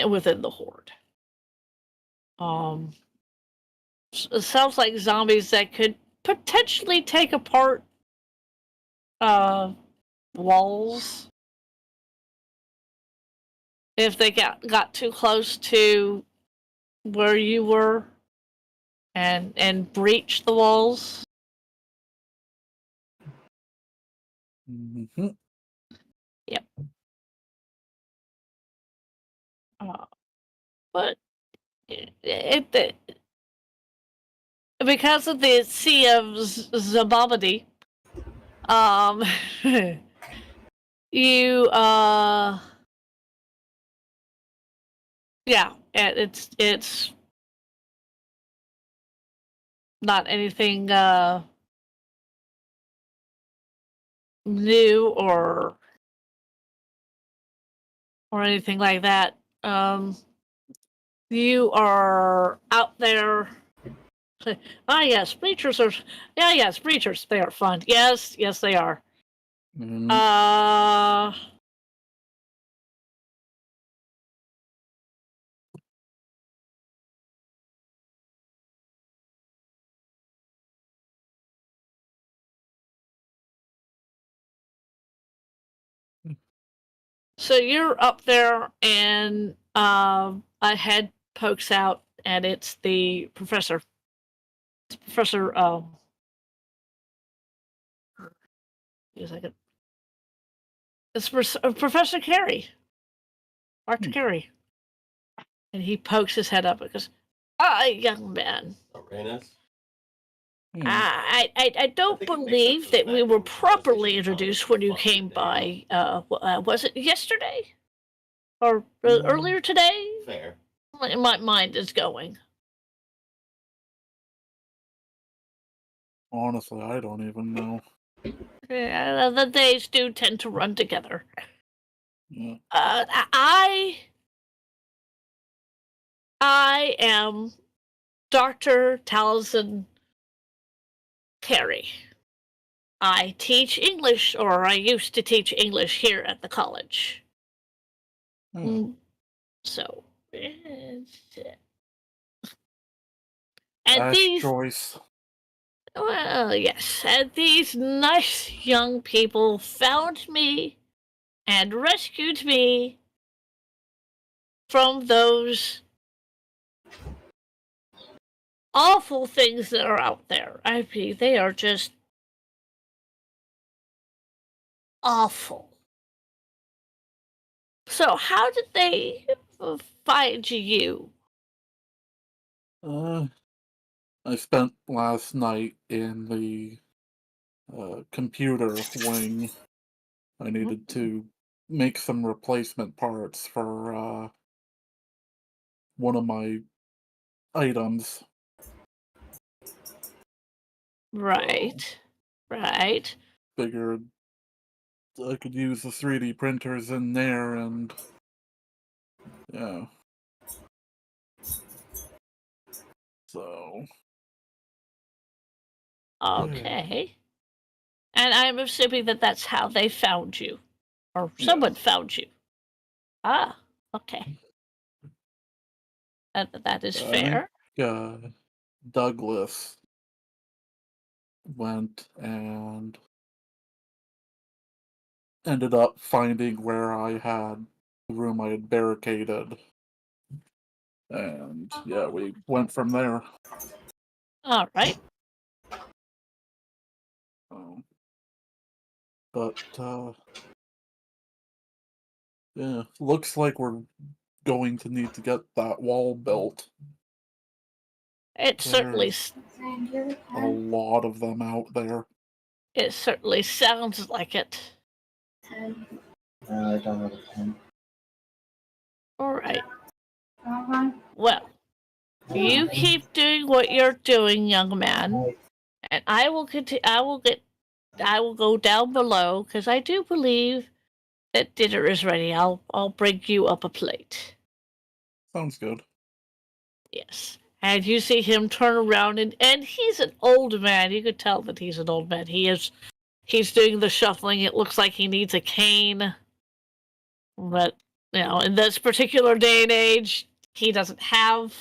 within the horde. It sounds like zombies that could potentially take apart walls if they got too close to where you were and breach the walls. Mm-hmm. Yep. But it because of the Sea of Zababadi, you yeah, it's not anything new or anything like that. You are out there. Yes, breachers are. Yeah, yes, breachers. They are fun. Yes, they are. Mm-hmm. So you're up there, and a head pokes out, and it's the professor. It's Professor. Yes, I could. It's Professor Carey, Dr. Carey, and he pokes his head up and goes, young man. Arenas? I don't believe that we were properly introduced when you came by. Was it yesterday? Or earlier today? Fair. My mind is going. Honestly, I don't even know. The days do tend to run together. Yeah. I am Dr. Taliesin Carey. I teach English, or I used to teach English here at the college. So, and these choice. Well, yes, and these nice young people found me and rescued me from those awful things that are out there. I mean, they are just awful. So, how did they find you? I spent last night in the computer wing. I needed to make some replacement parts for one of my items. Right. Right. Figured I could use the 3D printers in there, and yeah. So. Okay. And I'm assuming that that's how they found you. Or someone found you. Ah, okay. That is fair. Douglas went and ended up finding where I had the room I had barricaded. And yeah, we went from there. All right. But yeah, looks like we're going to need to get that wall built. It certainly, A lot of them out there. it certainly sounds like it. I don't have a pen. All right. Well, you keep doing what you're doing, young man, and I will continue. I will go down below because I do believe that dinner is ready. I'll bring you up a plate. Sounds good. Yes. And you see him turn around, and he's an old man. You could tell that he's an old man. He's doing the shuffling. It looks like he needs a cane. But, in this particular day and age, he doesn't have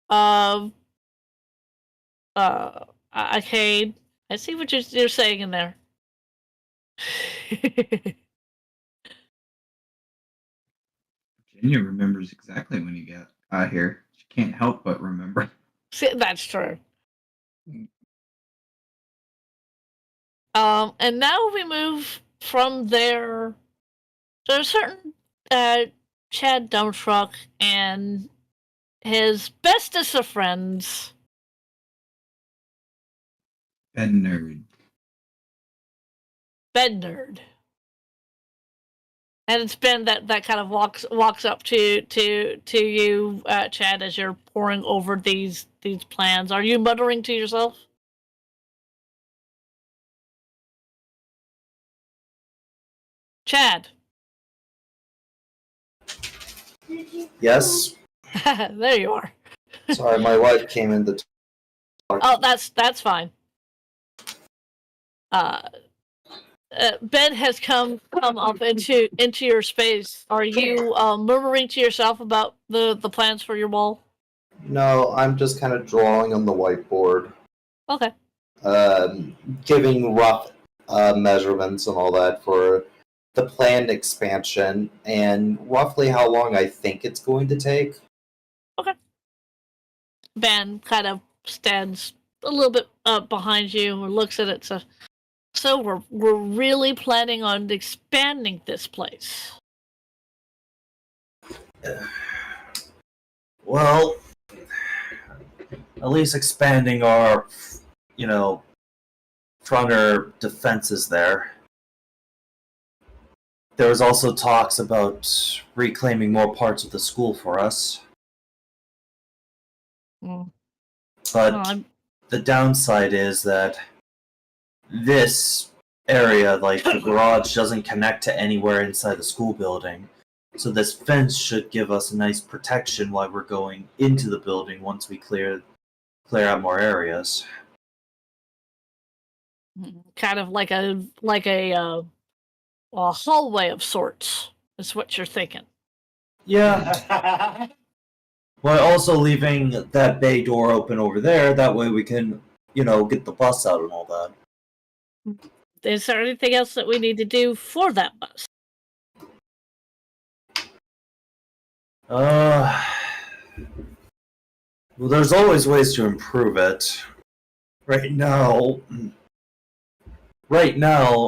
a cane. I see what you're saying in there. Virginia remembers exactly when you got here. She can't help but remember. See, that's true. And now we move from there to a certain Chad Dumbtruck and his bestest of friends. Nerd. Battered. And it's Ben that kind of walks up to you, Chad, as you're poring over these plans. Are you muttering to yourself? Chad. Yes. There you are. Sorry, my wife came in the. Oh, that's fine. Ben has come up into your space. Are you murmuring to yourself about the plans for your wall? No, I'm just kind of drawing on the whiteboard. Okay. Giving rough measurements and all that for the planned expansion and roughly how long I think it's going to take. Okay. Ben kind of stands a little bit behind you and looks at it. So we're really planning on expanding this place. Well, at least expanding our, fronter defenses there. There was also talks about reclaiming more parts of the school for us. But the downside is that this area, like the garage, doesn't connect to anywhere inside the school building. So this fence should give us a nice protection while we're going into the building once we clear out more areas. Kind of like a hallway of sorts is what you're thinking. Yeah. While also leaving that bay door open over there, that way we can, get the bus out and all that. Is there anything else that we need to do for that bus? Well, there's always ways to improve it. Right now,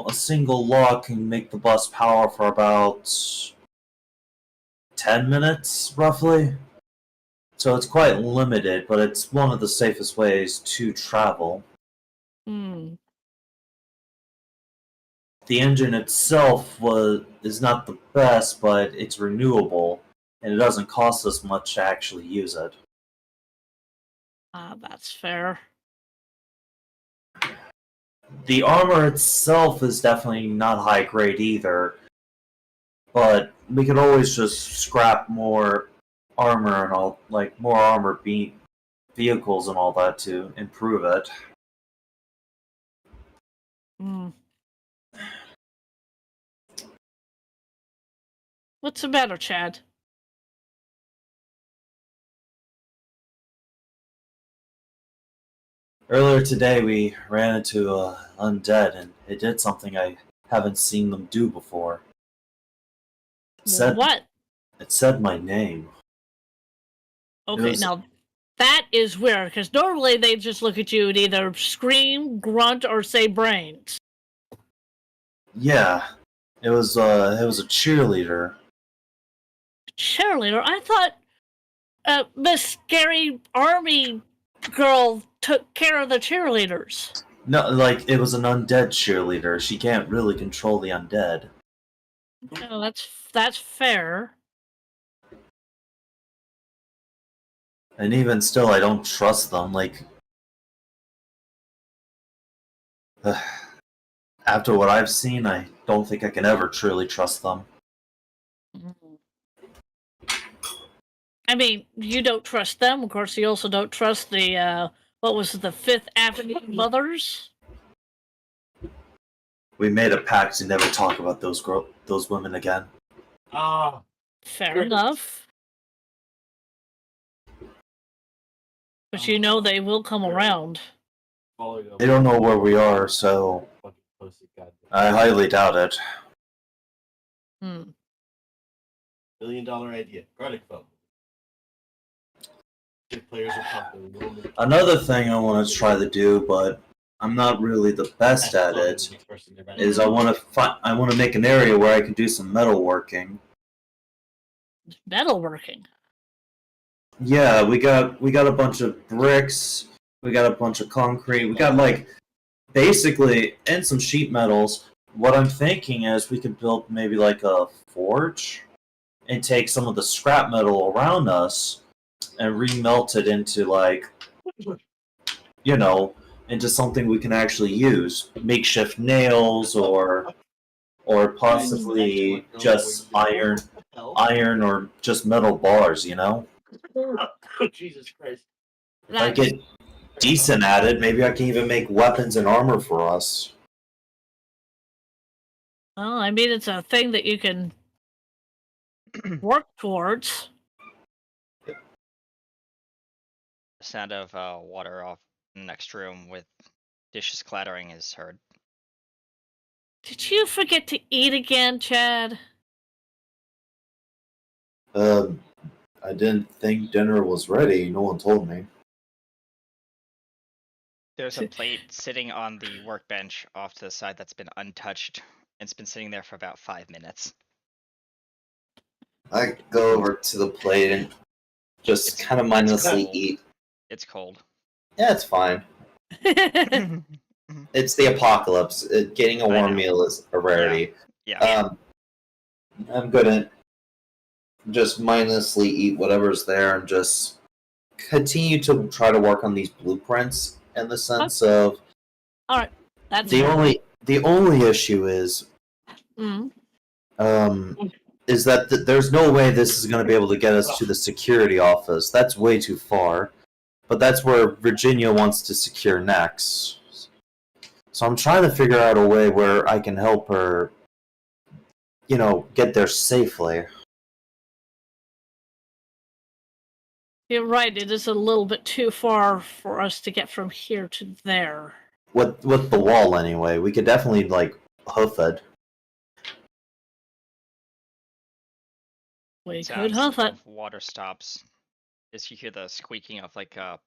a single lock can make the bus power for about 10 minutes, roughly. So it's quite limited, but it's one of the safest ways to travel. The engine itself is not the best, but it's renewable, and it doesn't cost us much to actually use it. That's fair. The armor itself is definitely not high grade either, but we could always just scrap more armor and all, like more armor vehicles and all that to improve it. What's the matter, Chad? Earlier today, we ran into undead, and it did something I haven't seen them do before. What? It said my name. Okay, now that is weird, because normally they just look at you and either scream, grunt, or say brains. Yeah, it was a cheerleader. Cheerleader? I thought Miss Scary Army Girl took care of the cheerleaders. No, like it was an undead cheerleader. She can't really control the undead. Oh, that's fair. And even still, I don't trust them. Like, after what I've seen, I don't think I can ever truly trust them. I mean, you don't trust them. Of course, you also don't trust the what was it, the Fifth Avenue Mothers? We made a pact to never talk about those women again. Ah, Fair enough. But you know they will come around. They don't know where we are, so I highly doubt it. Hmm. $1 million idea. Garlic phone. Good players are popular. Another thing I want to try to do, but I'm not really the best at it, is I want to make an area where I can do some metalworking. Metalworking. Yeah, we got a bunch of bricks, we got a bunch of concrete, we got like basically and some sheet metals. What I'm thinking is we could build maybe like a forge and take some of the scrap metal around us and remelt it into like into something we can actually use. Makeshift nails or possibly just iron or just metal bars, Jesus Christ. If I get decent at it, maybe I can even make weapons and armor for us. Well, I mean, it's a thing that you can work towards. The sound of water off in the next room with dishes clattering is heard. Did you forget to eat again, Chad? I didn't think dinner was ready. No one told me. There's a plate sitting on the workbench off to the side that's been untouched. And it's been sitting there for about 5 minutes. I go over to the plate and just kind of mindlessly eat. It's cold. Yeah, it's fine. It's the apocalypse. Getting a warm meal is a rarity. Yeah. I'm gonna just mindlessly eat whatever's there and just continue to try to work on these blueprints in the sense of. All right, that's the only issue is. Is that there's no way this is going to be able to get us to the security office. That's way too far. But that's where Virginia wants to secure next. So I'm trying to figure out a way where I can help her, get there safely. You're right, it is a little bit too far for us to get from here to there. With the wall, anyway. We could definitely, hoof it. We Sounds could hoof it. of water stops. As you hear the squeaking of like a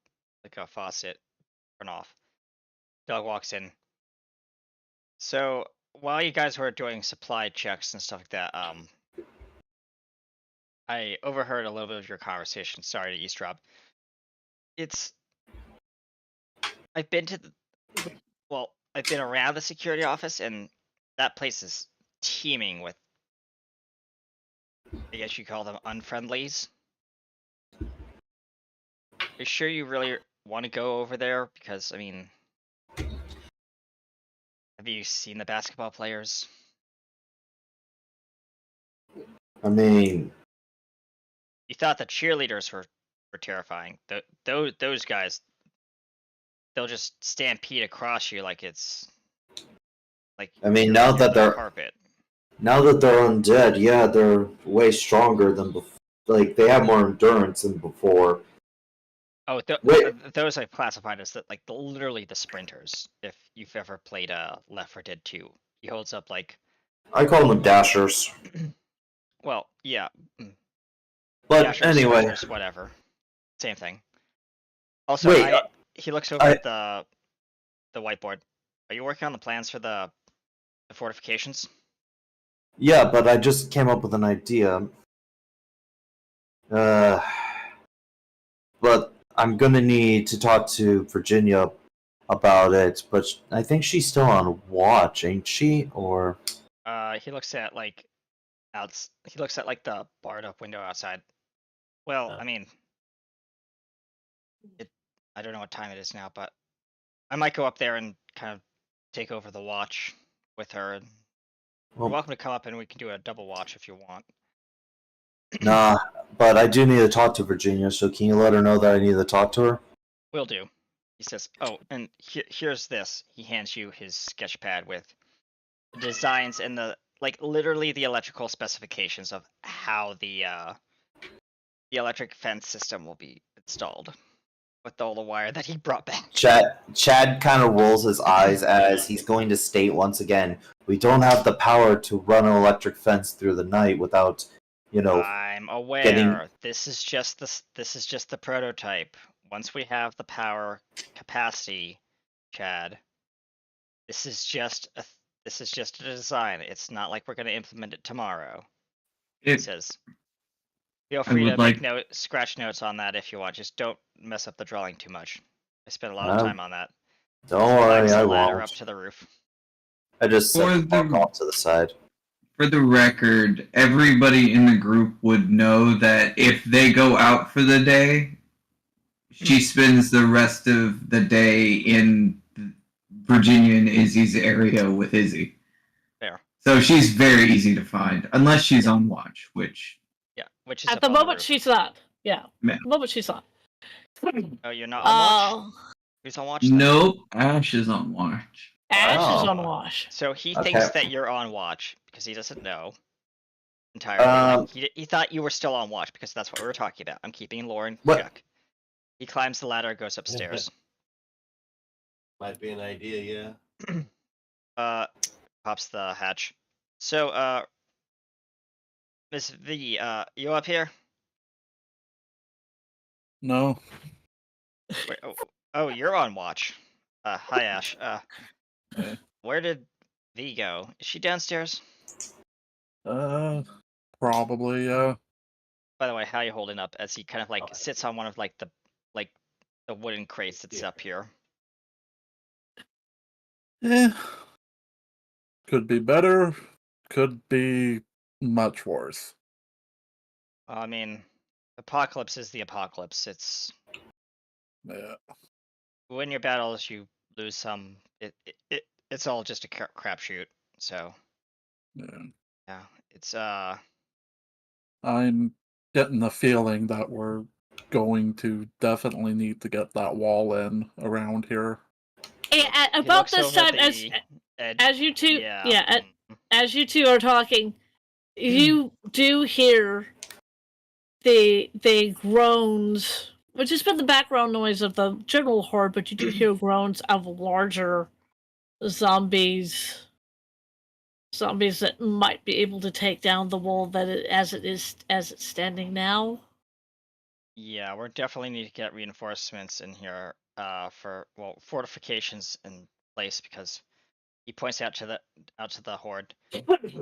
faucet turn off. Dog walks in. So while you guys were doing supply checks and stuff like that, I overheard a little bit of your conversation. Sorry to eavesdrop. I've been around the security office, and that place is teeming with, I guess you call them unfriendlies. Are you sure you really want to go over there? Because, I mean, have you seen the basketball players? I mean, You thought the cheerleaders were terrifying. Those guys, they'll just stampede across you like it's like. I mean, now that they're undead, yeah, they're way stronger than before. Like, they have more endurance than before. Oh, those I've classified as literally the sprinters. If you've ever played Left 4 Dead 2, he holds up like. I call them dashers. Well, yeah. But dashers, anyway, swipers, whatever, same thing. Also, wait, he looks over at the whiteboard. Are you working on the plans for the fortifications? Yeah, but I just came up with an idea. But I'm gonna need to talk to Virginia about it. But I think she's still on watch, ain't she? Or He looks at like he looks at like the barred up window outside. Well, I mean, I don't know what time it is now, but I might go up there and kind of take over the watch with her. And you're welcome to come up and we can do a double watch if you want. nah. But I do need to talk to Virginia. So can you let her know that I need to talk to her? Will do. He says, "Oh, and here's this." He hands you his sketch pad with the designs and the literally the electrical specifications of how the electric fence system will be installed with all the wire that he brought back. Chad kind of rolls his eyes as he's going to state once again, we don't have the power to run an electric fence through the night without, I'm aware. This is just the prototype. Once we have the power capacity, Chad, this is just a design. It's not like we're going to implement it tomorrow. He says, feel free to make scratch notes on that if you want. Just don't mess up the drawing too much. I spent a lot of time on that. Don't worry, I ladder won't. Up to the roof. I just set the off to the side. For the record, everybody in the group would know that if they go out for the day, she spends the rest of the day in Virginia and Izzy's area with Izzy. Fair. So she's very easy to find, unless she's on watch, which is at the moment she's not. Yeah. Man. At the moment she's not. Oh, you're not on watch? Who's on watch? Then? Nope, Ash is on watch. Ash is on watch. So he thinks that you're on watch because he doesn't know entirely. He thought you were still on watch because that's what we were talking about. I'm keeping Lauren check. He climbs the ladder, goes upstairs. Might be an idea, yeah. Pops the hatch. So, Miss V, you up here? No. Wait, oh, you're on watch. Hi Ash. Where did V go? Is she downstairs? Probably, yeah. By the way, how are you holding up as he kind of sits on one of the wooden crates that's up here? Could be better. Could be much worse. I mean, apocalypse is the apocalypse. It's win your battles, you lose some. It's all just a crapshoot. So yeah, it's I'm getting the feeling that we're going to definitely need to get that wall in around here. About this time, as you two, as you two are talking, you do hear the groans, which has been the background noise of the general horde, but you do hear groans of larger zombies that might be able to take down the wall as it's standing now. Yeah, we're definitely need to get reinforcements in here for fortifications in place because he points out to the horde.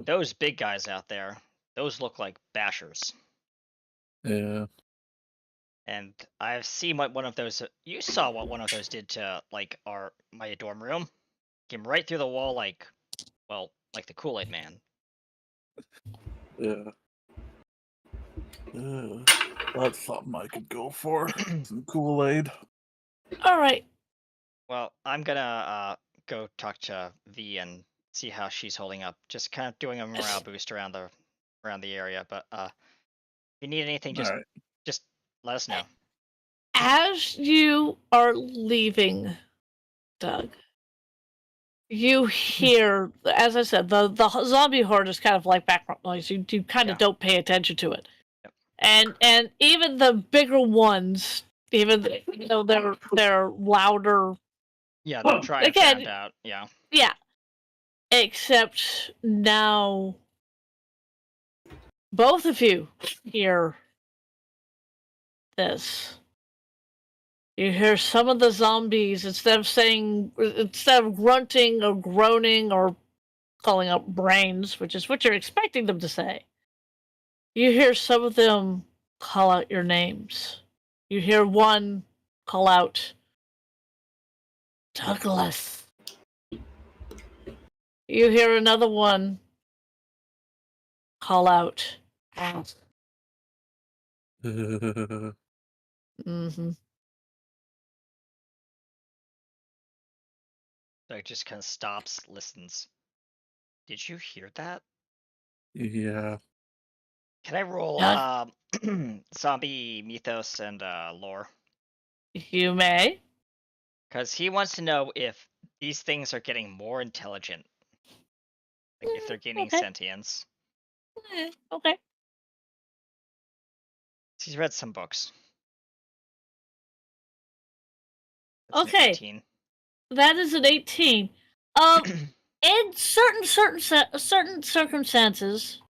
Those big guys out there, those look like bashers. Yeah. And I've seen what one of those. You saw what one of those did to my dorm room. Came right through the wall like the Kool-Aid Man. Yeah. That's something I could go for. Some Kool-Aid. All right. Well, I'm gonna go talk to V and see how she's holding up. Just kind of doing a morale boost around the area. But if you need anything, just let us know. As you are leaving, Doug, you hear, as I said, the zombie horde is kind of like background noise. You kind of don't pay attention to it. Yep. And even the bigger ones, even though they're louder. Yeah, they're trying to sound out. Yeah. Yeah. Except now, both of you hear this. You hear some of the zombies, instead of grunting or groaning or calling out brains, which is what you're expecting them to say, you hear some of them call out your names. You hear one call out, Douglas. You hear another one call out, Ash. Mm-hmm. Doug just kind of stops, listens. Did you hear that? Yeah. Can I roll Doug? zombie mythos and lore? You may. Because he wants to know if these things are getting more intelligent. Like if they're gaining Okay. sentience. Okay. He's read some books. That's an Okay. 18. That is an 18. In certain circumstances,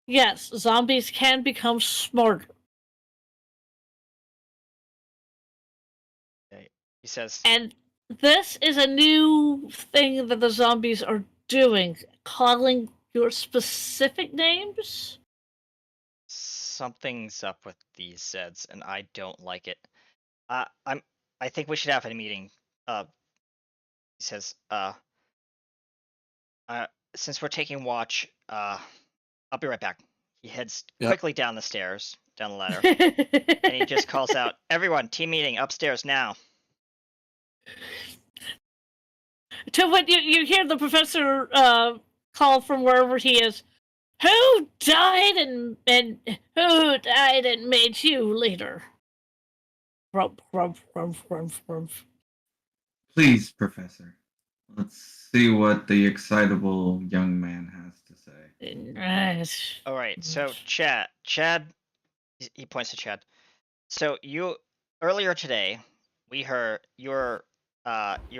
yes, zombies can become smarter. Okay. He says, And this is a new thing that the zombies are doing, calling your specific names. something's up with these Zeds, and I don't like it. I think we should have a meeting. He says, since we're taking watch, I'll be right back. He heads quickly down the stairs, down the ladder, and he just calls out, "Everyone, team meeting upstairs now." To what you hear the professor call from wherever he is. Who died and who died and made you leader? Rump, rump, rump, rump, rump. Please, Professor. Let's see what the excitable young man has to say. All right, so Chad, he points to Chad. So you earlier today, we heard you're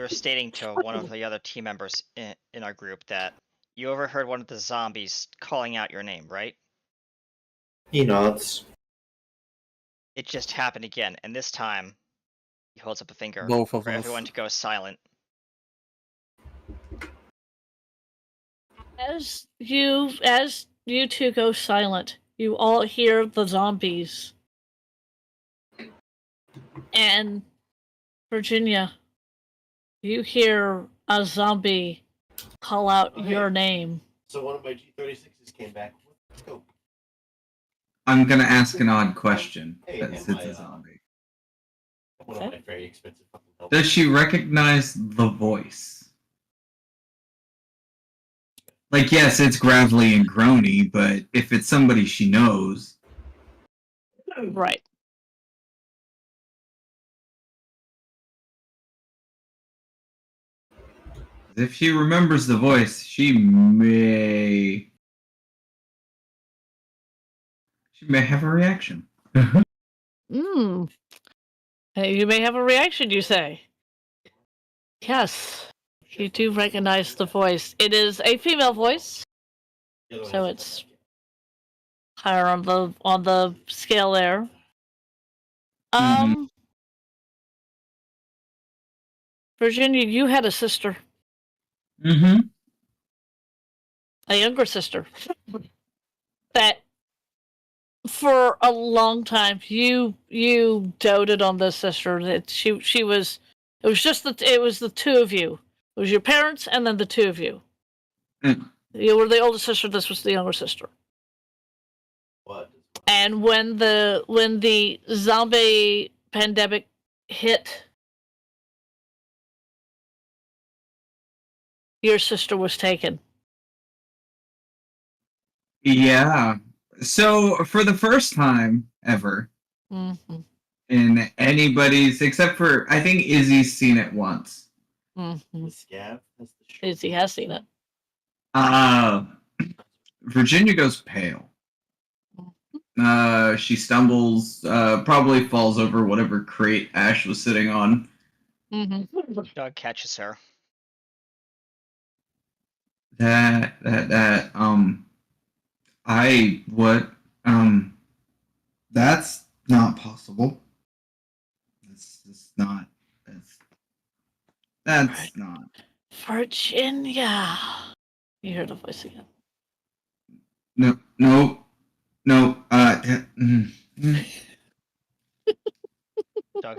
stating to one of the other team members in our group that you overheard one of the zombies calling out your name, right? He nods. It just happened again, and this time he holds up a finger Both of for us. everyone to go silent. As you two go silent, you all hear the zombies. And Virginia, you hear a zombie call out your name. So one of my G36s came back. Let's go. I'm gonna ask an odd question. Hey, Since it's a zombie. One of my very expensive fucking helmets. Does she recognize the voice? Like, yes, it's gravelly and groany, but if it's somebody she knows. Right. If she remembers the voice, she may have a reaction. Hmm. Hey, you may have a reaction, you say. Yes, you do recognize the voice. It is a female voice, so it's higher on the scale there. Virginia, you had a sister. Mm-hmm. A younger sister. That for a long time you doted on this sister. That she was. It was just it was the two of you. It was your parents and then the two of you. You were the older sister. This was the younger sister. What? And when the zombie pandemic hit, your sister was taken. Yeah. So for the first time ever in anybody's, except for I think Izzy's seen it once. Izzy has seen it. Virginia goes pale. She stumbles, probably falls over whatever crate Ash was sitting on. Doug catches her. That's not possible. That's not. Virginia. You hear the voice again. No.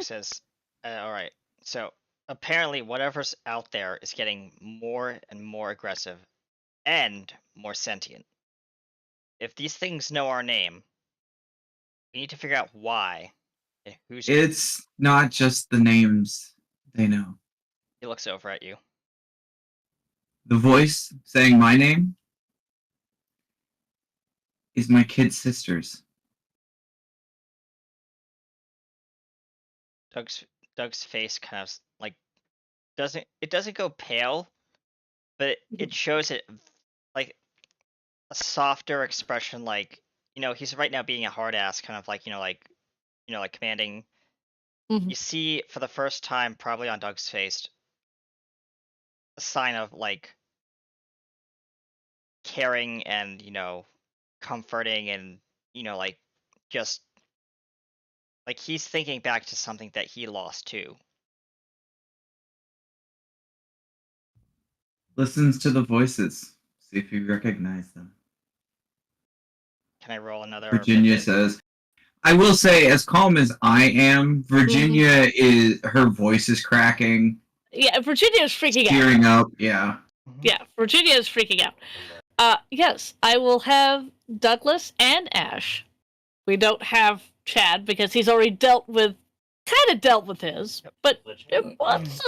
says, all right, so apparently whatever's out there is getting more and more aggressive and more sentient. If these things know our name, we need to figure out why. Who's It's not just the names they know. He looks over at you. The voice saying my name is my kid sister's. Doug's face kind of like doesn't go pale, but it shows it like a softer expression, like he's right now being a hard ass, kind of like like commanding. Mhm. You see for the first time probably on Doug's face a sign of like caring and comforting and like just like he's thinking back to something that he lost too. Listens to the voices. See if you recognize them. Can I roll another? Virginia says, I will say, as calm as I am, Virginia is, her voice is cracking. Yeah, Virginia is freaking out. Tearing up, yeah. Yeah, Virginia is freaking out. Yes, I will have Douglas and Ash. We don't have Chad because he's already dealt with his, but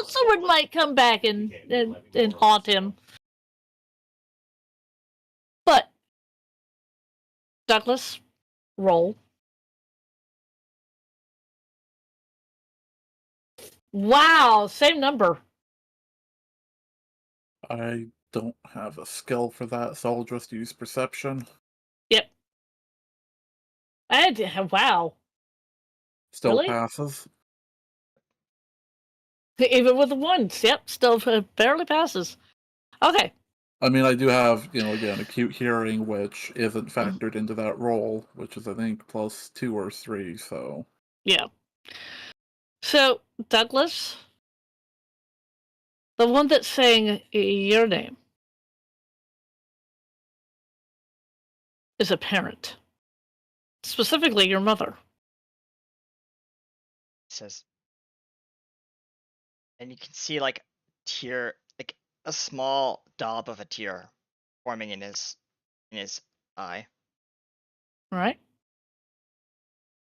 someone might come back and haunt him. But Douglas, roll. Wow, same number. I don't have a skill for that, so I'll just use perception. Yep. Wow. Still Really? passes. Even with the ones, yep, still barely passes. Okay. I mean, I do have, again, acute hearing, which isn't factored into that roll, which is, I think, +2 or 3, so... Yeah. So, Douglas, the one that's saying your name is a parent. Specifically, your mother. Says, and you can see like tear, like a small daub of a tear forming in his eye. Right?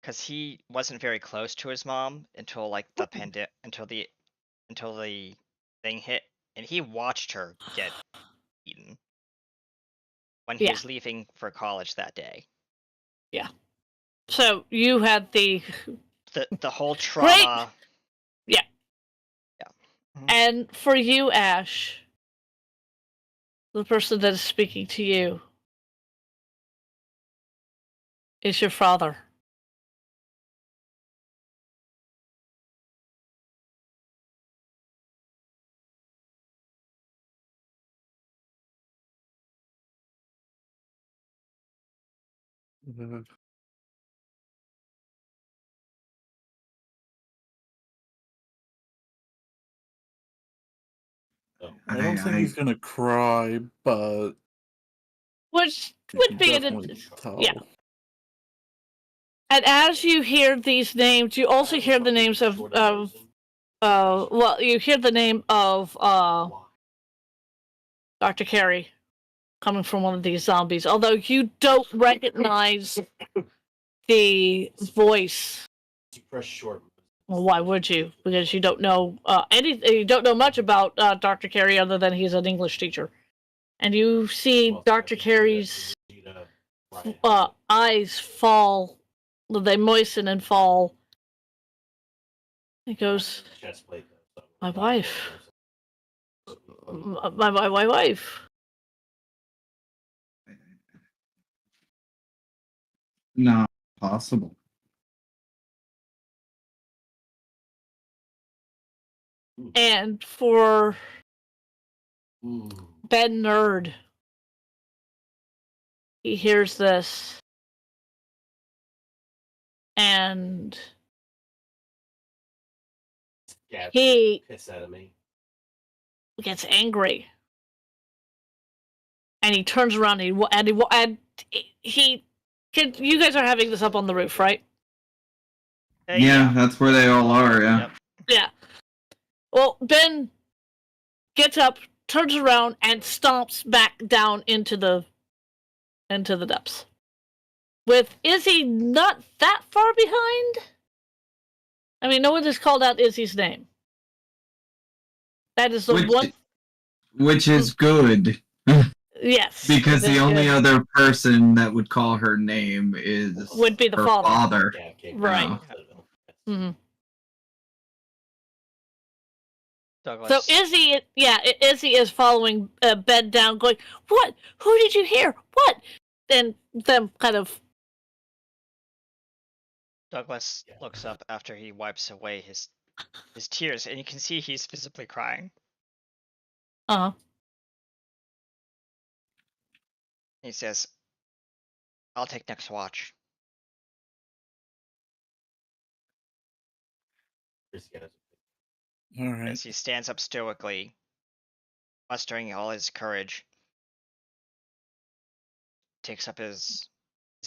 Because he wasn't very close to his mom until like the until the thing hit, and he watched her get eaten when he was leaving for college that day. Yeah. So you had the whole trauma. Great! Yeah. Yeah. Mm-hmm. And for you, Ash, the person that is speaking to you is your father. I don't think he's gonna cry, but... Which would be yeah. And as you hear these names, you also hear the names of you hear the name of Dr. Carey coming from one of these zombies, although you don't recognize the voice. Press short. Well, why would you? Because you don't know you don't know much about Dr. Carey other than he's an English teacher. And you see Dr. Carey's eyes fall. They moisten and fall. He goes, my wife. My wife. Not possible. And for Ben Nerd, he hears this and he piss out of me. Gets angry and he turns around and he you guys are having this up on the roof, right? Yeah, that's where they all are. Yeah. Yep. Yeah. Well, Ben gets up, turns around, and stomps back down into the depths. With Izzy not that far behind? I mean, no one has called out Izzy's name. That is the one. Which is good. Yes. Because the only good. other person that would call her name is Would be the her father. Yeah, okay. Right. Yeah. Mm-hmm. Douglas. So Izzy is following Ben down, going, "What? Who did you hear? What?" And them kind of. Douglas looks up after he wipes away his tears, and you can see he's visibly crying. He says, "I'll take next watch." All right. As he stands up stoically, mustering all his courage, takes up his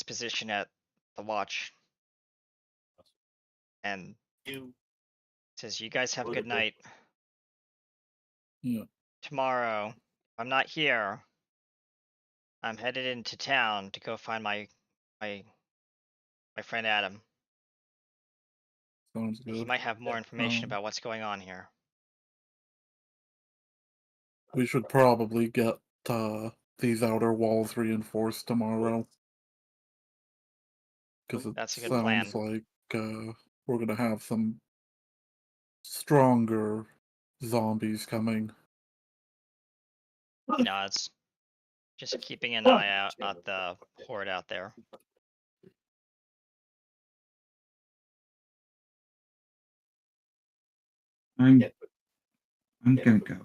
position at the watch, and says, "You guys have a good night. Yeah. Tomorrow, if I'm not here, I'm headed into town to go find my friend Adam. Sounds good. He might have more information about what's going on here." We should probably get these outer walls reinforced tomorrow. Because it That's a good sounds plan. like we're going to have some stronger zombies coming. He nods, just keeping an eye out at the horde out there. I'm gonna go.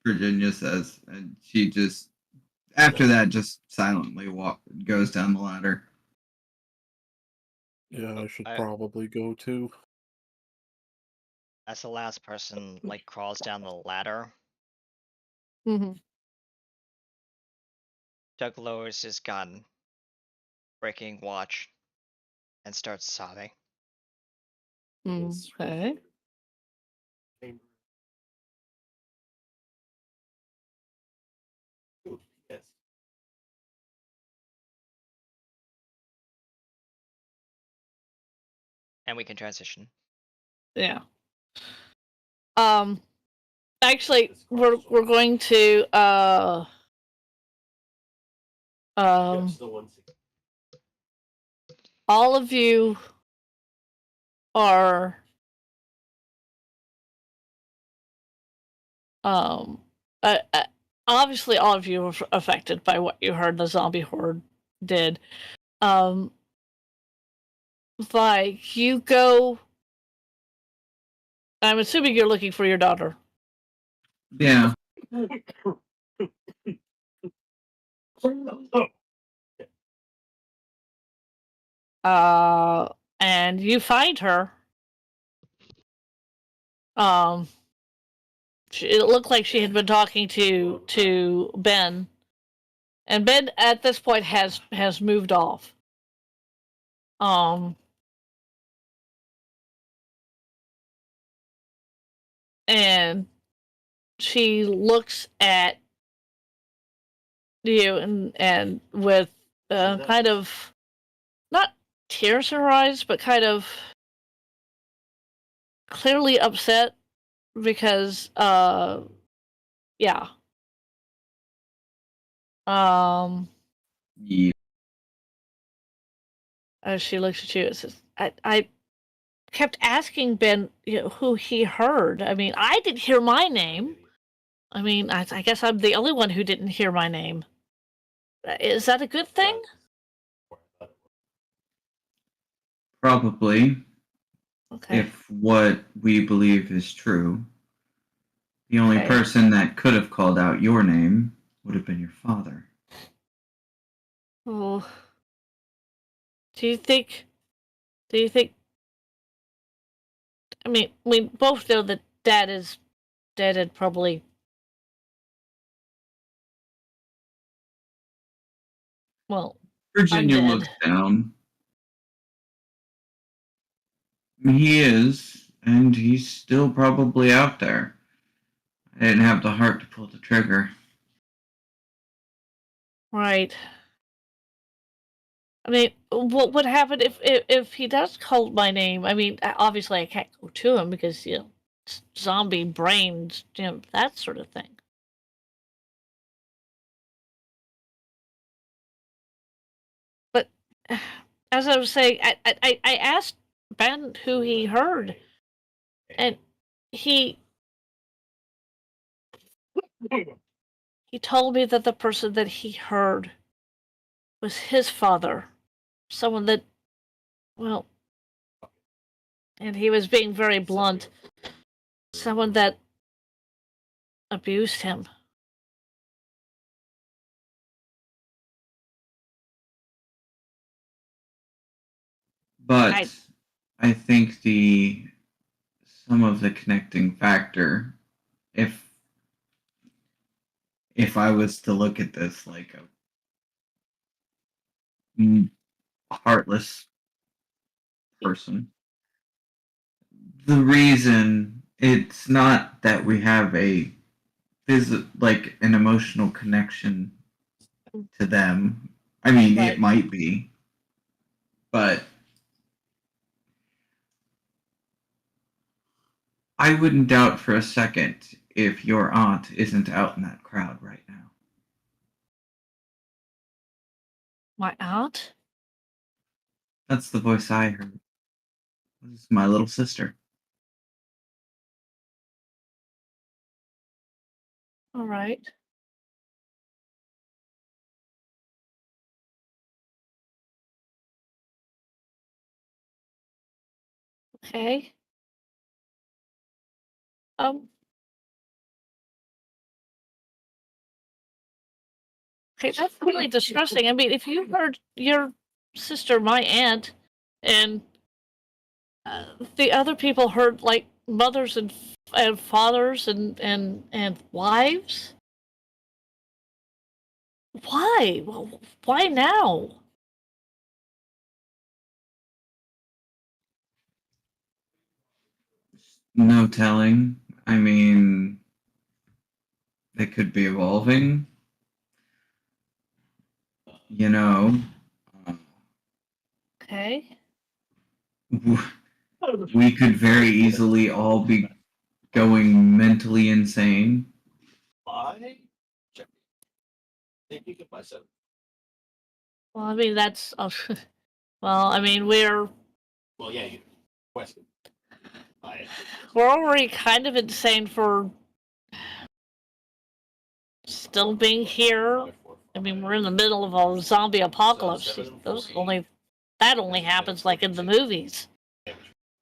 Virginia says, and she just after that just silently goes down the ladder. Yeah, I should probably go too. As the last person crawls down the ladder, Mm-hmm. Doug lowers his gun, breaking watch, and starts sobbing. Okay. Yes. And we can transition. Yeah. Actually, we're going to all of you are obviously all of you were affected by what you heard the zombie horde did. You go. I'm assuming you're looking for your daughter. Yeah. And you find her. It looked like she had been talking to Ben, and Ben at this point has moved off. And she looks at you and with kind of not tears in her eyes, but kind of clearly upset because yeah. Yeah. As she looks at you, it says, I kept asking Ben, who he heard. I mean, I didn't hear my name. I mean, I guess I'm the only one who didn't hear my name. Is that a good thing? Probably. Okay. If what we believe is true. The only Okay. person that could have called out your name would have been your father. Oh. Do you think I mean, we both know that Dad is dead and probably well, Virginia undead. looks down. He is, and he's still probably out there. I didn't have the heart to pull the trigger. Right. I mean, what would happen if he does call my name? I mean, obviously I can't go to him because, zombie brains, that sort of thing. But as I was saying, I asked Ben who he heard, and he told me that the person that he heard was his father, someone that, well, and he was being very blunt, someone that abused him. But I think some of the connecting factor, if I was to look at this like a heartless person, the reason it's not that we have like an emotional connection to them. I mean, Right. it might be, but I wouldn't doubt for a second if your aunt isn't out in that crowd right now. My aunt? That's the voice I heard. This is my little sister. All right. Okay. Okay, that's really distressing. I mean, if you heard your sister, my aunt, and the other people heard like mothers and fathers and wives, why? Why now? No telling. I mean, it could be evolving. You know, Okay. we could very easily all be going mentally insane. Why? Check. Think you get myself. Well, I mean that's. Well, I mean we're Well, yeah, you question. we're already kind of insane for still being here. I mean, we're in the middle of a zombie apocalypse. That only happens like in the movies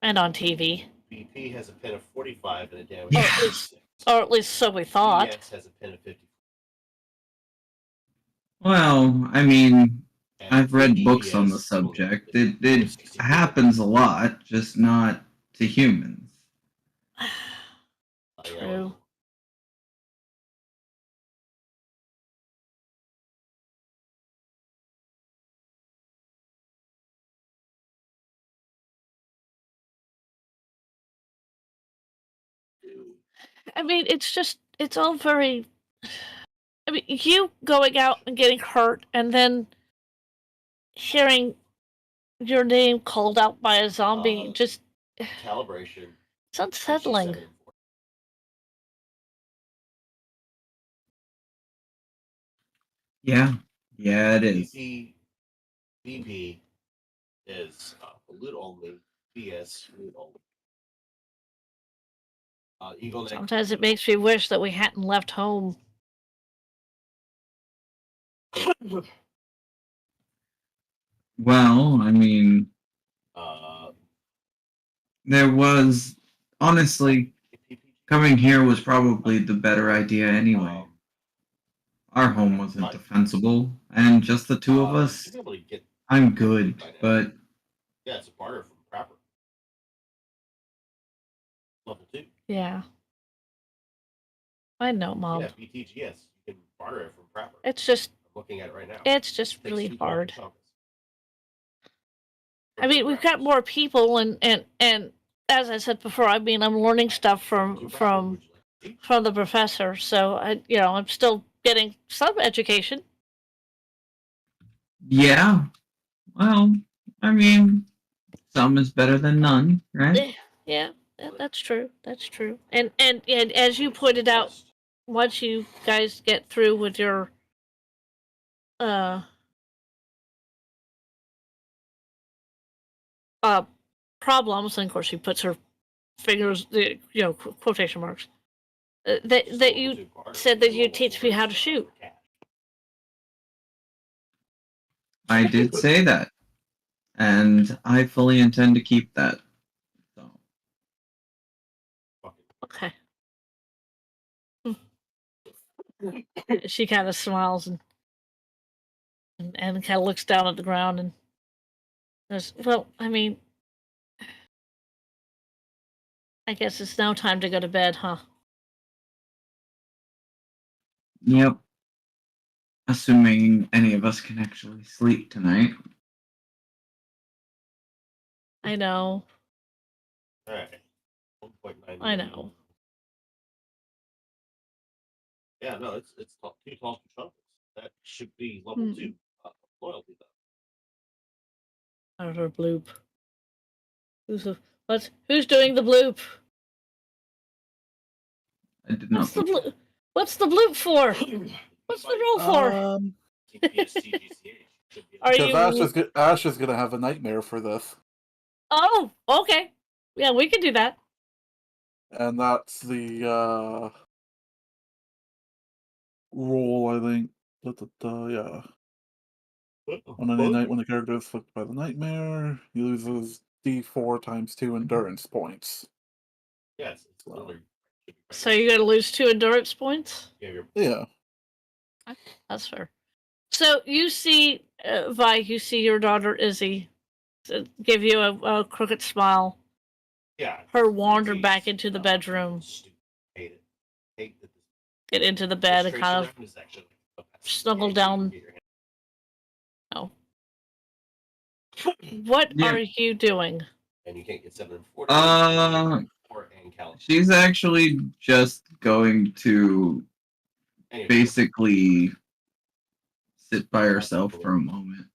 and on TV. BP has a pin of 45 and a damage. Yeah. Or at least so we thought. EX has a pin of 50. Well, I mean, I've read books on the subject. It happens a lot, just not to humans. True. I mean, it's all very. I mean, you going out and getting hurt and then hearing your name called out by a zombie just. Calibration. It's unsettling. Yeah. Yeah, it is. BP is loot only. BS loot only. Sometimes it makes me wish that we hadn't left home. Well, I mean, there was honestly coming here was probably the better idea anyway. Our home wasn't defensible, and just the two of us. I'm good, but yeah, it's a barter from Prapper. Level 2. Yeah. I know, Mom. Yeah, BTGS. You can barter it from Prapper. It's just. I'm looking at it right now. It's just really hard. I mean, we've got more people, and as I said before, I mean, I'm learning stuff from the professor, so I'm still getting some education. Yeah. Well, I mean, some is better than none, right? Yeah, that's true. That's true. And as you pointed out, once you guys get through with your uh problems, and of course she puts her fingers, quotation marks. That you said that you teach me how to shoot. I did say that, and I fully intend to keep that. So. Okay. She kind of smiles and kind of looks down at the ground and says, "Well, I mean, I guess it's now time to go to bed, huh?" Yep. Assuming any of us can actually sleep tonight. I know. Alright. 1.9. I know. Yeah, no, it's two tall trumpets. That should be level 2 loyalty though. Outer bloop. Who's doing the bloop? I did not. What's the bloop for? What's the roll for? Are Because you? Ash is gonna have a nightmare for this, Oh, okay. Yeah, we can do that. and that's the rule, I think. Yeah. On any night when the character is afflicted by the nightmare, he loses D4 times 2 endurance points. Yes, it's Wow. So you're gonna lose 2 endurance points? Yeah. That's fair. So you see, Vi, you see your daughter Izzy give you a crooked smile. Yeah. Her wander back into the bedroom. Hate it. Get into the bed and kind of snuggle down. No. What are you doing? And you can't get 7 and 4. She's actually just going to basically sit by herself for a moment.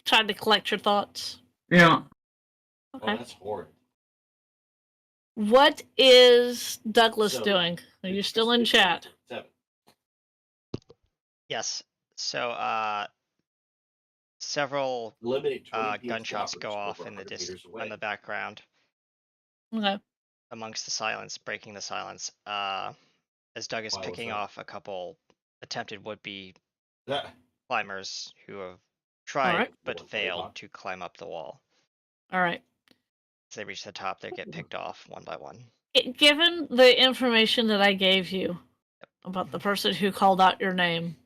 Trying to collect your thoughts. Yeah. Okay. Oh, that's horrid. What is Douglas doing? Are you still in chat? 7. Yes. So, several gunshots go off in the background. Okay. Amongst the silence, breaking the silence. As Doug is picking off a couple attempted would-be climbers who have tried but failed to climb up the wall. All right. As they reach the top, they get picked off one by one. Given the information that I gave you about the person who called out your name.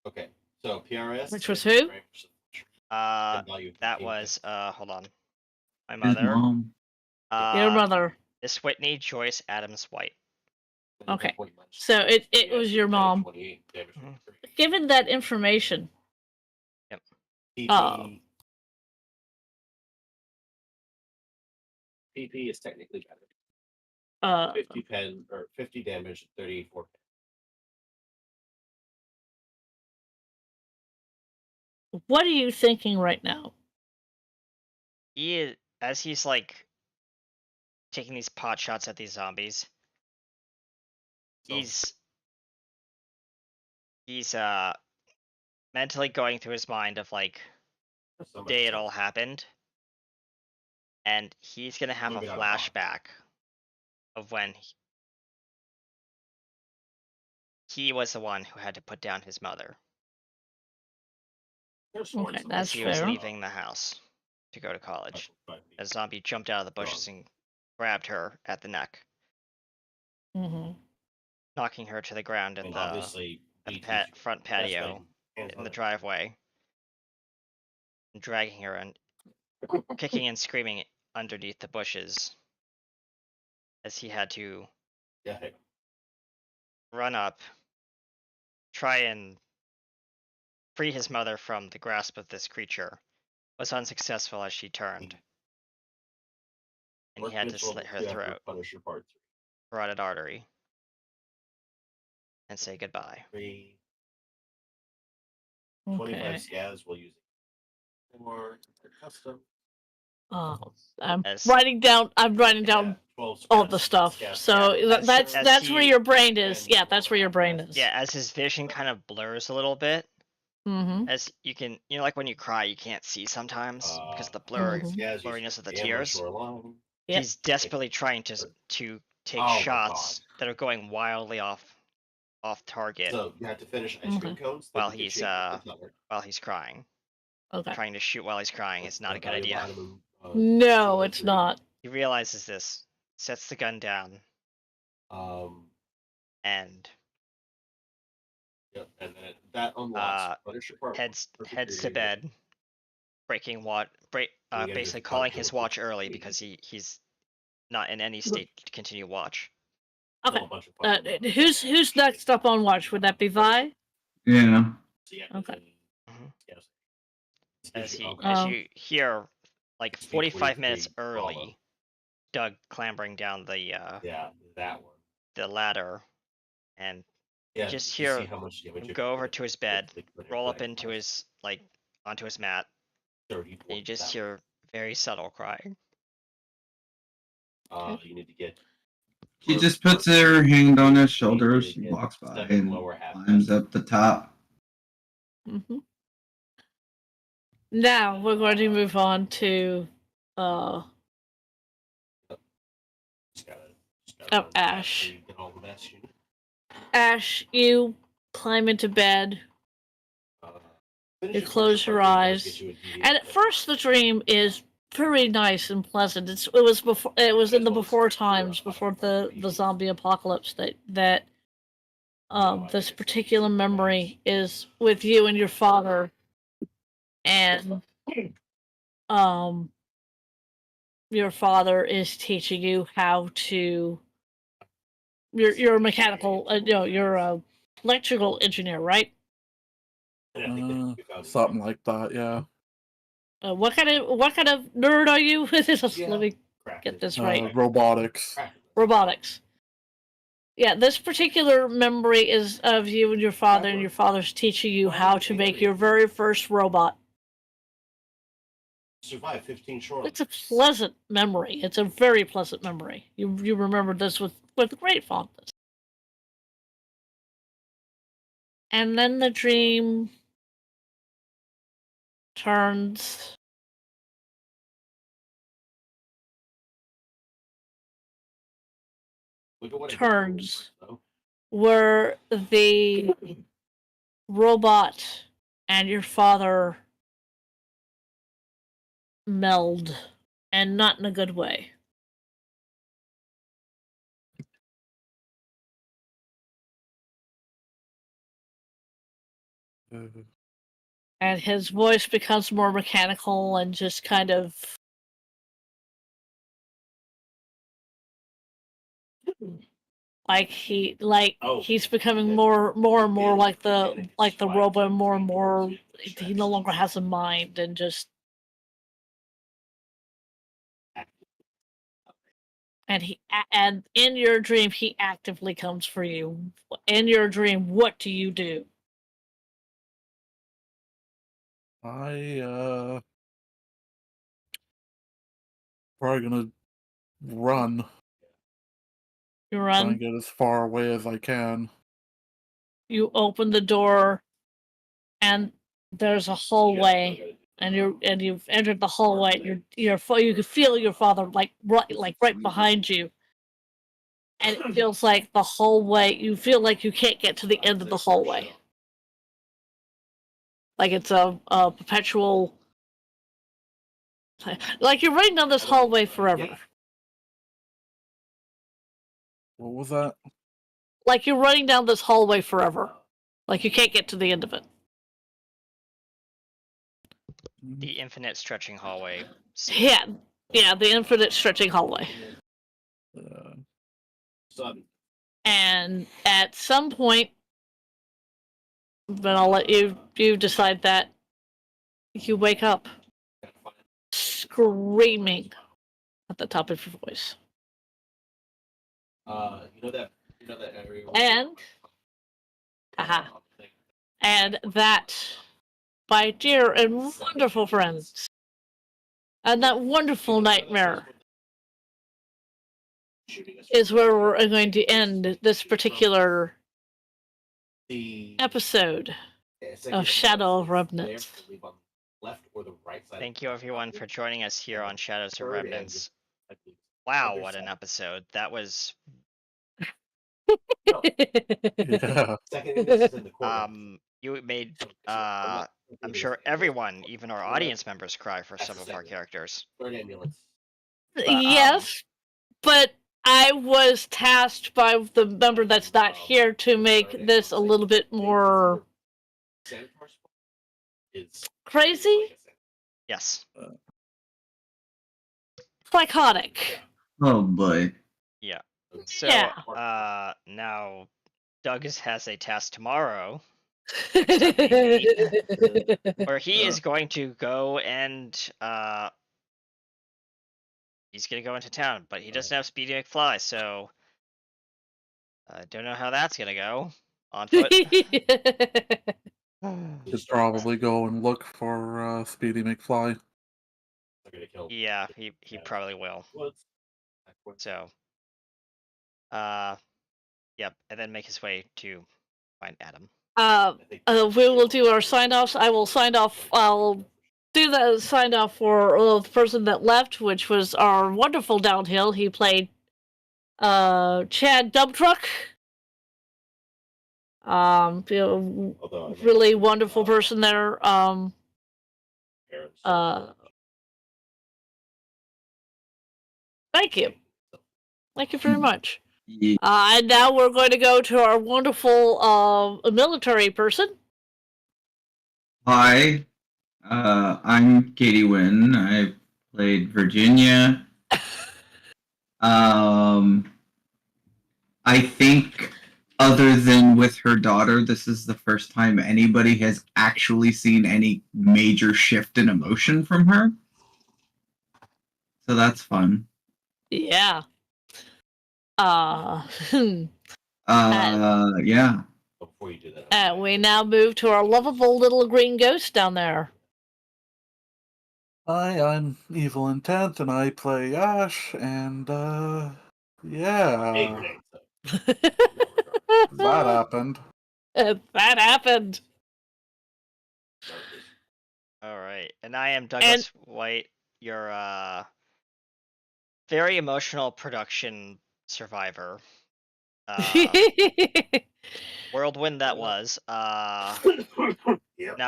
Okay. So PRS. Which was who? That was hold on. My His mother. mom. Your mother. Miss Whitney Joyce Adams White. Okay. So it was your mom. Given that information. Yep. PP is technically better. 50 damage, 34. What are you thinking right now? As he's like taking these pot shots at these zombies, he's mentally going through his mind of like the day it all happened, and he's gonna have a flashback of when he was the one who had to put down his mother. Okay, that's he fair. was leaving the house to go to college. A zombie jumped out of the bushes and grabbed her at the neck, knocking her to the ground in the front patio in the driveway, and dragging her and kicking and screaming underneath the bushes as he had to run up, try and free his mother from the grasp of this creature, was unsuccessful as she turned. And he had to slit her throat, Punisher Part 3. carotid artery, and say goodbye. 25 Okay. scavs will use it for custom. I'm As- writing down. I'm writing down 12 all the scavs, stuff. scavs, So scavs. that's where he- your brain is. Yeah, that's where your brain is. Yeah, as his vision kind of blurs a little bit, Mm-hmm. as you can, like when you cry, you can't see sometimes because of the Mhm. blurriness of the tears. Yep. He's desperately trying to take Oh my shots that are going wildly off target So you have to finish ice cream cones. while then you he's can change the color. while he's crying. Okay. Trying to shoot while he's crying is not a good idea. No, it's not. He realizes this, sets the gun down, and Yep, and then that unlocks Punisher Part 1. heads to bed, basically calling his watch early because he's not in any state to continue watch. Okay. Who's next up on watch? Would that be Vi? Yeah. Okay. As you hear, like 45 minutes early, Doug clambering down the that one, the ladder, and just you hear see how much damage him you go can over put to his it- bed, put it- roll put up it- into his onto his mat, 30 and you just hear very subtle crying. You need to get. She just puts her hand on his shoulder. She walks by and climbs up the top. Mm-hmm. Now we're going to move on to Ash. Ash, you climb into bed. You close your eyes, and at first the dream is very nice and pleasant. It was in the before times, before the zombie apocalypse, that this particular memory is with you and your father, and your father is teaching you how to. You're a mechanical, you're a electrical engineer, right? Something like that, yeah. What kind of nerd are you? Let me get this right. Robotics. Robotics. Yeah, this particular memory is of you and your father, and your father's teaching you how to make your very first robot. Survive 15 short. It's a pleasant memory. It's a very pleasant memory. You remember this with great fondness. And then the dream turns where the robot and your father meld, and not in a good way. And his voice becomes more mechanical and just kind of he's becoming more and more like the robot, more and more. He no longer has a mind, and just and in your dream he actively comes for you. In your dream, what do you do? I probably gonna run. You Try run. and get as far away as I can. You open the door, and there's a hallway, and you've entered the hallway. You can feel your father right behind you, and it feels like the hallway. You feel like you can't get to the end of the hallway, like it's a perpetual. Like you're running down this hallway forever. What was that? Like you're running down this hallway forever. Like you can't get to the end of it. The infinite stretching hallway. Yeah, the infinite stretching hallway. And at some point, then I'll let you decide that you wake up. screaming at the top of your voice. You know that area. And, and that, my dear and wonderful friends, and that wonderful nightmare is where we're going to end this particular episode of Shadow of Remnants. Thank you everyone for joining us here on Shadows of Remnants. Wow, what an episode. That was Yeah. you made I'm sure everyone, even our audience members, cry for some of our characters. Yes, but I was tasked by the member that's not here to make this a little bit more crazy, Yes. psychotic. Oh boy. Yeah. So Yeah. now Doug has a task tomorrow where he is going to go and he's gonna go into town, but he doesn't have Speedy McFly, so I don't know how that's gonna go. On foot. Should probably go and look for Speedy McFly. Yeah, he probably will. So yep, and then make his way to find Adam. We will do our sign-offs. I will sign off. I'll do the sign-off for the person that left, which was our wonderful Downhill. He played Chad Dump Truck. Really wonderful person there. Thank you. Thank you very much. Yeah. And now we're going to go to our wonderful military person. Hi, I'm Katie Wynn. I played Virginia. I think, other than with her daughter, this is the first time anybody has actually seen any major shift in emotion from her. So that's fun. Yeah. Yeah. Before you do that. And we now move to our lovable little green ghost down there. Hi, I'm Evil Intent, and I play Ash, and yeah, that happened. That happened. All right, and I am Douglas White, your very emotional production survivor. Whirlwind that was. Now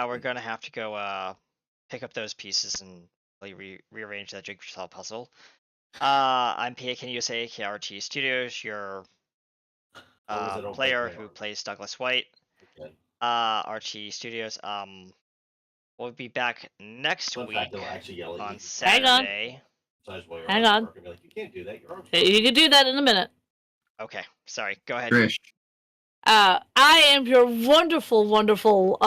we're gonna have to go pick up those pieces and rearrange that jigsaw puzzle. I'm PAK USA KRT Studios, your player who plays Douglas White. RT Studios. We'll be back next week on Saturday. Hang on. You can do that in a minute. Okay, sorry. Go ahead. Trish. I am your wonderful, wonderful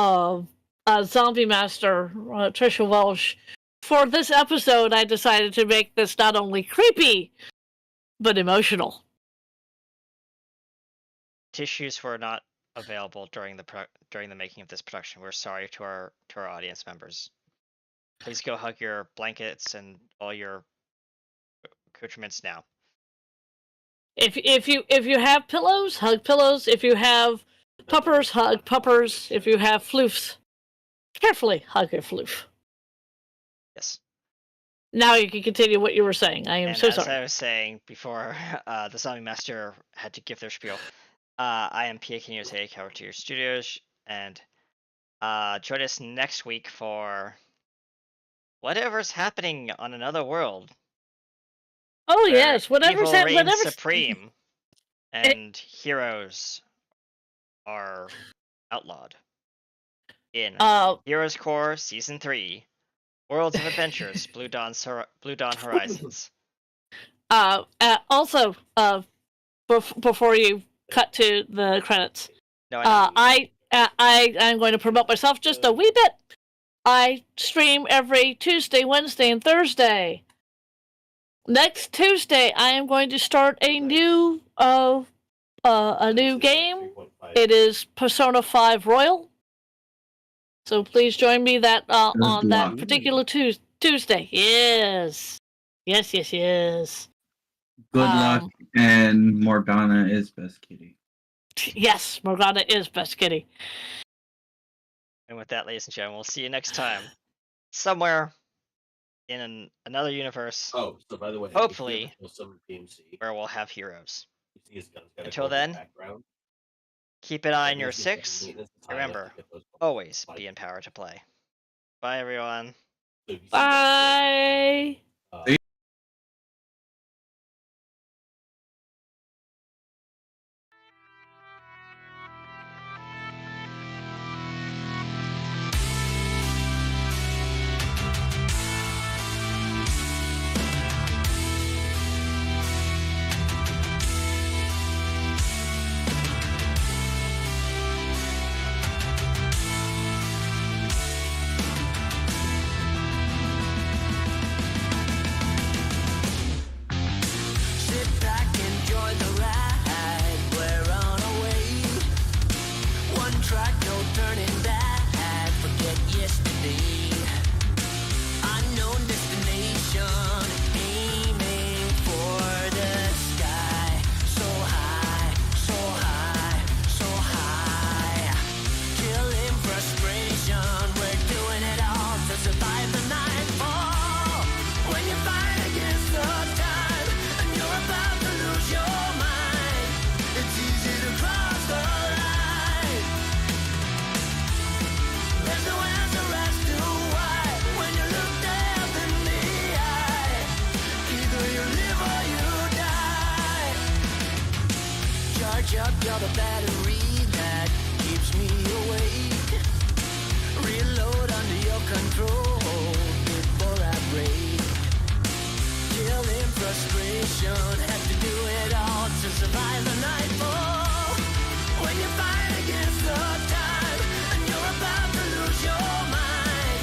zombie master, Trisha Welsh. For this episode, I decided to make this not only creepy, but emotional. Tissues were not available during the making of this production. We're sorry to our audience members. Please go hug your blankets and all your accoutrements now. If you have pillows, hug pillows. If you have puppers, hug puppers. If you have floofs, carefully hug your floof. Yes. Now you can continue what you were saying. I am so sorry. As I was saying before, the Zombie Master had to give their spiel. I am PAK USA Covertier Studios, and join us next week for whatever's happening on another world. Oh yes, whatever's happening. Whatever's supreme, and heroes are outlawed. In Heroes Core Season 3, Worlds of Adventures, Blue Dawn Horizons. Also, before you cut to the credits, No, I'm going to promote myself just a wee bit. I stream every Tuesday, Wednesday, and Thursday. Next Tuesday, I am going to start a new game. It is Persona 5 Royal. So please join me on that particular Tuesday. Yes. Yes. Good luck, and Morgana is best kitty. Yes, Morgana is best kitty. And with that, ladies and gentlemen, we'll see you next time. Somewhere in another universe. Oh, so by the way, hopefully, some PMC, where we'll have heroes. Until then, keep an eye on your 6. Remember, always be empowered to play. Bye, everyone. Bye. Sit back, enjoy the ride. We're on our way. One track, no turning back. Forget yesterday. Unknown destination, aiming for the sky. So high, so high, so high. Killing frustration, we're doing it all to survive the nightfall. When you fight against the time and you're about to lose your mind, it's easy to cross the line. There's no answer as to why when you look death in the eye. Either you live or you die. Charge up, you're the battery that keeps me awake. Reload under your control before I break. Killing frustration, have to do it all to survive the nightfall. When you fight against the time and you're about to lose your mind,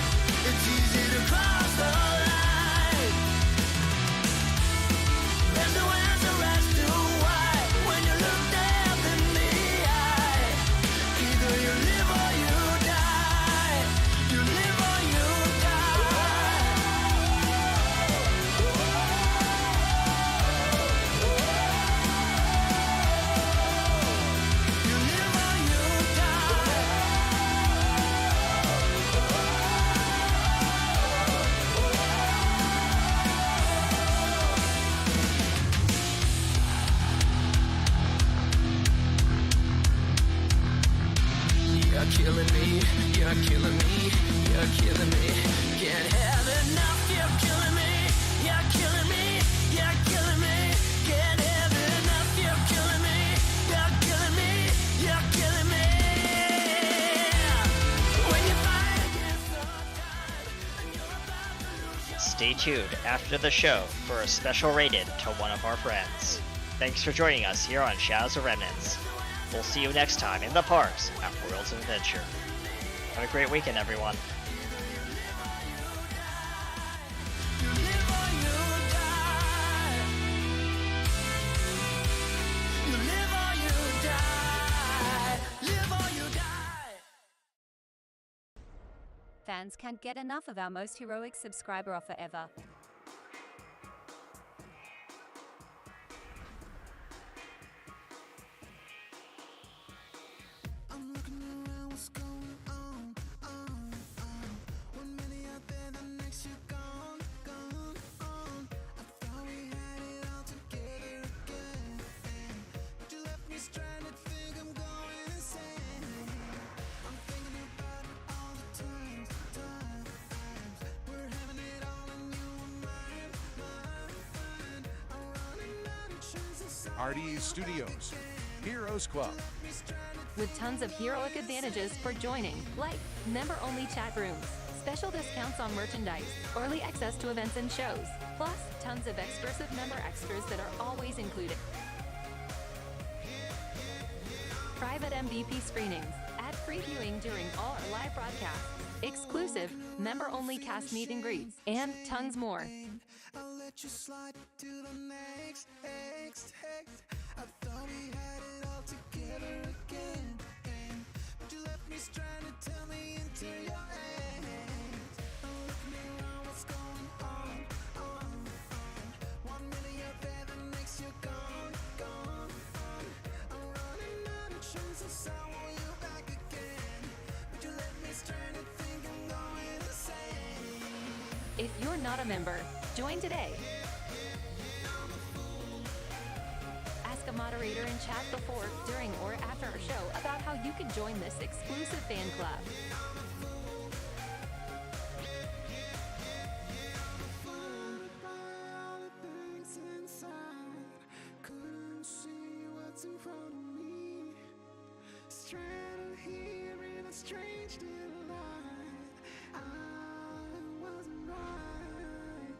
it's easy to cross the line. There's no answer as to why when you look death in the eye. Either you live or you die. You live or you die. You live or you die. You're killing me, you're killing me, you're killing me. Can't have enough, you're killing me, you're killing me, you're killing me. Can't have enough, you're killing me, you're killing me, you're killing me. When you fight against the time and you're about to lose your Stay tuned after the show for a special rated to one of our friends. Thanks for joining us here on Shadows of Remnants. We'll see you next time in the parks at Worlds of Adventure. Have a great weekend, everyone. You live or you die. You live or you die. Live or you die. Fans can't get enough of our most heroic subscriber offer ever. I'm looking around, what's going on? One minute out there, the next you're gone. I thought we had it all together again, but you left me stranded. Think I'm going insane. I'm thinking about it all the times. We're having it all and you were mine. I'm running out of chances. RDE Studios, Heroes Club. With tons of heroic advantages for joining, like member-only chat rooms, special discounts on merchandise, early access to events and shows, plus tons of exclusive member extras that are always included. Private MVP screenings, ad-free viewing during all our live broadcasts, exclusive, member-only cast meet and greets, and tons more. I'll let you slide to the next. I thought we had it all together again, but you left me stranded. Tell me into your hands. Look me around, what's going on? 1 minute you're there, the next you're gone. I'm running out of chances. I want you back again, but you left me stranded. Think I'm going insane. If you're not a member, join today. Ask a moderator in chat before, during, or after our show about how you can join this exclusive fan club. Couldn't see what's in front of me. Stranded here in a strange delight. I wasn't right.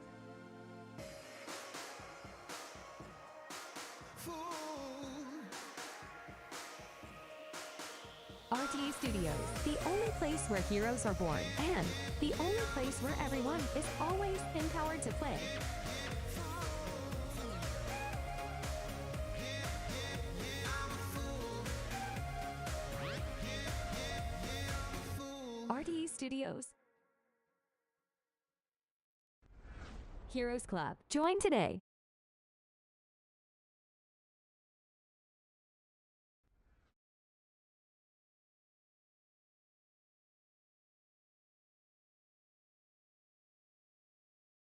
Fool. RTA Studios, the only place where heroes are born, and the only place where everyone is always empowered to play. RTA Studios. Heroes Club. Join today.